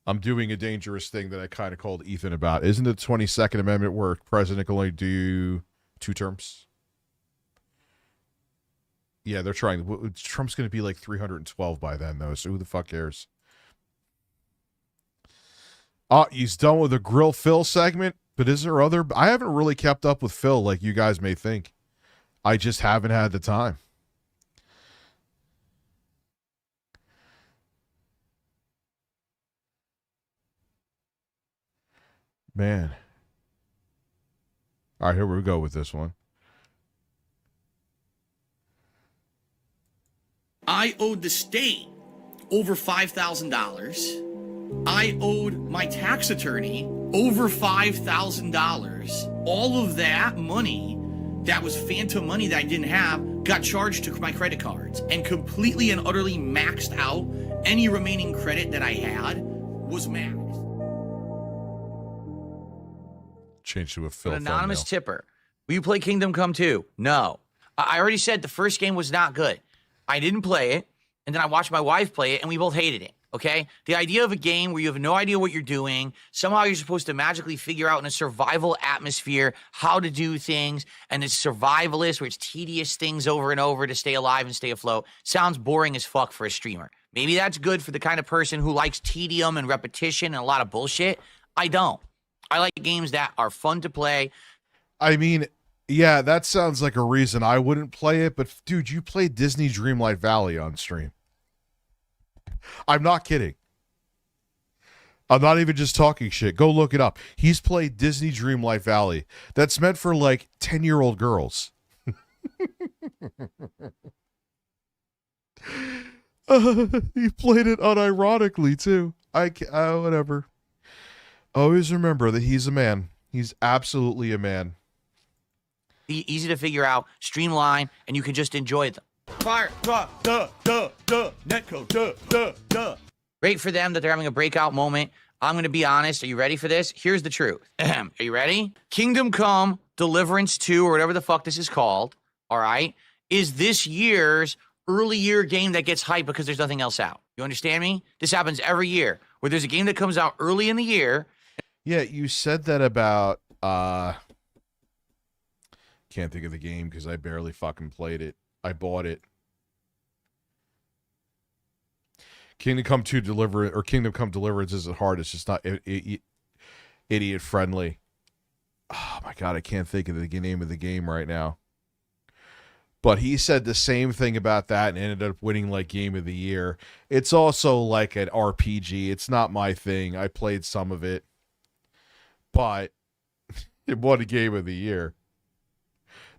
I'm doing a dangerous thing that I kind of called Ethan about. Isn't the 22nd Amendment where a president can only do 2 terms? Yeah, they're trying. Trump's going to be like 312 by then, though, so who the fuck cares? He's done with the Grill Phil segment. But is there other? I haven't really kept up with Phil like you guys may think. I just haven't had the time. Man. All right, here we go with this one. I owed the state over $5,000. I owed my tax attorney over $5,000. All of that money that was phantom money that I didn't have got charged to my credit cards and completely and utterly maxed out. Any remaining credit that I had was maxed. Change to a Phil. An anonymous thumbnail. tipper. Will you play Kingdom Come 2? No. I already said the first game was not good. I didn't play it, and then I watched my wife play it, and we both hated it. Okay? The idea of a game where you have no idea what you're doing, somehow you're supposed to magically figure out in a survival atmosphere how to do things, and it's survivalist where it's tedious things over and over to stay alive and stay afloat, sounds boring as fuck for a streamer. Maybe that's good for the kind of person who likes tedium and repetition and a lot of bullshit. I don't. I like games that are fun to play. I mean, yeah, that sounds like a reason I wouldn't play it, but dude, you played Disney Dreamlight Valley on stream. I'm not kidding. I'm not even just talking shit. Go look it up. He's played Disney Dreamlight Valley. That's meant for like 10-year-old girls. He played it unironically too. Whatever. Always remember that he's a man. He's absolutely a man. Easy to figure out, streamline, and you can just enjoy them. Fire, netcode, Great for them that they're having a breakout moment. I'm going to be honest. Are you ready for this? Here's the truth. Are you ready? Kingdom Come Deliverance 2, or whatever the fuck this is called, all right, is this year's early year game that gets hyped because there's nothing else out. You understand me? This happens every year where there's a game that comes out early in the year. Yeah, you said that about can't think of the game because I barely fucking played it. I bought it. Kingdom Come Deliverance isn't hard. It's just not idiot friendly. Oh my god, I can't think of the name of the game right now. But he said the same thing about that and ended up winning like Game of the Year. It's also like an RPG. It's not my thing. I played some of it. But it won a Game of the Year.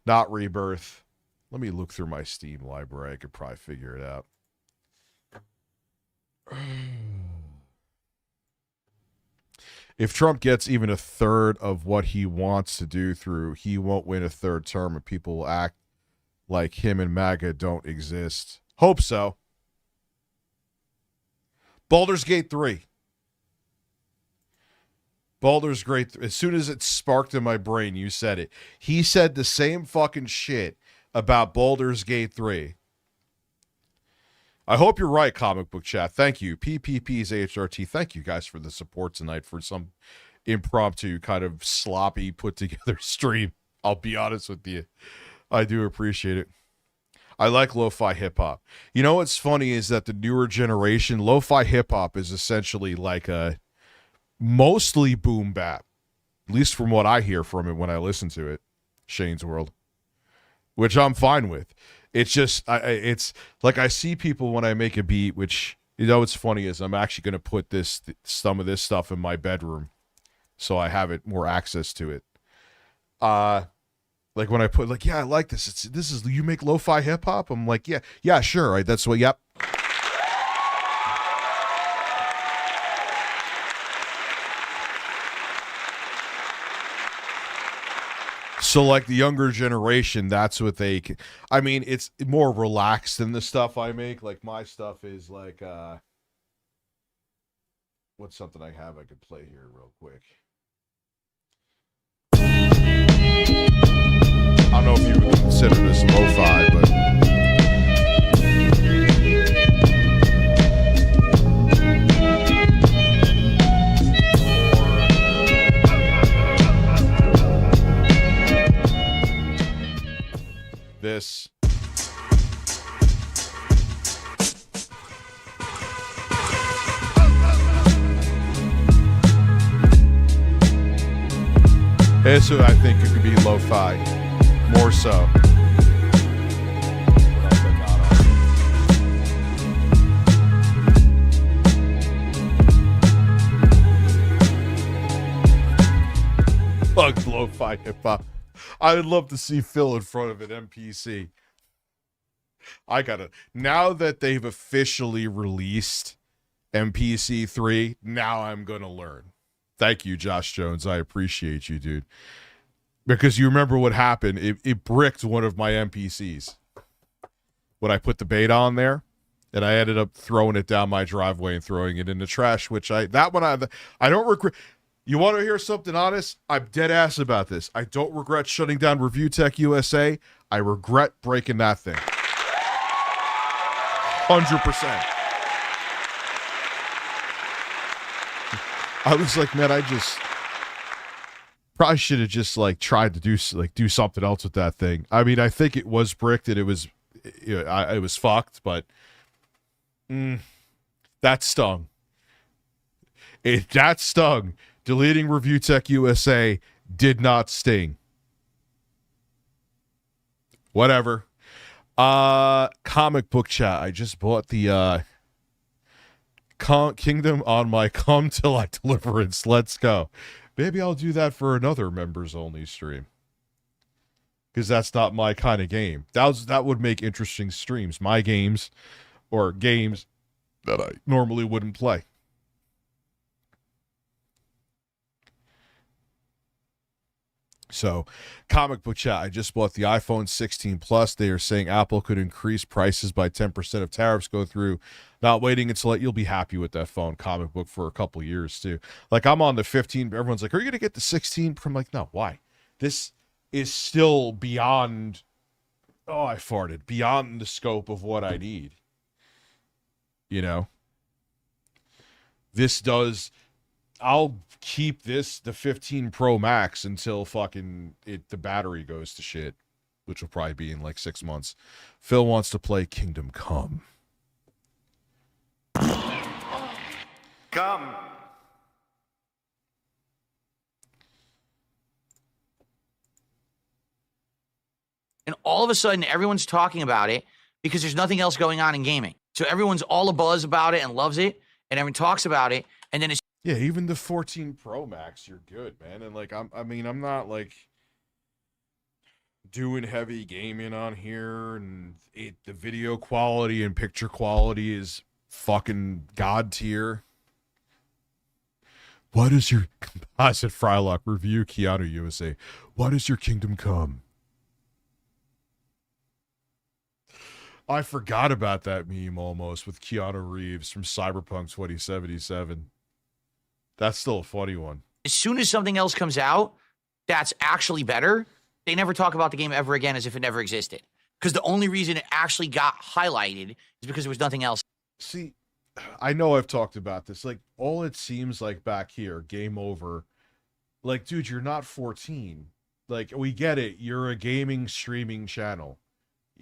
Not Rebirth. Let me look through my Steam library. I could probably figure it out. If Trump gets even a third of what he wants to do through, he won't win a third term and people will act like him and MAGA don't exist. Hope so. Baldur's Gate 3. Baldur's Gate, as soon as it sparked in my brain, you said it. He said the same fucking shit about Baldur's Gate 3. I hope you're right, comic book chat. Thank you. PPP's HRT. Thank you guys for the support tonight for some impromptu kind of sloppy put together stream. I'll be honest with you. I do appreciate it. I like lo-fi hip-hop. You know what's funny is that the newer generation, lo-fi hip-hop is essentially like a mostly boom bap, at least from what I hear from it when I listen to it. Shane's World, which I'm fine with. It's just, it's like I see people when I make a beat, which, you know, what's funny is I'm actually going to put some of this stuff in my bedroom so I have it more access to it. Like when I put like, yeah, I like this. This is, you make lo-fi hip hop. I'm like, yeah, sure. Right. That's what, yep. So like the younger generation, that's what they, I mean, it's more relaxed than the stuff I make. Like my stuff is like, what's something I have I could play here real quick? I don't know if you would consider this lo-fi, but this. This I think it could be lo-fi, more so. What else I got on? Fuck lo-fi hip-hop. I would love to see Phil in front of an MPC. Now that they've officially released MPC 3, now I'm gonna learn. Thank you, Josh Jones. I appreciate you, dude. Because you remember what happened. It bricked one of my MPCs when I put the beta on there, and I ended up throwing it down my driveway and throwing it in the trash, which I don't regret. You want to hear something honest? I'm dead ass about this. I don't regret shutting down ReviewTechUSA. I regret breaking that thing. 100%. I was like, man, I just probably should have just like tried to do something else with that thing. I mean, I think it was bricked and it was fucked, but that stung. That stung. Deleting ReviewTechUSA did not sting. Whatever. Comic book chat. I just bought the Kingdom on my Come Till I Deliverance. Let's go. Maybe I'll do that for another members only stream, because that's not my kind of game. That would make interesting streams. My games, or games that I normally wouldn't play. So, comic book chat. I just bought the iPhone 16 Plus. They are saying Apple could increase prices by 10% if tariffs go through. Not waiting until you'll be happy with that phone. Comic book for a couple years too. Like, I'm on the 15. Everyone's like, "Are you gonna get the 16?" I'm like, "No, why? This is still beyond." Oh, I farted. Beyond the scope of what I need. You know. This does. I'll keep the 15 Pro Max until fucking the battery goes to shit, which will probably be in like 6 months. Phil wants to play Kingdom Come. Come. And all of a sudden, everyone's talking about it because there's nothing else going on in gaming. So everyone's all abuzz about it and loves it, and everyone talks about it, and then it's yeah, even the 14 Pro Max, you're good, man. And like, I'm not like doing heavy gaming on here, and the video quality and picture quality is fucking god tier. What is your composite Frylock review, Keanu USA? What is your Kingdom Come? I forgot about that meme almost with Keanu Reeves from Cyberpunk 2077. That's still a funny one. As soon as something else comes out that's actually better, they never talk about the game ever again as if it never existed. Because the only reason it actually got highlighted is because there was nothing else. See, I know I've talked about this. Like, all it seems like back here, game over. Like, dude, you're not 14. Like, we get it. You're a gaming streaming channel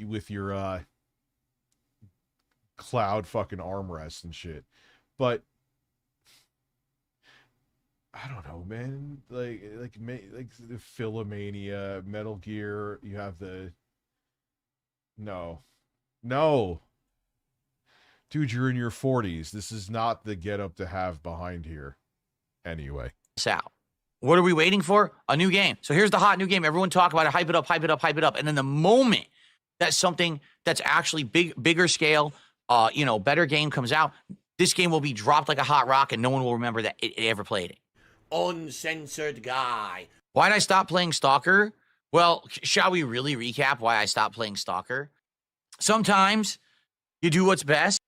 with your cloud fucking armrest and shit. But I don't know, man. Like the Philomania, Metal Gear. You have the no, dude. You're in your 40s. This is not the get up to have behind here. Anyway, out. What are we waiting for? A new game. So here's the hot new game. Everyone talk about it, hype it up, hype it up, hype it up, and then the moment that something that's actually bigger scale, better game comes out, this game will be dropped like a hot rock, and no one will remember that it ever played it. Uncensored guy. Why did I stop playing Stalker? Well, shall we really recap why I stopped playing Stalker? Sometimes you do what's best.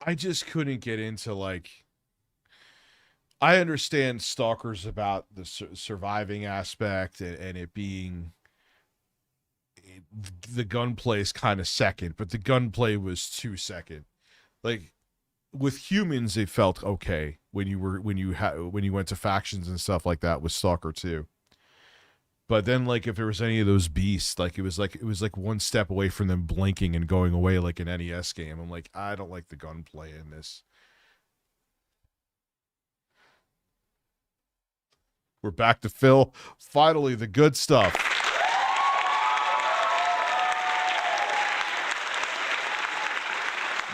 I just couldn't get into like. I understand Stalker's about the surviving aspect and it being. The gunplay is kind of second, but the gunplay was 2 second. Like, with humans, it felt okay when you went to factions and stuff like that with Stalker 2. But then, like, if there was any of those beasts, like it was like one step away from them blinking and going away like an NES game. I'm like, I don't like the gunplay in this. We're back to Phil. Finally, the good stuff.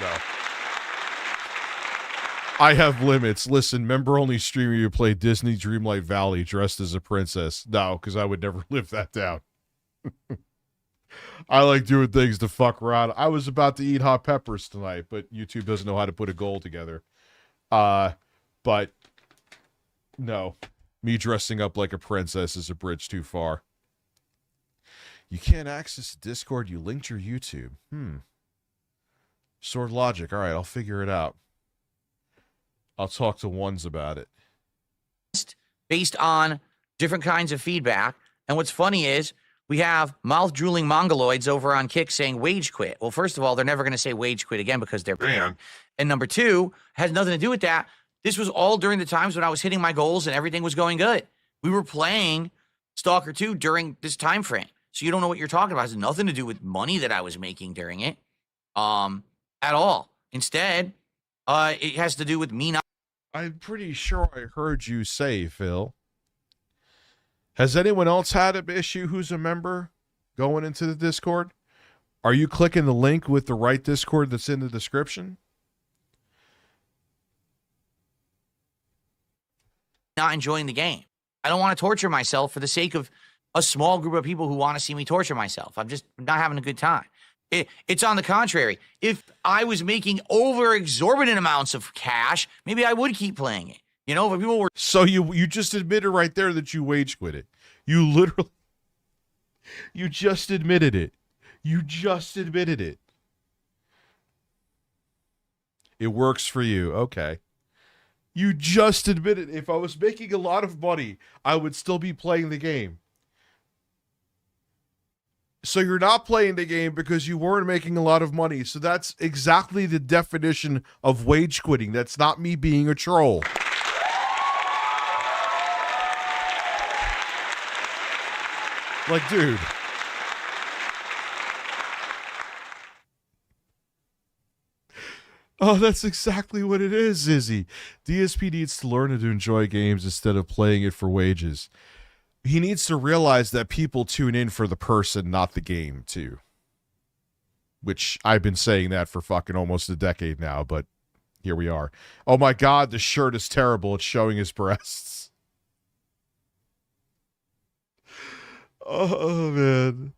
No. I have limits. Listen, member-only streamer, you play Disney Dreamlight Valley dressed as a princess. No, because I would never live that down. I like doing things to fuck around. I was about to eat hot peppers tonight, but YouTube doesn't know how to put a goal together. But no, me dressing up like a princess is a bridge too far. You can't access Discord. You linked your YouTube. Sword logic. All right, I'll figure it out. I'll talk to ones about it. Based on different kinds of feedback. And what's funny is we have mouth-drooling mongoloids over on Kick saying wage quit. Well, first of all, they're never going to say wage quit again because they're banned. And number two, has nothing to do with that. This was all during the times when I was hitting my goals and everything was going good. We were playing Stalker 2 during this time frame. So you don't know what you're talking about. It has nothing to do with money that I was making during it at all. Instead, it has to do with me not. I'm pretty sure I heard you say, Phil. Has anyone else had an issue who's a member going into the Discord? Are you clicking the link with the right Discord that's in the description? Not enjoying the game. I don't want to torture myself for the sake of a small group of people who want to see me torture myself. I'm just not having a good time. It's on the contrary. If I was making over exorbitant amounts of cash, maybe I would keep playing it. You know, if people were. So you just admitted right there that you wage quit it. You literally. You just admitted it. You just admitted it. It works for you. Okay. You just admitted if I was making a lot of money, I would still be playing the game. So you're not playing the game because you weren't making a lot of money. So that's exactly the definition of wage quitting. That's not me being a troll. Like, dude. Oh, that's exactly what it is, Izzy. DSP needs to learn to enjoy games instead of playing it for wages. He needs to realize that people tune in for the person, not the game, too. Which I've been saying that for fucking almost a decade now, but here we are. Oh my God, the shirt is terrible. It's showing his breasts. Oh, man.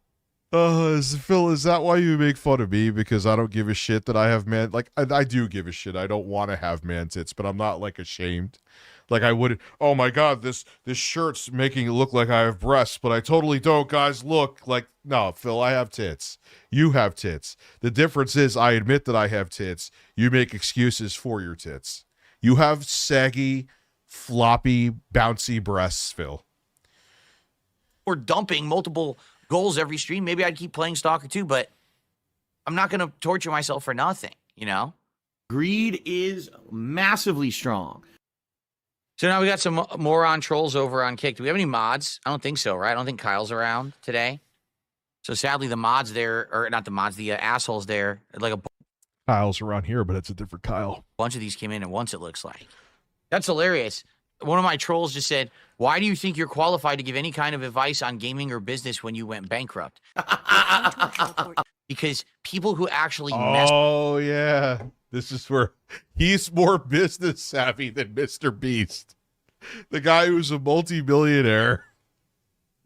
Phil, is that why you make fun of me? Because I don't give a shit that I have man... Like, I do give a shit. I don't want to have man tits, but I'm not, like, ashamed. Like, I would... Oh, my God, this shirt's making it look like I have breasts, but I totally don't, guys. Look, like... No, Phil, I have tits. You have tits. The difference is I admit that I have tits. You make excuses for your tits. You have saggy, floppy, bouncy breasts, Phil. Or dumping multiple goals every stream, maybe I'd keep playing Stalker 2, but I'm not going to torture myself for nothing, you know? Greed is massively strong. So now we got some moron trolls over on Kick. Do we have any mods? I don't think so, right? I don't think Kyle's around today. So sadly, the mods there, or not the mods, the assholes there, like a Kyle's around here, but it's a different Kyle. bunch of these came in at once, it looks like. That's hilarious. One of my trolls just said, why do you think you're qualified to give any kind of advice on gaming or business when you went bankrupt? Because people who actually Oh, yeah. This is where he's more business savvy than Mr. Beast. The guy who's a multi-millionaire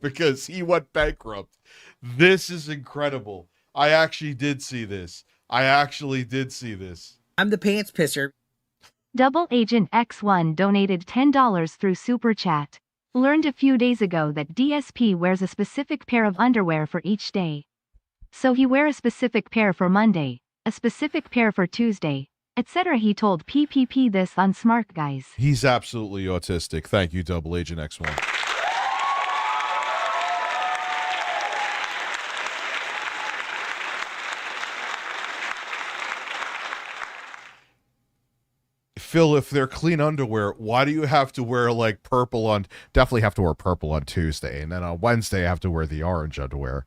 because he went bankrupt. This is incredible. I actually did see this. I'm the pants pisser. Double Agent X1 donated $10 through Super Chat. Learned a few days ago that DSP wears a specific pair of underwear for each day. So he wear a specific pair for Monday, a specific pair for Tuesday, etc. He told PPP this on Smart Guys. He's absolutely autistic. Thank you, Double Agent X1. Phil, if they're clean underwear, why do you have to wear like purple on... Definitely have to wear purple on Tuesday, and then on Wednesday I have to wear the orange underwear.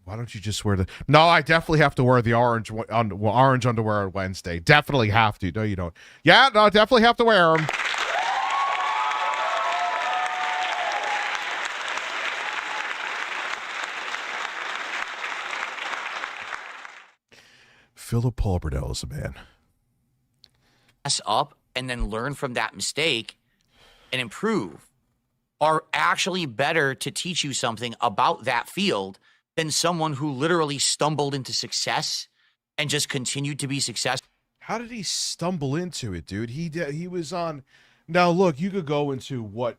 Why don't you just wear the... No, I definitely have to wear the orange underwear on Wednesday. Definitely have to. No, you don't. Yeah, no, definitely have to wear them. Philip Paulbernell is a man. Mess up and then learn from that mistake and improve are actually better to teach you something about that field than someone who literally stumbled into success and just continued to be successful. How did he stumble into it, dude? He was on. Now, look, you could go into what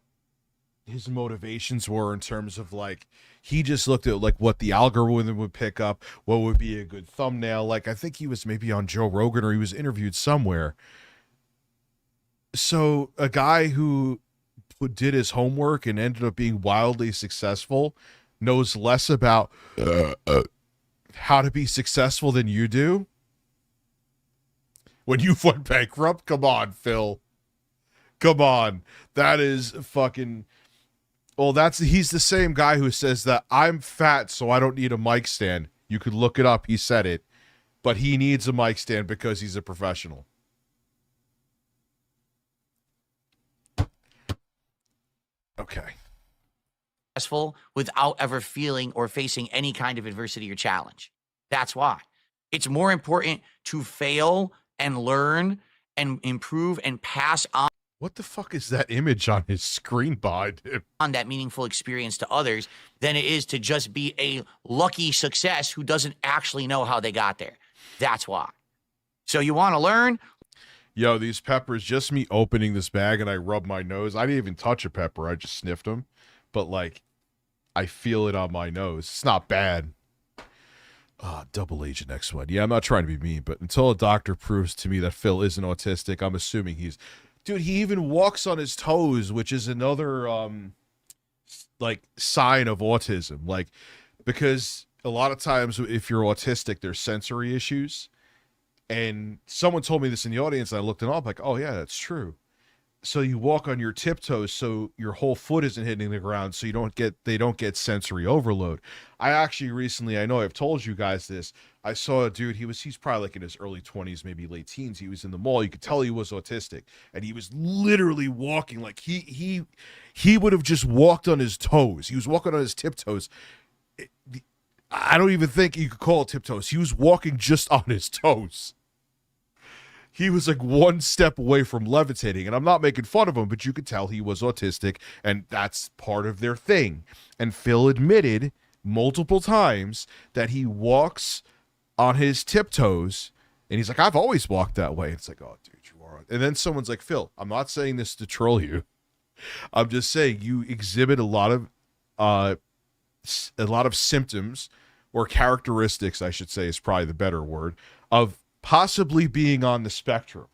his motivations were in terms of like he just looked at like what the algorithm would pick up, what would be a good thumbnail. Like I think he was maybe on Joe Rogan or he was interviewed somewhere. So a guy who did his homework and ended up being wildly successful knows less about how to be successful than you do. When you went bankrupt, come on, Phil. Come on. That is fucking. Well, he's the same guy who says that I'm fat, so I don't need a mic stand. You could look it up. He said it, but he needs a mic stand because he's a professional. Okay. Successful without ever feeling or facing any kind of adversity or challenge. That's why. It's more important to fail and learn and improve and pass on. What the fuck is that image on his screen behind him? On that meaningful experience to others than it is to just be a lucky success who doesn't actually know how they got there. That's why. So you want to learn? Yo, these peppers, just me opening this bag and I rub my nose. I didn't even touch a pepper. I just sniffed them. But, like, I feel it on my nose. It's not bad. Double Agent X1. Yeah, I'm not trying to be mean, but until a doctor proves to me that Phil isn't autistic, I'm assuming he's... Dude, he even walks on his toes, which is another, like, sign of autism. Like, because a lot of times if you're autistic, there's sensory issues. And someone told me this in the audience, and I looked it up, like, oh, yeah, that's true. So you walk on your tiptoes so your whole foot isn't hitting the ground so they don't get sensory overload. I actually recently, I know I've told you guys this, I saw a dude, he's probably like in his early 20s, maybe late teens. He was in the mall. You could tell he was autistic. And he was literally walking like he would have just walked on his toes. He was walking on his tiptoes. I don't even think you could call it tiptoes. He was walking just on his toes. He was like one step away from levitating, and I'm not making fun of him, but you could tell he was autistic, and that's part of their thing. And Phil admitted multiple times that he walks on his tiptoes, and he's like, I've always walked that way. It's like, oh, dude, you are. And then someone's like, Phil, I'm not saying this to troll you. I'm just saying you exhibit a lot of symptoms or characteristics, I should say is probably the better word, of possibly being on the spectrum.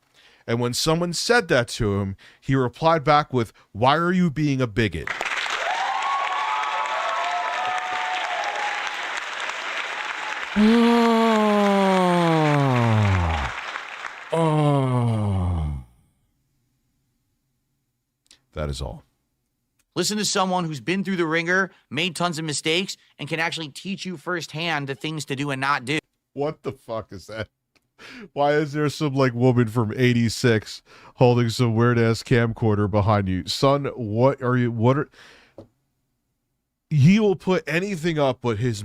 And when someone said that to him, he replied back with, why are you being a bigot? That is all. Listen to someone who's been through the ringer, made tons of mistakes, and can actually teach you firsthand the things to do and not do. What the fuck is that? Why is there some like woman from 86 holding some weird ass camcorder behind you? Son, what are he will put anything up but his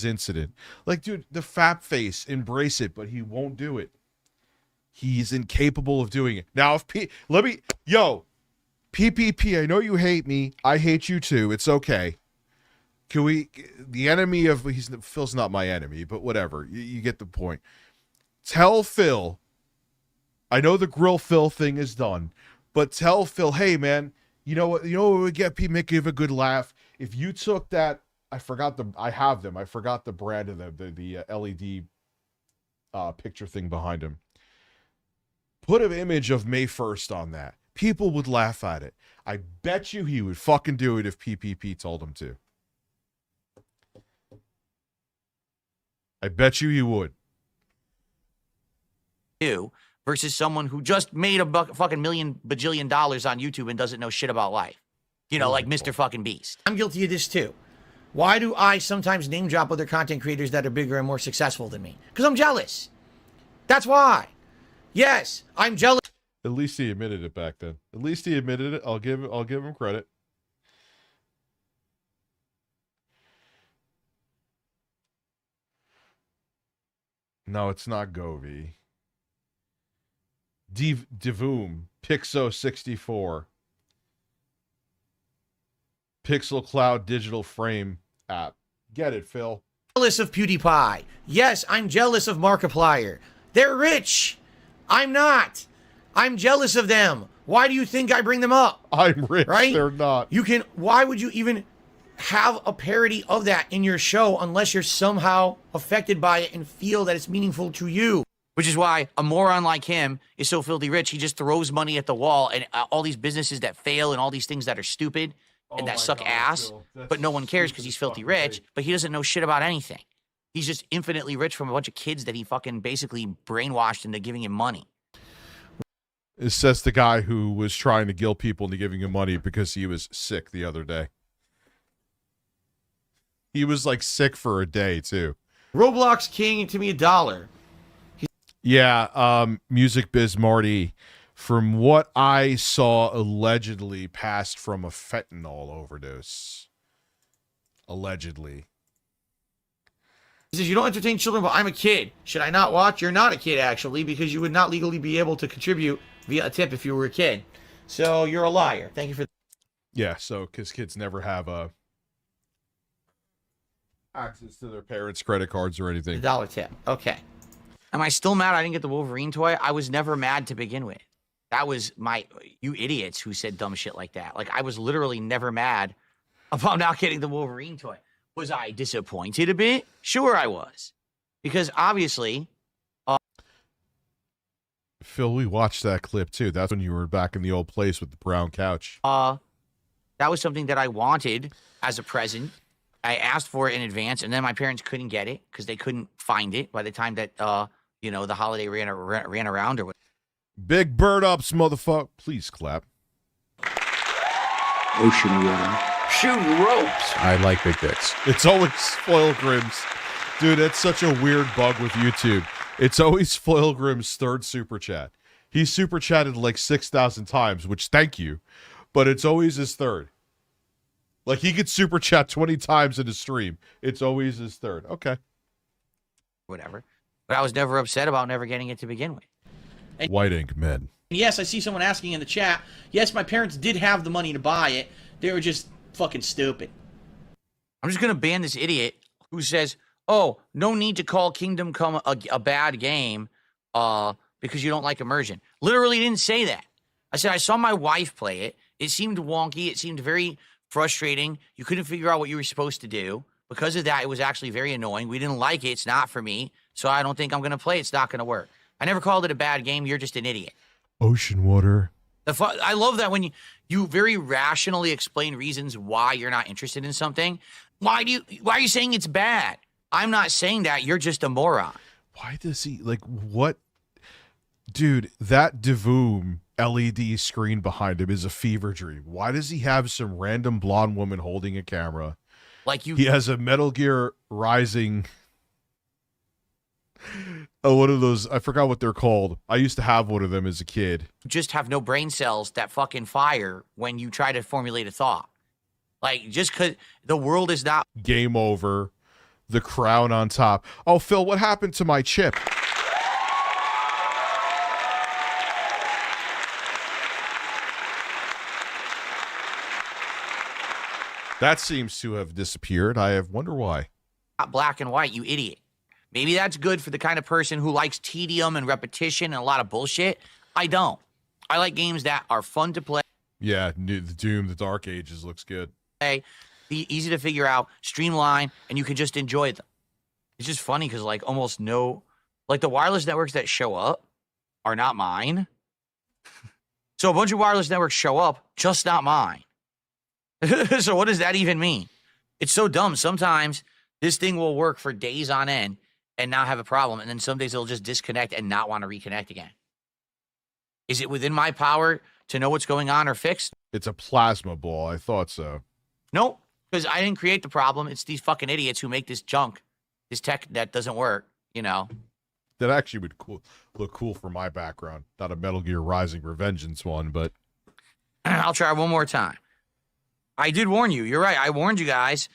incident. Like, dude, the fap face, embrace it, but he won't do it. He's incapable of doing it. Now, if PPP, I know you hate me. I hate you too. It's okay. Can we, the enemy of, Phil's not my enemy, but whatever. You get the point. Tell Phil, I know the Grill Phil thing is done, but tell Phil, hey man, you know what would get people give a good laugh? If you took that, I forgot the brand of them, the LED picture thing behind him. Put an image of May 1st on that. People would laugh at it. I bet you he would fucking do it if PPP told him to. I bet you he would. Versus someone who just made a fucking bajillion dollars on YouTube and doesn't know shit about life. You know, like Mr. fucking Beast. I'm guilty of this too. Why do I sometimes name drop other content creators that are bigger and more successful than me? Because I'm jealous. That's why. Yes, I'm jealous. At least he admitted it back then. At least he admitted it. I'll give him credit. No, it's not Govee. Divoom, Pixo64. Pixel Cloud Digital Frame app. Get it, Phil. Jealous of PewDiePie. Yes, I'm jealous of Markiplier. They're rich. I'm not. I'm jealous of them. Why do you think I bring them up? I'm rich. Right? They're not. Why would you even have a parody of that in your show unless you're somehow affected by it and feel that it's meaningful to you? Which is why a moron like him is so filthy rich. He just throws money at the wall, and all these businesses that fail and all these things that are stupid and that suck ass, but no one cares because he's filthy rich, but he doesn't know shit about anything. He's just infinitely rich from a bunch of kids that he fucking basically brainwashed into giving him money. It says the guy who was trying to guilt people into giving him money because he was sick the other day. He was like sick for a day too. Roblox King to me $1. Yeah, Music Biz Marty, from what I saw, allegedly passed from a fentanyl overdose. Allegedly. He says, you don't entertain children, but I'm a kid. Should I not watch? You're not a kid, actually, because you would not legally be able to contribute via a tip if you were a kid. So you're a liar. Thank you for... Yeah, so because kids never have access to their parents' credit cards or anything. $1 tip. Okay. Am I still mad I didn't get the Wolverine toy? I was never mad to begin with. That was you idiots who said dumb shit like that. Like, I was literally never mad about not getting the Wolverine toy. Was I disappointed a bit? Sure I was. Because obviously... Phil, we watched that clip too. That's when you were back in the old place with the brown couch. That was something that I wanted as a present. I asked for it in advance, and then my parents couldn't get it because they couldn't find it by the time that, the holiday ran around or whatever. Big bird ups, motherfucker. Please clap. Ocean water. Shooting ropes. I like big dicks. It's always Foil Grims. Dude, that's such a weird bug with YouTube. It's always Foil Grimm's third super chat. He super chatted like 6,000 times, which thank you, but it's always his third. Like, he could super chat 20 times in a stream. It's always his third. Okay. Whatever. But I was never upset about never getting it to begin with. White ink men. Yes, I see someone asking in the chat. Yes, my parents did have the money to buy it. They were just fucking stupid. I'm just going to ban this idiot who says, oh, no need to call Kingdom Come a bad game because you don't like immersion. Literally didn't say that. I said I saw my wife play it. It seemed wonky. It seemed very frustrating. You couldn't figure out what you were supposed to do. Because of that, it was actually very annoying. We didn't like it. It's not for me. So I don't think I'm going to play. It's not going to work. I never called it a bad game. You're just an idiot. Ocean water. I love that when you very rationally explain reasons why you're not interested in something. Why are you saying it's bad? I'm not saying that. You're just a moron. Why does he, like, what? Dude, that Divoom LED screen behind him is a fever dream. Why does he have some random blonde woman holding a camera? He has a Metal Gear Rising... one of those, I forgot what they're called. I used to have one of them as a kid. You just have no brain cells that fucking fire when you try to formulate a thought. Like, just because the world is not... Game over. The crown on top. Oh, Phil, what happened to my chip? That seems to have disappeared. I wonder why. Black and white, you idiot. Maybe that's good for the kind of person who likes tedium and repetition and a lot of bullshit. I don't. I like games that are fun to play. Yeah, the Doom, the Dark Ages looks good. Easy to figure out, streamline, and you can just enjoy them. It's just funny because, like, almost no... Like, the wireless networks that show up are not mine. So a bunch of wireless networks show up, just not mine. So what does that even mean? It's so dumb. Sometimes this thing will work for days on end and not have a problem, and then some days it'll just disconnect and not want to reconnect again. Is it within my power to know what's going on or fix? It's a plasma ball. I thought so. Nope, because I didn't create the problem. It's these fucking idiots who make this junk, this tech that doesn't work, you know. That actually would look cool for my background. Not a Metal Gear Rising Revengeance one, but... I'll try one more time. I did warn you. You're right. I warned you guys.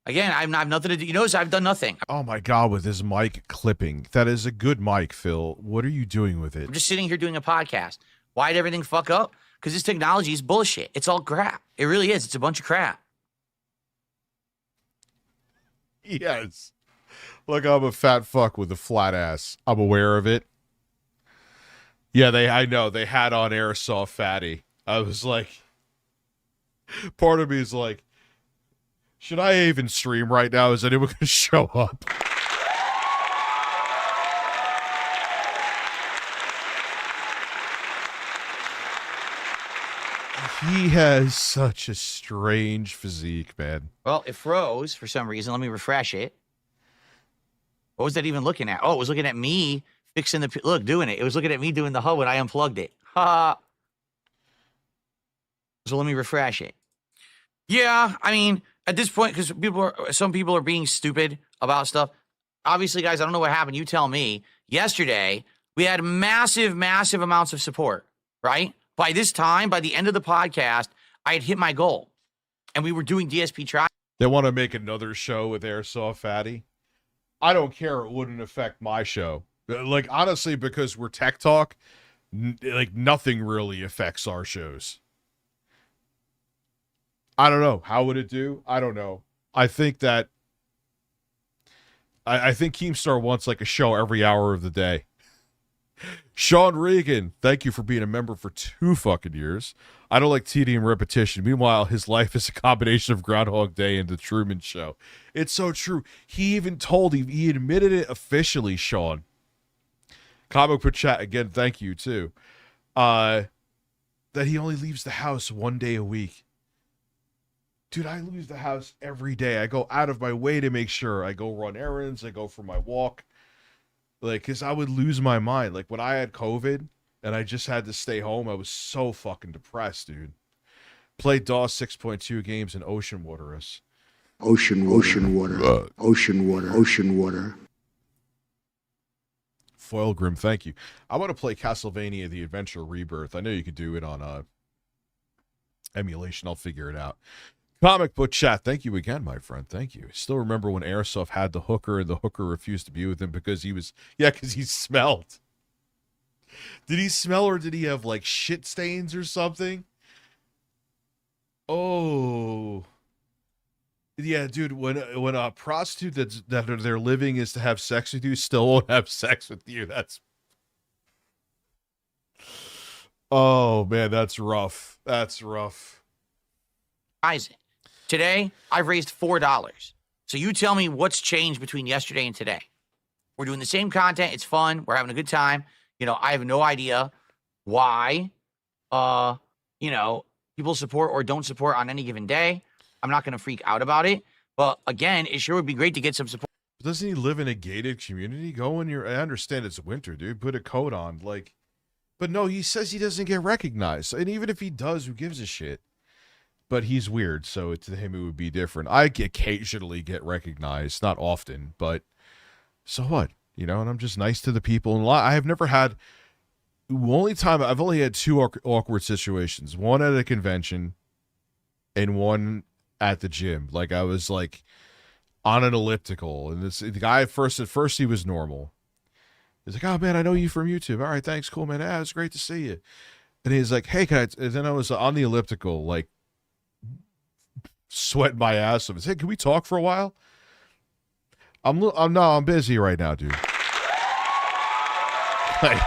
Again, I have nothing to do. You notice I've done nothing. Oh my God, with his mic clipping. That is a good mic, Phil. What are you doing with it? I'm just sitting here doing a podcast. Why'd everything fuck up? Because this technology is bullshit. It's all crap. It really is. It's a bunch of crap. Yes. Look, I'm a fat fuck with a flat ass. I'm aware of it. Yeah, I know. They had on Airsoft Fatty. I was like, part of me is like, should I even stream right now? Is anyone going to show up? He has such a strange physique, man. Well, it froze for some reason. Let me refresh it. What was that even looking at? Oh, it was looking at me fixing the... Look, doing it. It was looking at me doing the hub when I unplugged it. Ha! So let me refresh it. Yeah, I mean, at this point, because some people are being stupid about stuff. Obviously, guys, I don't know what happened. You tell me. Yesterday, we had massive, massive amounts of support, right? By this time, by the end of the podcast, I had hit my goal. And we were doing DSP trials. They want to make another show with Airsoft Fatty. I don't care. It wouldn't affect my show. Like, honestly, because we're Tech Talk, like, nothing really affects our shows. I don't know. How would it do? I don't know. I think that... I think Keemstar wants, like, a show every hour of the day. Sean Regan, thank you for being a member for 2 fucking years. I don't like tedium repetition. Meanwhile, his life is a combination of Groundhog Day and The Truman Show. It's so true. He even told he admitted it officially, Sean. Comic Book Chat, again, thank you, too. That he only leaves the house 1 day a week. Dude, I leave the house every day. I go out of my way to make sure. I go run errands. I go for my walk. Like, because I would lose my mind. Like, when I had COVID and I just had to stay home, I was so fucking depressed, dude. Played DOS 6.2 games in ocean water. Ocean water. Foil Grim, thank you. I want to play Castlevania The Adventure Rebirth. I know you could do it on emulation. I'll figure it out. Comic Book Chat, thank you again, my friend. Thank you. I still remember when Airsoft had the hooker and the hooker refused to be with him because he was... Yeah, because he smelled. Did he smell or did he have, like, shit stains or something? Oh... Yeah, dude, when a prostitute that their living is to have sex with you still won't have sex with you, that's... Oh, man, that's rough. That's rough. Isaac, today, I've raised $4. So you tell me what's changed between yesterday and today. We're doing the same content. It's fun. We're having a good time. You know, I have no idea why, you know, people support or don't support on any given day. I'm not going to freak out about it. But again, it sure would be great to get some support. Doesn't he live in a gated community? Go in your... I understand it's winter, dude. Put a coat on. Like, but no, he says he doesn't get recognized. And even if he does, who gives a shit? But he's weird, so to him it would be different. I occasionally get recognized, not often, but so what? You know, and I'm just nice to the people. And I have never had... Only time... I've only had 2 awkward situations. One at a convention and one at the gym. Like, I was like on an elliptical, and the guy at first he was normal. He's like, "Oh man, I know you from YouTube. All right, thanks, cool, man. It's great to see you." And he's like, "Hey, can I?" And then I was on the elliptical, like sweating my ass off. He said, "Hey, can we talk for a while?" I'm busy right now, dude. Like,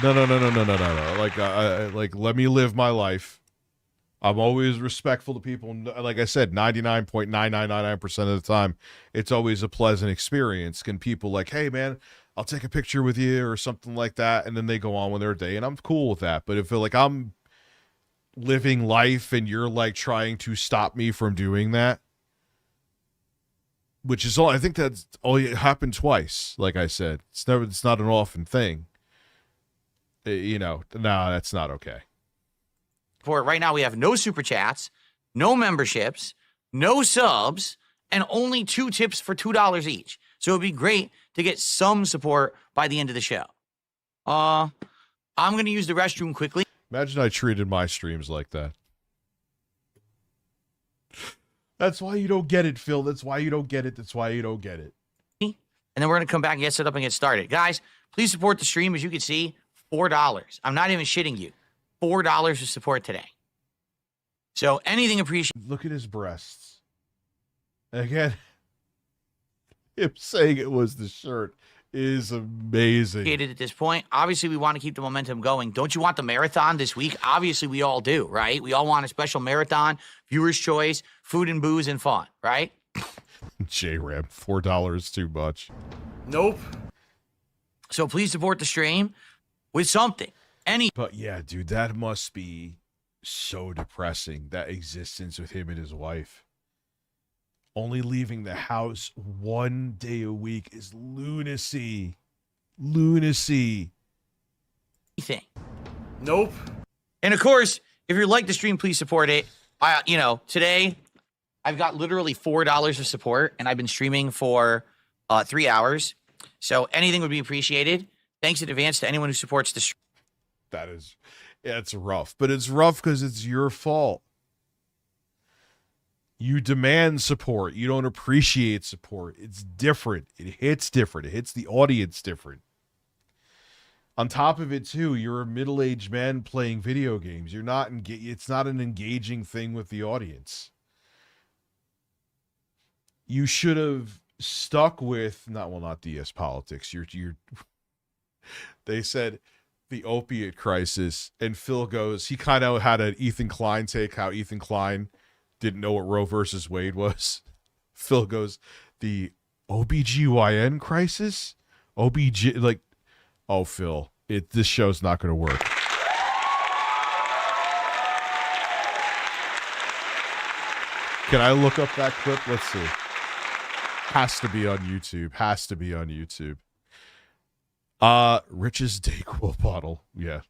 No. Like, let me live my life. I'm always respectful to people. Like I said, 99.9999% of the time, it's always a pleasant experience. Can people like, "Hey, man, I'll take a picture with you," or something like that, and then they go on with their day, and I'm cool with that. But if like I'm living life and you're like trying to stop me from doing that, which is all, I think that's only happened twice. Like I said, it's not an often thing. You know, no, that's not okay. For right now, we have no super chats, no memberships, no subs, and only 2 tips for $2 each. So it'd be great to get some support by the end of the show. I'm going to use the restroom quickly. Imagine I treated my streams like that. That's why you don't get it, Phil. That's why you don't get it. That's why you don't get it. And then we're going to come back and get set up and get started. Guys, please support the stream. As you can see, $4. I'm not even shitting you. $4 to support today. So anything appreciated. Look at his breasts. Again, him saying it was the shirt is amazing. At this point, obviously we want to keep the momentum going. Don't you want the marathon this week? Obviously we all do, right? We all want a special marathon, viewer's choice, food and booze and fun, right? J-Ram, $4 too much. Nope. So please support the stream with something. But yeah, dude, that must be so depressing, that existence with him and his wife. Only leaving the house 1 day a week is lunacy. Lunacy. Nope. And of course, if you like the stream, please support it. Today I've got literally $4 of support, and I've been streaming for 3 hours. So anything would be appreciated. Thanks in advance to anyone who supports the stream. It's rough, but it's rough because it's your fault. You demand support. You don't appreciate support. It's different. It hits different. It hits the audience different. On top of it, too, you're a middle-aged man playing video games. You're not it's not an engaging thing with the audience. You should have stuck with not DS politics. They said the opiate crisis, and Phil goes, he kind of had an Ethan Klein take, how Ethan Klein didn't know what Roe versus Wade was. Phil goes, the OBGYN crisis? Oh, Phil, this show's not going to work. Can I look up that clip? Let's see. Has to be on YouTube. Rich's Dayquil bottle. Yeah.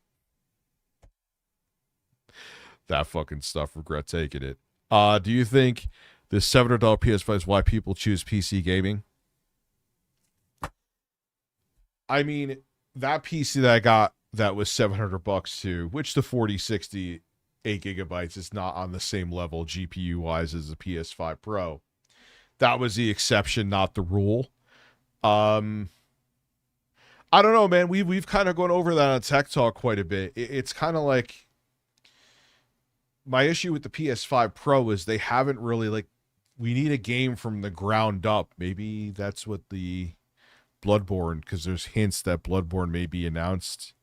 That fucking stuff. Regret taking it. Do you think the $700 PS5 is why people choose PC gaming? I mean, that PC that I got that was $700 too, which the 4060 8GB is not on the same level GPU wise as the PS5 Pro. That was the exception, not the rule. I don't know, man. We've kind of gone over that on Tech Talk quite a bit. It's kind of like, my issue with the PS5 Pro is they haven't really, we need a game from the ground up. Maybe that's what the Bloodborne, because there's hints that Bloodborne may be announced.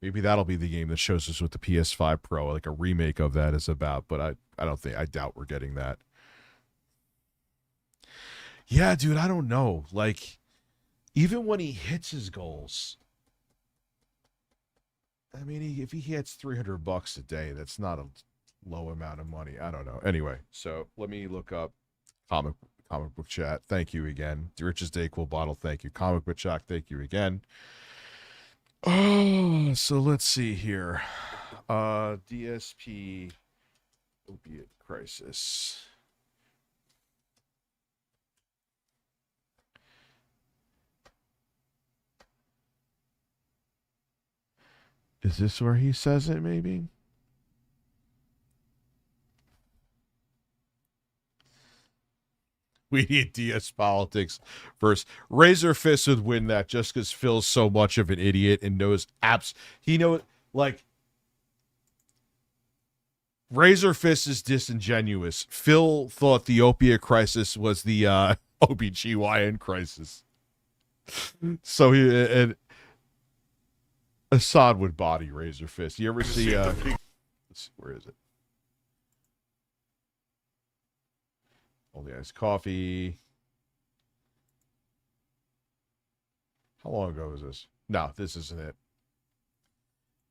Maybe that'll be the game that shows us what the PS5 Pro, like a remake of that, is about. But I doubt we're getting that. Yeah, dude, I don't know. Even when he hits his goals, I mean, if he hits $300 a day, that's not a low amount of money. I don't know. Anyway, so let me look up comic book chat. Thank you again. The Rich's Dayquil bottle. Thank you. Comic book chat. Thank you again. Oh, so let's see here. DSP opiate crisis. Is this where he says it, maybe? We need DS politics first. Razor Fist would win that just because Phil's so much of an idiot and knows Razor Fist is disingenuous. Phil thought the opiate crisis was the OBGYN crisis. So and Assad would body Razor Fist. You ever see let's see, where is it? Only iced coffee. How long ago was this? No, this isn't it.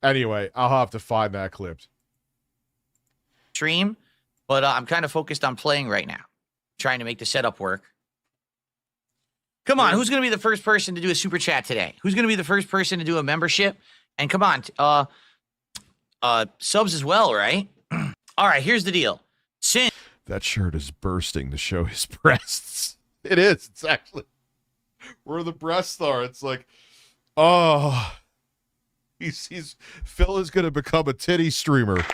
Anyway, I'll have to find that clip. Stream, but I'm kind of focused on playing right now, trying to make the setup work. Come on, who's going to be the first person to do a super chat today? Who's going to be the first person to do a membership? And come on, subs as well, right? All right, here's the deal. That shirt is bursting to show his breasts. It is. It's actually where the breasts are. It's like, oh, Phil is going to become a titty streamer.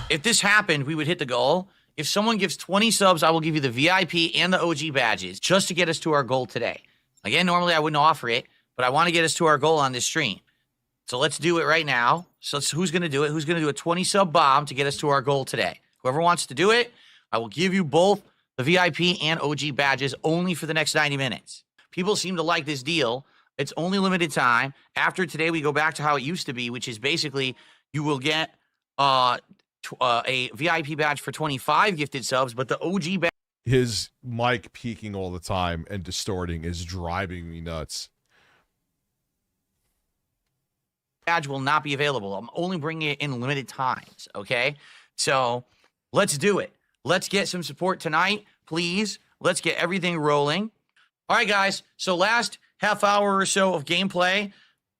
if this happened, we would hit the goal. If someone gives 20 subs, I will give you the VIP and the OG badges just to get us to our goal today. Again, normally I wouldn't offer it, but I want to get us to our goal on this stream. So let's do it right now. So who's going to do it? Who's going to do a 20 sub bomb to get us to our goal today? Whoever wants to do it, I will give you both the VIP and OG badges only for the next 90 minutes. People seem to like this deal. It's only limited time. After today, we go back to how it used to be, which is basically you will get a VIP badge for 25 gifted subs, but the OG badge. His mic peaking all the time and distorting is driving me nuts. Badge will not be available. I'm only bringing it in limited times, okay? So let's do it. Let's get some support tonight, please. Let's get everything rolling. All right, guys. So last half hour or so of gameplay,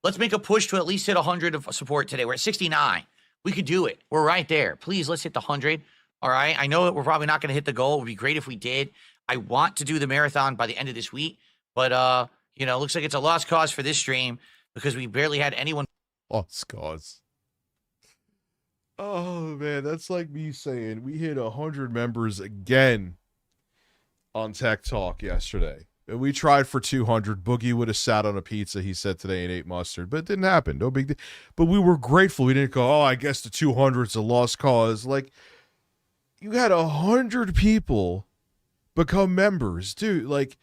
let's make a push to at least hit 100 of support today. We're at 69. We could do it. We're right there. Please, let's hit the 100. All right? I know that we're probably not going to hit the goal. It would be great if we did. I want to do the marathon by the end of this week, but, you know, looks like it's a lost cause for this stream because we barely had anyone. Lost cause. Oh, man, that's like me saying we hit 100 members again on Tech Talk yesterday. And we tried for 200. Boogie would have sat on a pizza, he said today, and ate mustard. But it didn't happen. No big deal. But we were grateful. We didn't go, oh, I guess the 200's a lost cause. Like, you had 100 people become members. Dude, like,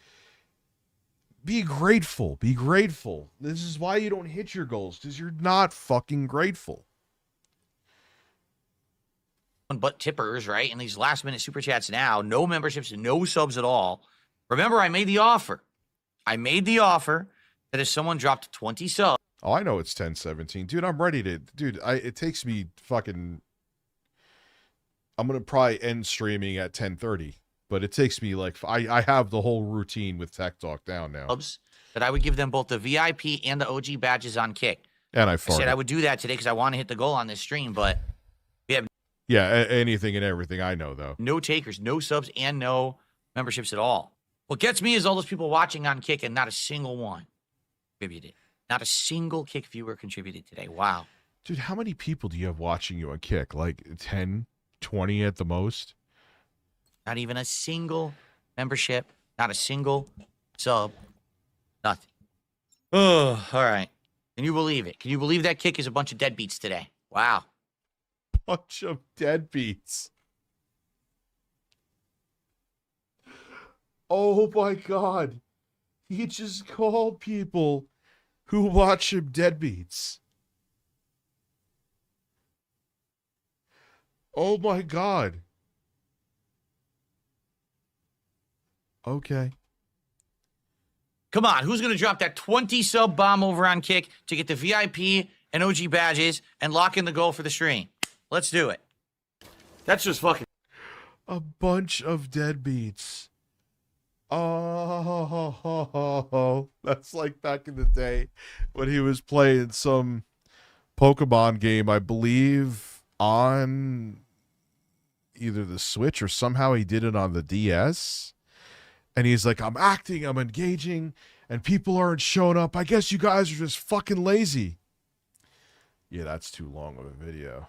be grateful. Be grateful. This is why you don't hit your goals, because you're not fucking grateful. But tippers, right? And these last minute super chats now, no memberships, no subs at all. Remember, I made the offer. I made the offer that if someone dropped 20 subs. Oh, I know it's 10:17. Dude, I'm ready to... Dude, it takes me fucking... I'm going to probably end streaming at 10:30. But it takes me like... I have the whole routine with Tech Talk down now. That I would give them both the VIP and the OG badges on Kick. And I said I would do that today because I want to hit the goal on this stream, but we have... Yeah, anything and everything. I know, though. No takers, no subs, and no memberships at all. What gets me is all those people watching on Kick and not a single one contributed. Not a single Kick viewer contributed today. Wow. Dude, how many people do you have watching you on Kick? Like 10, 20 at the most? Not even a single membership. Not a single sub. Nothing. Oh, all right. Can you believe it? Can you believe that Kick is a bunch of deadbeats today? Wow. Bunch of deadbeats. Oh my God. He just called people who watch him deadbeats. Oh my God. Okay. Come on, who's going to drop that 20 sub bomb over on Kick to get the VIP and OG badges and lock in the goal for the stream? Let's do it. That's just fucking... A bunch of deadbeats. Oh, that's like back in the day when he was playing some Pokemon game, I believe, on either the Switch or somehow he did it on the DS. And he's like, I'm acting, I'm engaging, and people aren't showing up. I guess you guys are just fucking lazy. Yeah, that's too long of a video.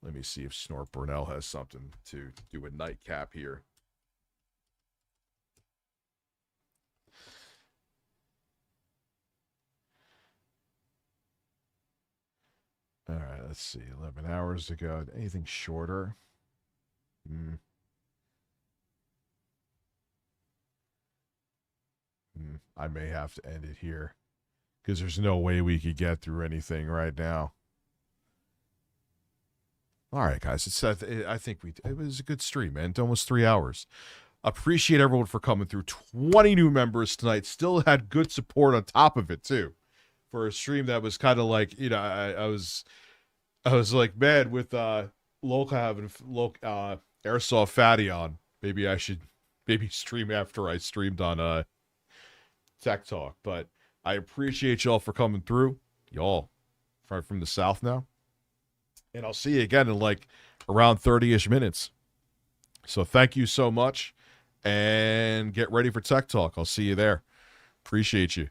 Let me see if Snort Burnell has something to do a nightcap here. All right, let's see. 11 hours ago. Anything shorter? I may have to end it here because there's no way we could get through anything right now. All right, guys. I think it was a good stream, man. Almost 3 hours. Appreciate everyone for coming through. 20 new members tonight. Still had good support on top of it too, for a stream that was kind of like, you know, I was like, man, with Loca having Airsoft Fatty on, maybe I should stream after I streamed on Tech Talk. But I appreciate y'all for coming through. Y'all from the South now. And I'll see you again in like around 30-ish minutes. So thank you so much. And get ready for Tech Talk. I'll see you there. Appreciate you.